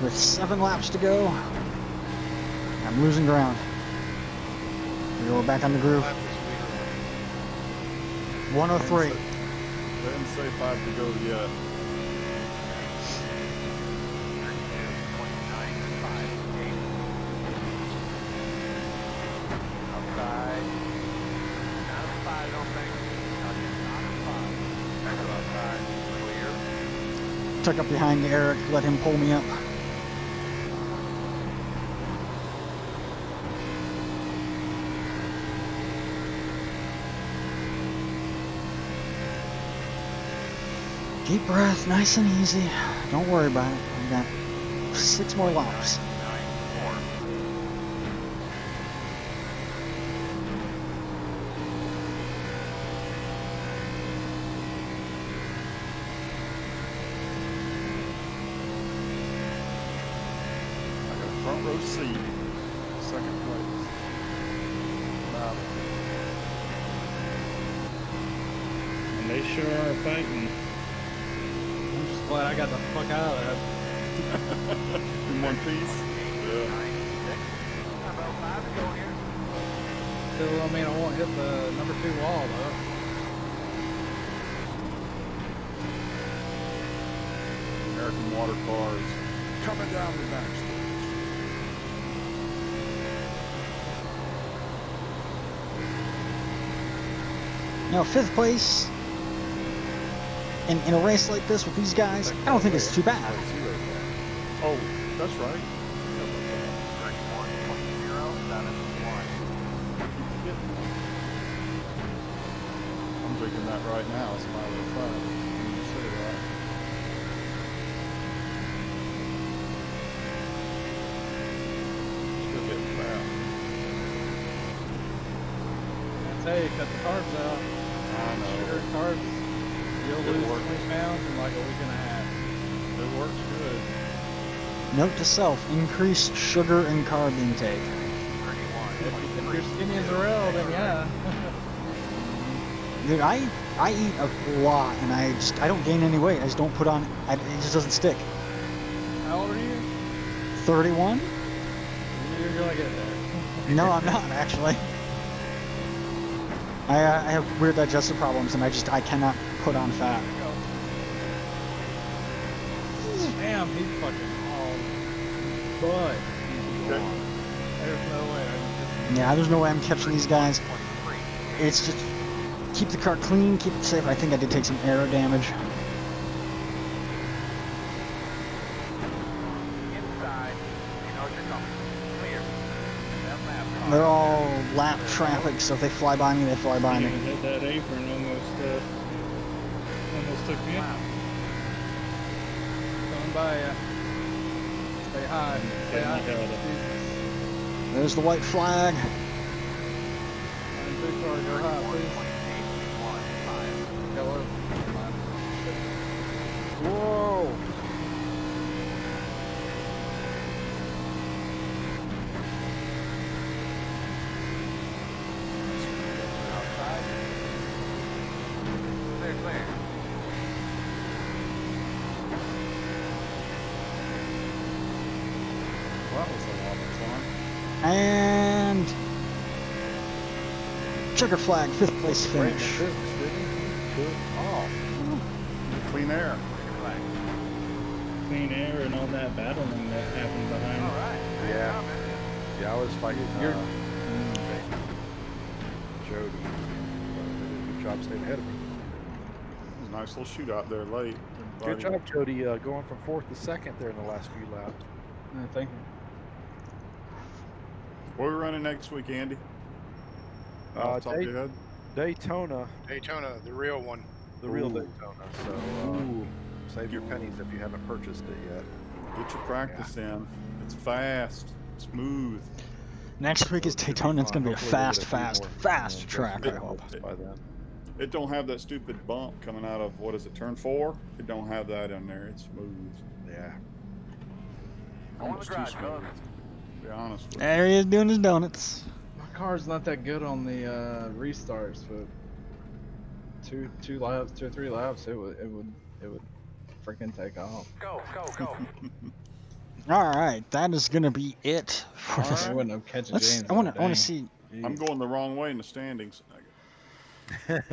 With 7 laps to go, I'm losing ground. We go back on the groove. 103. They didn't say 5 to go yet. Tuck up behind Eric, let him pull me up. Deep breath, nice and easy. Don't worry about it. We got 6 more laps. Front row seat, second place. Wow. And they sure are fighting. I'm just glad I got the fuck out of that. In one piece? Yeah. Still, I mean, I won't hit the number 2 wall, though. American water cars coming down the backstretch. Now, 5th place in a race like this with these guys, I don't think it's too bad. Oh, that's right. I'm drinking that right now. It's my little fun. When you say that. Still getting fat. I tell you, cut the carbs out. I know. Sugar and carbs. You'll lose 20 pounds in like a week and a half. It works good. Note to self, increase sugar and carb intake. If you're skinny as a rail, then yeah. Dude, I eat a lot and I don't gain any weight. I just don't put on, it just doesn't stick. How old are you? 31? You're gonna get there. No, I'm not actually. I have weird digestive problems and I cannot put on fat. Damn, he's fucking all but there's no way. Yeah, there's no way I'm catching these guys. It's just keep the car clean, keep it safe. I think I did take some aero damage. They're all lap traffic, so if they fly by me, they fly by me. Hit that apron almost took me out. Coming by ya. Say hi. Say hi. There's the white flag. Big car, go high, please. Hello. Whoa. Outside. Clear, clear. Well, that was a lot of fun. And checker flag, 5th place finish. Clean air. Clean air and all that battling that happened behind. All right. Yeah. Yeah, I was fighting Jody. Good job staying ahead of me. It was a nice little shootout there late. Good job, Jody, going from 4th to 2nd there in the last few laps. Thank you. What are we running next week, Andy? Off the top of your head? Daytona. Daytona, the real one. The real Daytona. So save your pennies if you haven't purchased it yet. Get your practice in. It's fast, smooth. Next week is Daytona. It's going to be a fast track, I hope. By then. It don't have that stupid bump coming out of, what is it, turn 4? It don't have that in there. It's smooth. Yeah. Almost too smooth, to be honest with you. There he is doing his donuts. My car's not that good on the restarts, but two or three laps, it would freaking take off. Go, go, go. All right, that is going to be it for this. I wouldn't have catch Let's. James. I want to see. I'm going the wrong way in the standings. It's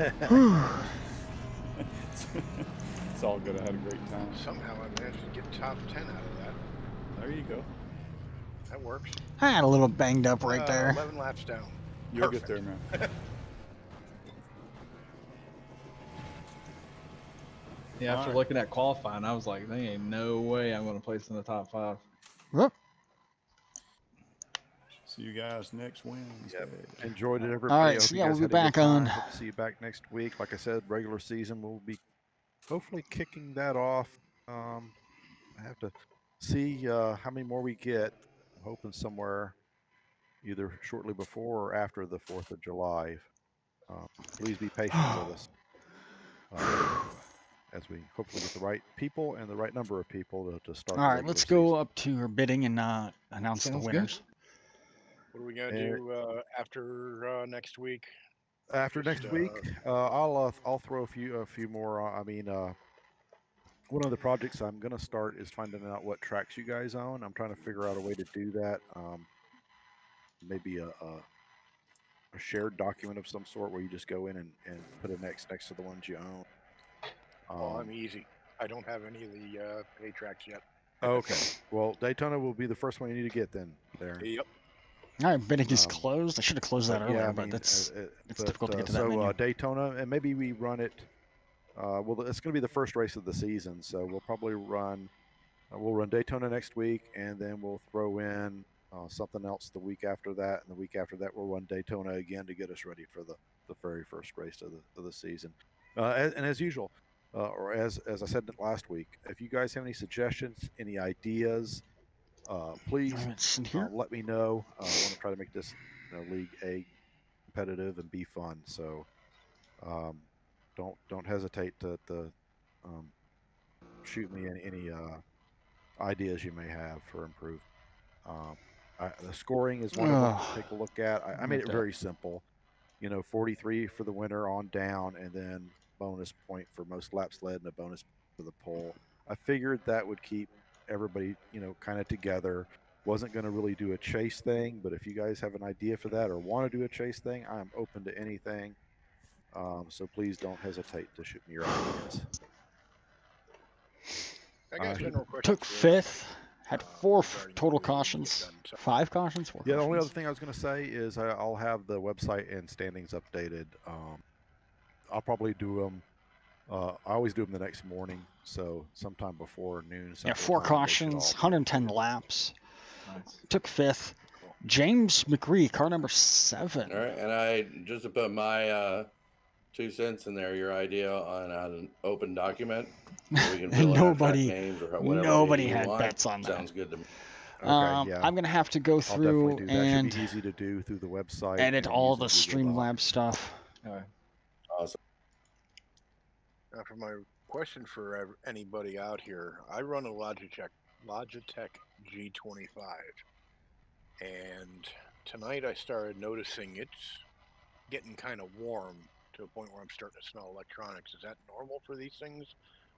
all good. I had a great time. Somehow I managed to get top 10 out of that. There you go. That works. I had a little banged up right there. 11 laps down. You'll Perfect. get there, man. Yeah, after looking at qualifying, I was like, there ain't no way I'm going to place in the top 5. Whoop. See you guys next Wednesday. Yep. Enjoyed it, everybody. All right, so yeah, we'll be back on. Hope to see you back next week. Like I said, regular season, we'll be hopefully kicking that off. I have to see how many more we get. I'm hoping somewhere either shortly before or after the 4th of July. Please be patient with us as we hopefully get the right people and the right number of people to start. All right, let's go up to your bidding and announce the winners. What are we gonna do after next week? After next week, I'll throw a few more. One of the projects I'm gonna start is finding out what tracks you guys own. I'm trying to figure out a way to do that. Maybe a shared document of some sort where you just go in and put an X next to the ones you own. I'm easy. I don't have any of the pay tracks yet. Okay. Well, Daytona will be the first one you need to get then, Darren. Yep. All right, bidding is closed. I should have closed that earlier, but it's difficult to get to that menu. Daytona, and maybe we run it. Well, it's going to be the first race of the season, so we'll probably run Daytona next week, and then we'll throw in something else the week after that, and the week after that we'll run Daytona again to get us ready for the very first race of the season. And as usual, or as I said last week, if you guys have any suggestions, any ideas, please let me know. I want to try to make this League A competitive and be fun. So don't hesitate to shoot me any ideas you may have for improvement. The scoring is one of them to take a look at. I made it very simple. 43 for the winner on down, and then bonus point for most laps led and a bonus for the pole. I figured that would keep everybody, kind of together. Wasn't going to really do a chase thing, but if you guys have an idea for that or want to do a chase thing, I'm open to anything. So please don't hesitate to shoot me your ideas. I got a general question. Took 5th, had 4 total cautions, 5 cautions, 4 Yeah, the cautions. only other thing I was going to say is I'll have the website and standings updated. I'll probably do them. I always do them the next morning, so sometime before noon. Yeah, 4 cautions, 110 laps. Nice. Took 5th. James McRee, car number 7. All right, and I just to put my 2 cents in there, your idea on an open document. So we can fill in our track names or whatever nobody you had want. bets on that. Sounds good to me. Okay, yeah. I'm gonna have to go through do. and that should be easy to do through the website. edit all the Google Streamlabs Docs. stuff. Awesome. Now for my question for anybody out here, I run a Logitech G25, and tonight I started noticing it's getting kind of warm to a point where I'm starting to smell electronics. Is that normal for these things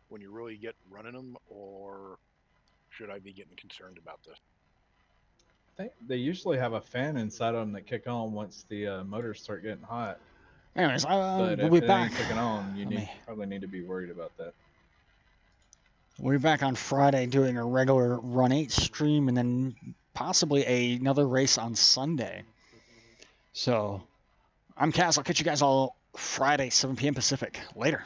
when you really get running them, or should I be getting concerned about this? I think they usually have a fan inside of them that kick on once the motors start getting hot. Anyways, but we'll if be it back. ain't kicking on, you probably need to be worried about that. We'll be back on Friday doing a regular Run 8 stream and then possibly another race on Sunday. So, I'm Kaz. I'll catch you guys all Friday, 7 p.m. Pacific. Later.